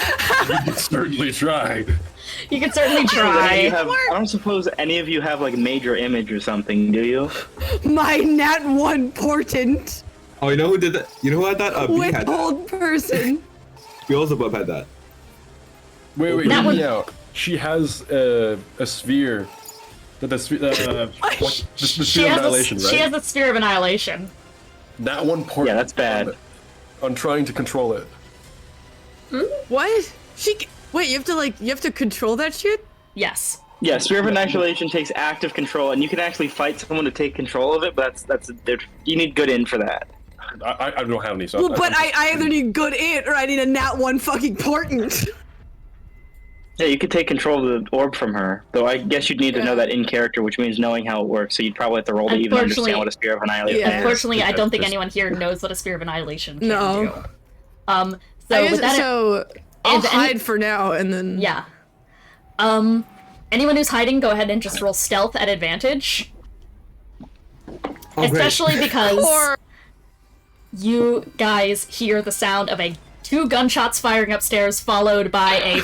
You can certainly try. You can certainly try. I don't suppose any of you have like major image or something, do you? My nat 1 portent. Oh, you know who did that? You know who had that? B had that. Withhold person. Beelzebub had that. Wait, hear me out. She has a sphere. The sphere of annihilation, right? She has a sphere of annihilation. That one port. Yeah, that's bad. On trying to control it. What? Wait, you have to control that shit? Yes. Yeah, Sphere of Annihilation takes active control, and you can actually fight someone to take control of it, but you need good in for that. I don't have any, so... Well, but I either need good it, or I need a nat 1 fucking portent. Yeah, you could take control of the orb from her. Though I guess you'd need to know that in character, which means knowing how it works. So you'd probably have to roll to even understand what a Spear of Annihilation is. Unfortunately, I don't think anyone here knows what a Spear of Annihilation can do. So I guess, with that, I'll hide for now, and then... Yeah. Anyone who's hiding, go ahead and just roll stealth at advantage. Especially because you guys hear the sound of two gunshots firing upstairs, followed by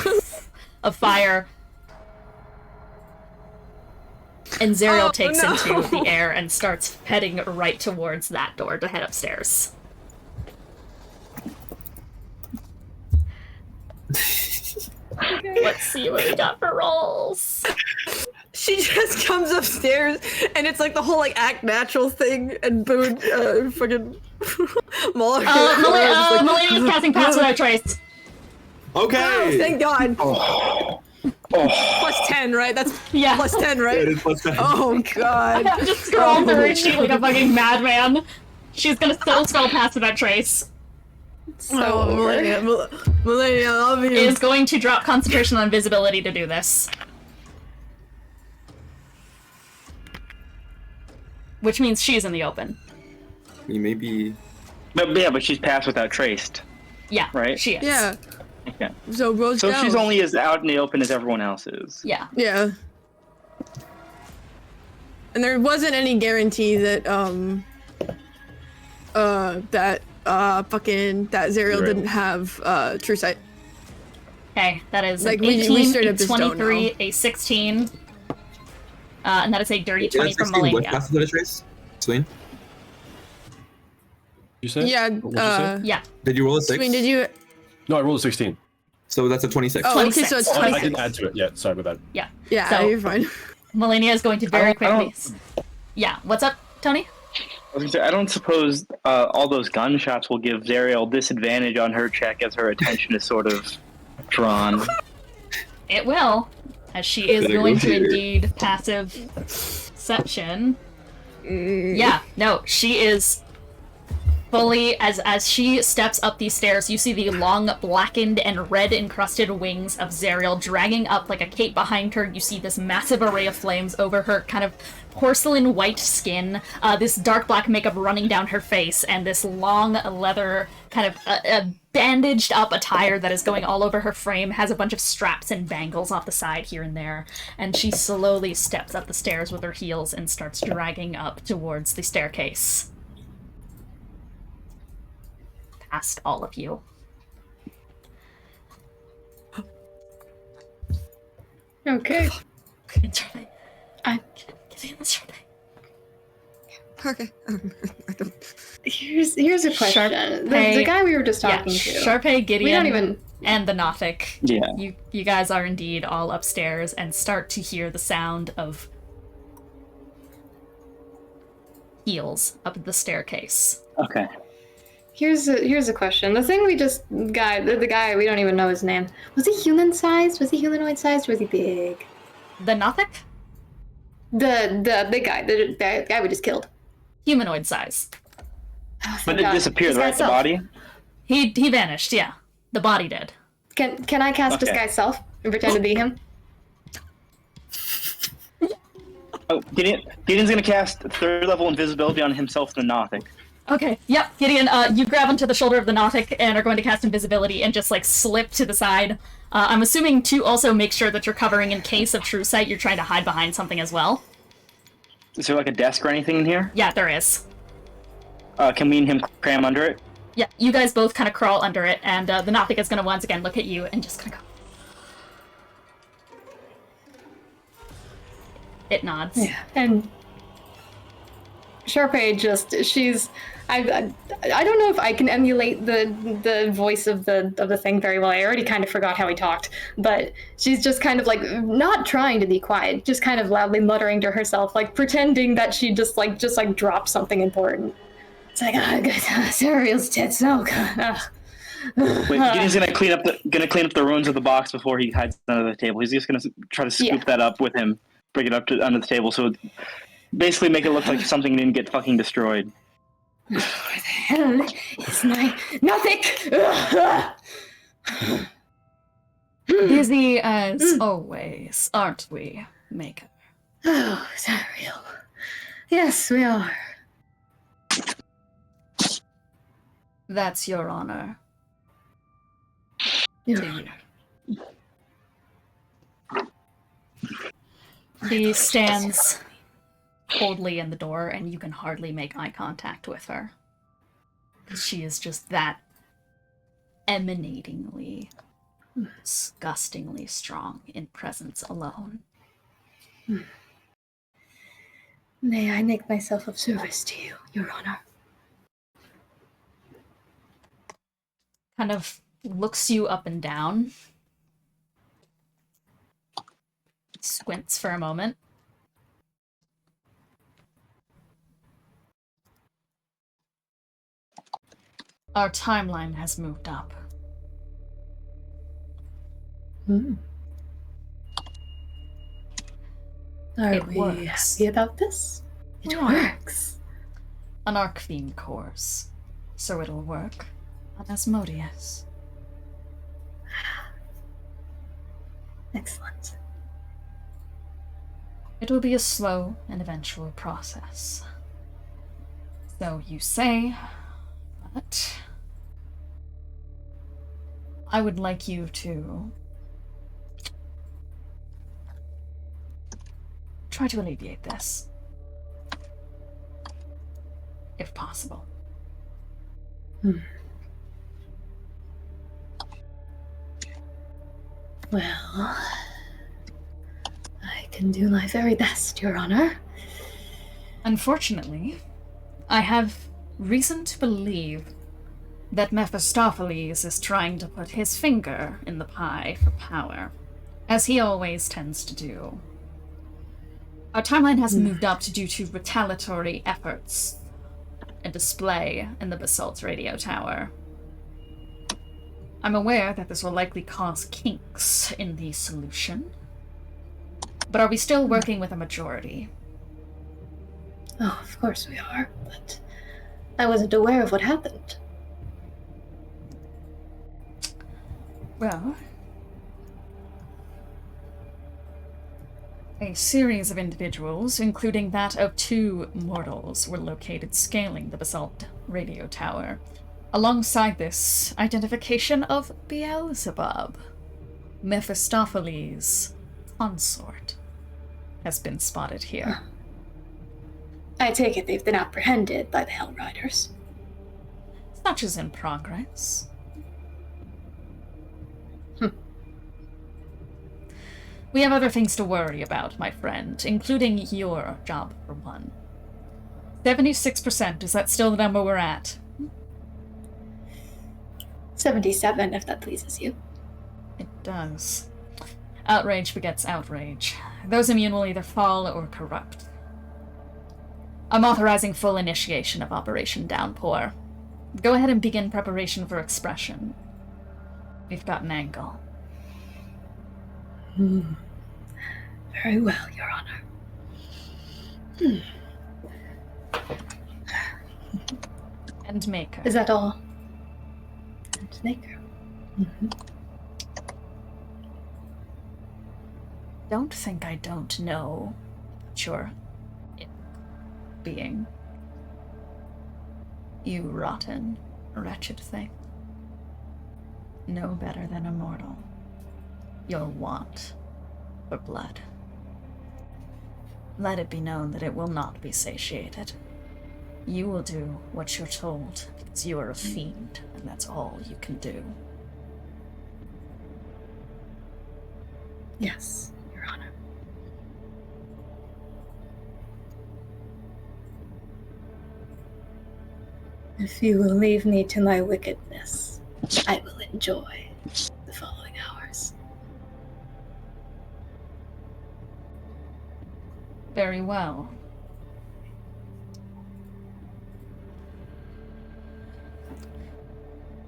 a fire. And Zariel takes into the air and starts heading right towards that door to head upstairs. Let's see what we got for rolls. She just comes upstairs, and it's like the whole like act natural thing, and Boone fucking Moloch. Melania's casting Pass Without Trace. Okay. Oh, thank God. Oh. Plus 10, right? That's plus 10, right? Yeah, it is plus 10. Oh God. I'm just scrolling through her sheet like a fucking madman. She's gonna still spell Pass Without Trace. Melania, I love you. Is going to drop concentration on invisibility to do this. Which means she's in the open. You may be... But she's Pass Without Traced. Yeah, right? She is. Yeah. Okay. So she's only as out in the open as everyone else is. Yeah. Yeah. And there wasn't any guarantee that that Zariel didn't have true sight. Okay, that is like an 18, we straight up a just don't 23, know. a 16, and that is a dirty 20 from 16 with Bylina. Pass Without Trace? Sween? You say? Yeah. Yeah. Did you roll a 6? Sween, did you? No, I rolled a 16. So that's a 26. Oh, okay, so it's 26. I didn't add to it yet. Sorry about that. Yeah. Yeah, So, you're fine. Melania is going to very quickly. Yeah. What's up, Tony? I was gonna say, I don't suppose all those gunshots will give Zariel disadvantage on her check as her attention is sort of drawn. It will, as she is going to indeed passive perception. Yeah, no, she is fully, as she steps up these stairs, you see the long, blackened and red-encrusted wings of Zariel dragging up like a cape behind her. You see this massive array of flames over her kind of porcelain white skin, this dark black makeup running down her face, and this long leather kind of bandaged up attire that is going all over her frame, has a bunch of straps and bangles off the side here and there, and she slowly steps up the stairs with her heels and starts dragging up towards the staircase. Past all of you. Okay. Okay. Here's a question. The guy we were just talking to. Charpay, Gideon, we don't even... and the Nothic. Yeah. You guys are indeed all upstairs and start to hear the sound of heels up the staircase. Okay. Here's a question. The thing we just the guy we don't even know his name. Was he human sized? Was he humanoid sized? Or was he big? The Nothic? The big guy, the guy we just killed. Humanoid size. Oh, but it disappeared, right? The body? He vanished, yeah. The body did. Can I cast Disguise Self and pretend to be him? Oh, Gideon's gonna cast 3rd level invisibility on himself and the Nothic. Okay, yep, Gideon, you grab onto the shoulder of the Nothic and are going to cast invisibility and just, like, slip to the side. I'm assuming to also make sure that you're covering in case of true sight, you're trying to hide behind something as well. Is there, like, a desk or anything in here? Yeah, there is. Can we and him cram under it? Yeah, you guys both kind of crawl under it, and the Nothic is going to once again look at you and just kind of go... It nods. Yeah, and Charpay she's... I don't know if I can emulate the voice of the thing very well. I already kind of forgot how he talked, but she's just kind of like not trying to be quiet, just kind of loudly muttering to herself, like pretending that she just dropped something important. It's like, Zariel's tits, oh god. Wait, Gideon's gonna clean up the ruins of the box before he hides under the table. He's just gonna try to scoop that up with him, bring it up under the table, so basically make it look like something didn't get fucking destroyed. Where the hell is my Nothic? Busy as always, aren't we, Maker? Oh, Zariel. Yes, we are. That's your honor. Your To you. honor. He stands coldly in the door, and you can hardly make eye contact with her. She is just that emanatingly, disgustingly strong in presence alone. May I make myself of service to you, Your Honor? Kind of looks you up and down. Squints for a moment. Our timeline has moved up. Are we happy about this? It works. An arc theme course. So it'll work on Asmodeus. Excellent. It will be a slow and eventual process. So you say, but I would like you to try to alleviate this, if possible. Well, I can do my very best, Your Honor. Unfortunately, I have reason to believe that Mephistopheles is trying to put his finger in the pie for power, as he always tends to do. Our timeline has moved up due to retaliatory efforts, a display in the Basalt radio tower. I'm aware that this will likely cause kinks in the solution, but are we still working with a majority? Oh, of course we are, but I wasn't aware of what happened. Well, a series of individuals, including that of 2 mortals, were located scaling the Basalt radio tower. Alongside this, identification of Beelzebub, Mephistopheles' consort, has been spotted here. I take it they've been apprehended by the Hell Riders. Such is in progress. We have other things to worry about, my friend, including your job, for one. 76%, is that still the number we're at? 77, if that pleases you. It does. Outrage begets outrage. Those immune will either fall or corrupt. I'm authorizing full initiation of Operation Downpour. Go ahead and begin preparation for expression. We've got an angle. Very well, Your Honor. And Maker. Is that all? And Maker. Don't think I don't know about your being. You rotten, wretched thing. No better than a mortal. Your want for blood. Let it be known that it will not be satiated. You will do what you're told, because you are a fiend, and that's all you can do. Yes, Your Honor. If you will leave me to my wickedness, I will enjoy the following hours. Very well.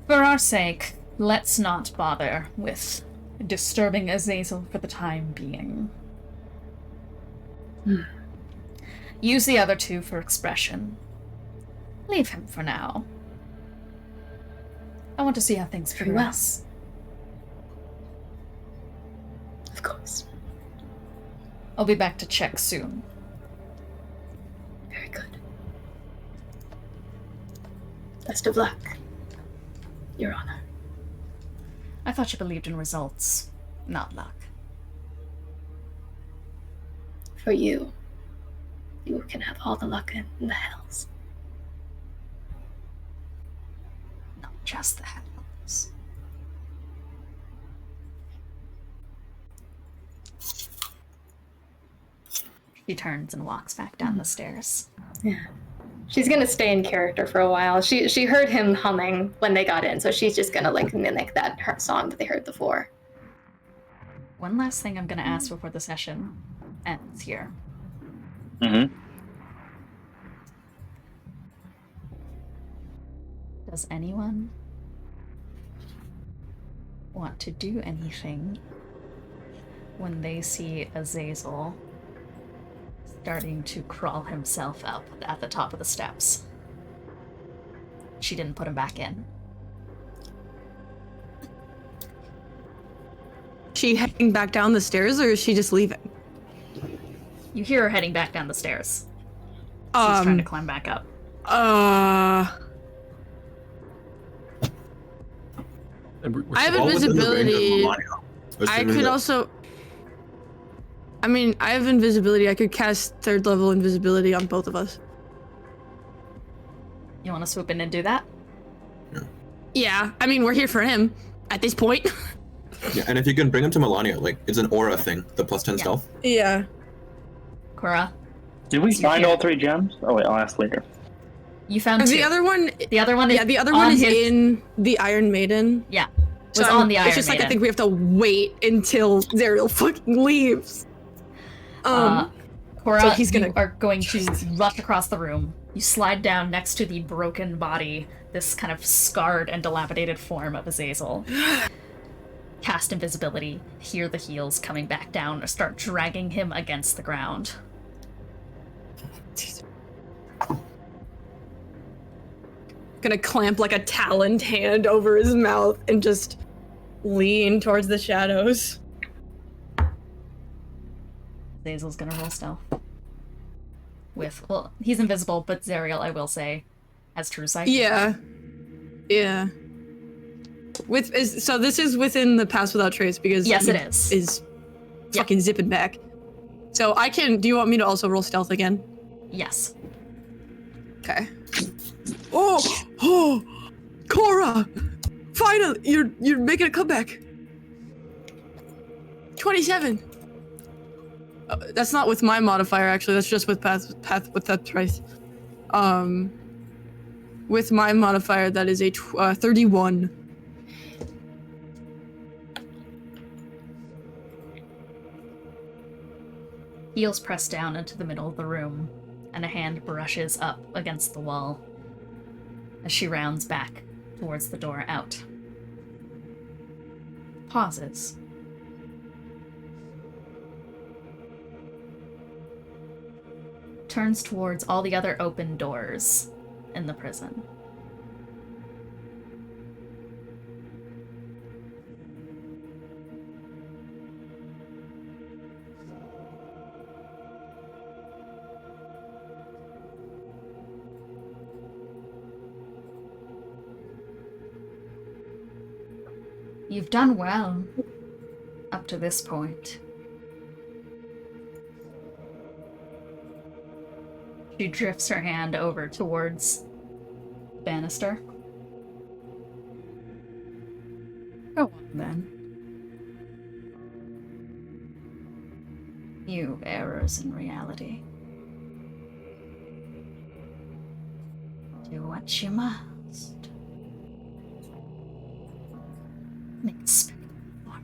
For our sake, let's not bother with disturbing Azazel for the time being. Use the other 2 for expression. Leave him for now. I want to see how things progress. Of course. I'll be back to check soon. Very good. Best of luck, Your Honor. I thought you believed in results, not luck. For you, you can have all the luck in the hells. Not just the hells. She turns and walks back down the stairs. Yeah. She's gonna stay in character for a while. She heard him humming when they got in, so she's just gonna like mimic that song that they heard before. One last thing I'm gonna ask before the session ends here. Mm-hmm. Does anyone want to do anything when they see Azazel starting to crawl himself up at the top of the steps? She didn't put him back in. She heading back down the stairs, or is she just leaving? You hear her heading back down the stairs. She's trying to climb back up. I have invisibility. I could also... I mean, I have invisibility. I could cast 3rd level invisibility on both of us. You want to swoop in and do that? Yeah, I mean, we're here for him at this point. Yeah, and if you can bring him to Melania, like, it's an aura thing, the +10 stealth. Yeah. Korah? Did we find all 3 gems? Oh wait, I'll ask later. You found 2. The other one... The other one is yeah, the other one is in the Iron Maiden. Yeah, was on the Iron Maiden. It's just like I think we have to wait until Zariel fucking leaves. Korah, so he's gonna... you are going to rush across the room. You slide down next to the broken body, this kind of scarred and dilapidated form of Azazel. Cast invisibility, hear the heels coming back down, or start dragging him against the ground. Gonna clamp like a taloned hand over his mouth and just lean towards the shadows. Azazel's gonna roll stealth. With, well, he's invisible, but Zariel, I will say, has true sight. Yeah. Yeah. So this is within the pass without trace because yes, it is. Is fucking zipping back. So I can. Do you want me to also roll stealth again? Yes. Okay. Oh, Korah! Finally, you're making a comeback. 27. That's not with my modifier, actually. That's just with path with that trace. With my modifier, that is a 31. Heels press down into the middle of the room, and a hand brushes up against the wall as she rounds back towards the door out. Pauses. Turns towards all the other open doors in the prison. You've done well up to this point. She drifts her hand over towards Bannister. Go on, then. You errors in reality. Do what you must. Make it spectacular.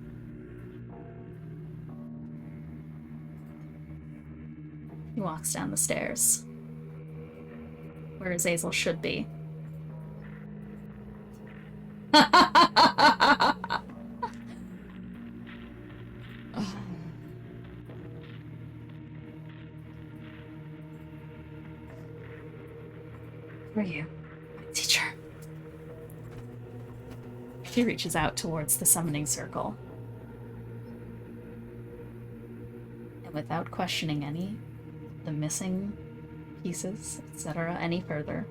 He walks down the stairs. Where Azazel should be. Where are you, my teacher? She reaches out towards the summoning circle. without questioning any the missing pieces, etc., any further,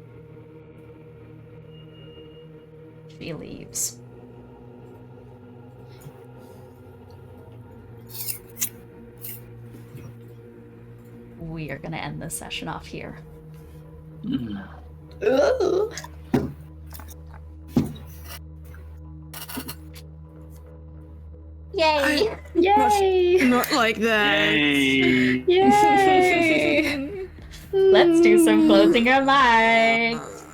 she leaves. We are gonna end this session off here. Ooh. Yay! Yay! Not like that. Yay! Yay! Let's do some closing remarks.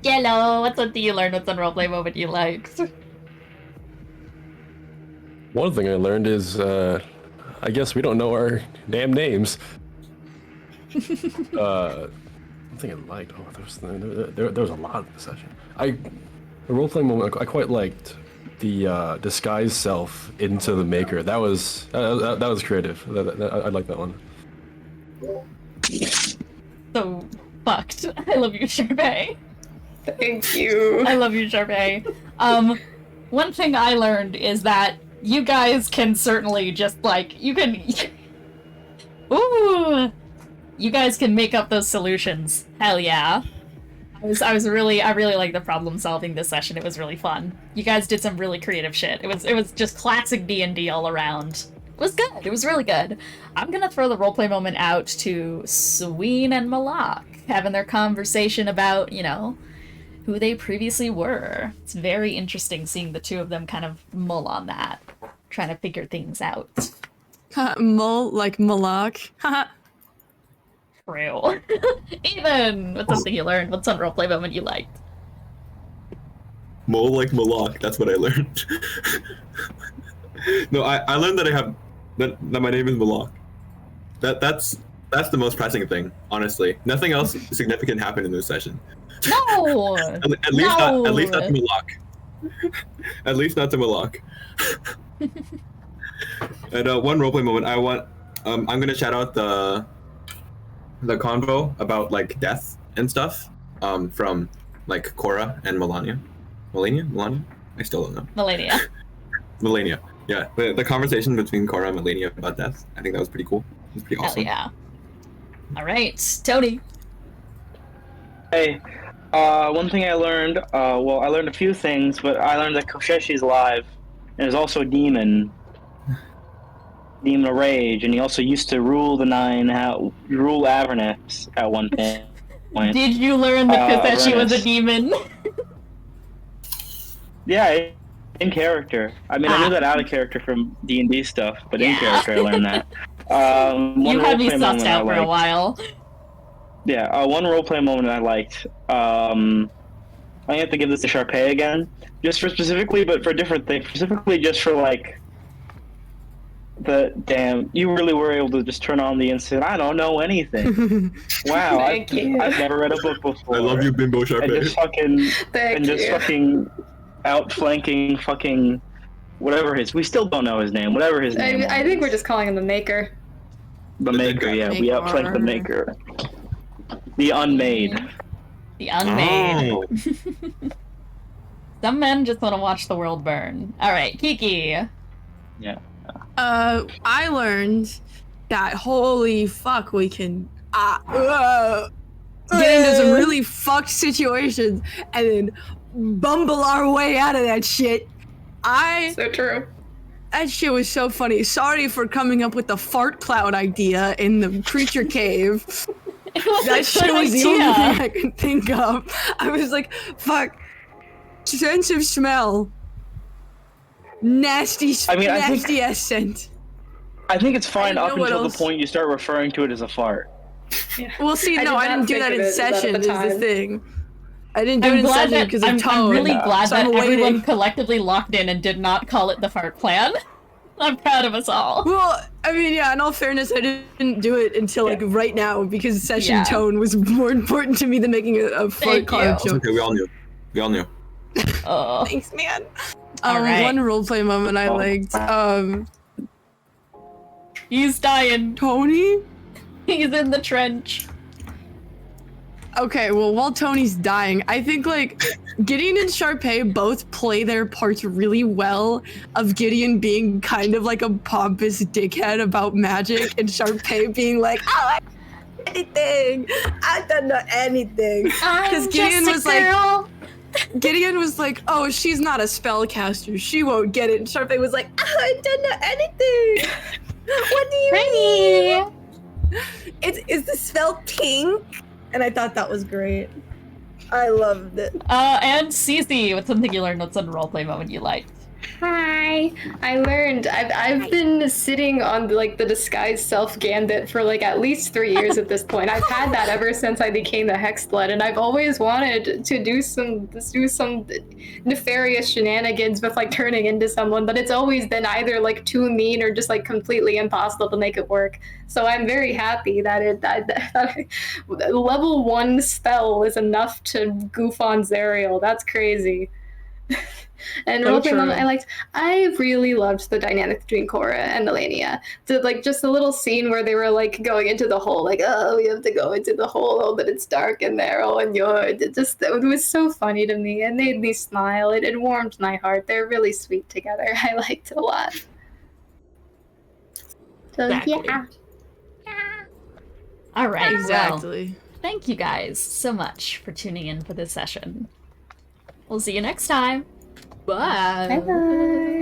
Jello, what's something you learned? What's one roleplay moment you liked? One thing I learned is, I guess we don't know our damn names. One thing I liked. Oh, there was a lot of the session. The role-playing moment I quite liked. The disguise self into the maker. That was creative. I like that one. So fucked. I love you, Charpay. Thank you. I love you, Charpay. One thing I learned is that you guys can certainly just you guys can make up those solutions. Hell yeah. I really like the problem solving this session. It was really fun. You guys did some really creative shit. It was just classic D&D all around. It was good. It was really good. I'm gonna throw the roleplay moment out to Sween and Malak having their conversation about, who they previously were. It's very interesting seeing the two of them kind of mull on that, trying to figure things out. Mull like Malak. True. Ethan, what's something you learned? What's some roleplay moment you liked? Mull like Malak. That's what I learned. No, I learned that that my name is Malak. That's the most pressing thing, honestly. Nothing else significant happened in this session. No. At least not to Malak. At least not to Malak. And one roleplay moment I want. I'm gonna shout out the convo about death and stuff from Korah and Melania. I still don't know. Melania. Yeah, the conversation between Korah and Melania about death. I think that was pretty cool. It was pretty awesome. Hell yeah. All right, Tony. Hey, one thing I learned. I learned a few things, but I learned that Kostchtchie is alive, and is also a demon. Demon of Rage, and he also used to rule the rule Avernus at one point. Did you learn that Kostchtchie was a demon? Yeah, in character. I mean, I knew that out of character from D&D stuff, but in character I learned that. You had me sussed out for a while. Yeah, one roleplay moment I liked. I have to give this to Charpay again, just for specifically, but for different things. Specifically, just for you really were able to just turn on the instant. I don't know anything. Wow, I've never read a book before. I love you, Bimbo Charpay. And just fucking outflanking fucking whatever we still don't know his name. Whatever his name. I think we're just calling him the Maker. The Maker, yeah. We outflanked the Maker. The Unmade. The Unmade. Oh. Some men just want to watch the world burn. All right, Kiki. Yeah. I learned that holy fuck, we can get into some really fucked situations and then bumble our way out of that shit. So true. That shit was so funny. Sorry for coming up with the fart cloud idea in the creature cave. That shit was the only thing I could think of. I was like, fuck. Sense of smell. Nasty ass scent. I think it's fine up until the point you start referring to it as a fart. Yeah. Well, see, I didn't do that in session, is the thing. I didn't do it in session because of tone. I'm really glad that everyone collectively locked in and did not call it the fart plan. I'm proud of us all. Well, I mean, yeah, in all fairness, I didn't do it until right now because session tone was more important to me than making a fart card joke. Okay, we all knew. Oh. Thanks, man. Right. One roleplay moment I liked. He's dying. Tony? He's in the trench. Okay, well, while Tony's dying, I think like Gideon and Charpay both play their parts really well of Gideon being kind of like a pompous dickhead about magic and Charpay being like, oh, anything. I don't know anything. Because Gideon was like, Gideon was like, oh, she's not a spellcaster. She won't get it. And Charpay was like, oh, I don't know anything. What do you mean? Is the spell pink? And I thought that was great. I loved it. And Cece, what's something you learned? What's a roleplay moment you liked? Hi. I learned. I've been sitting on like the disguised self gambit for like at least 3 years at this point. I've had that ever since I became the Hexblood, and I've always wanted to do some nefarious shenanigans with like turning into someone, but it's always been either like too mean or just like completely impossible to make it work. So I'm very happy that that level 1 spell is enough to goof on Zariel. That's crazy. And I really loved the dynamic between Korah and Melania. Just the little scene where they were like going into the hole, like, oh, we have to go into the hole, oh, but it's dark in there, oh, and it was so funny to me. It made me smile. It warmed my heart. They're really sweet together. I liked it a lot. So Exactly. yeah. All right. Exactly. Well, thank you guys so much for tuning in for this session. We'll see you next time. Bye. Bye-bye.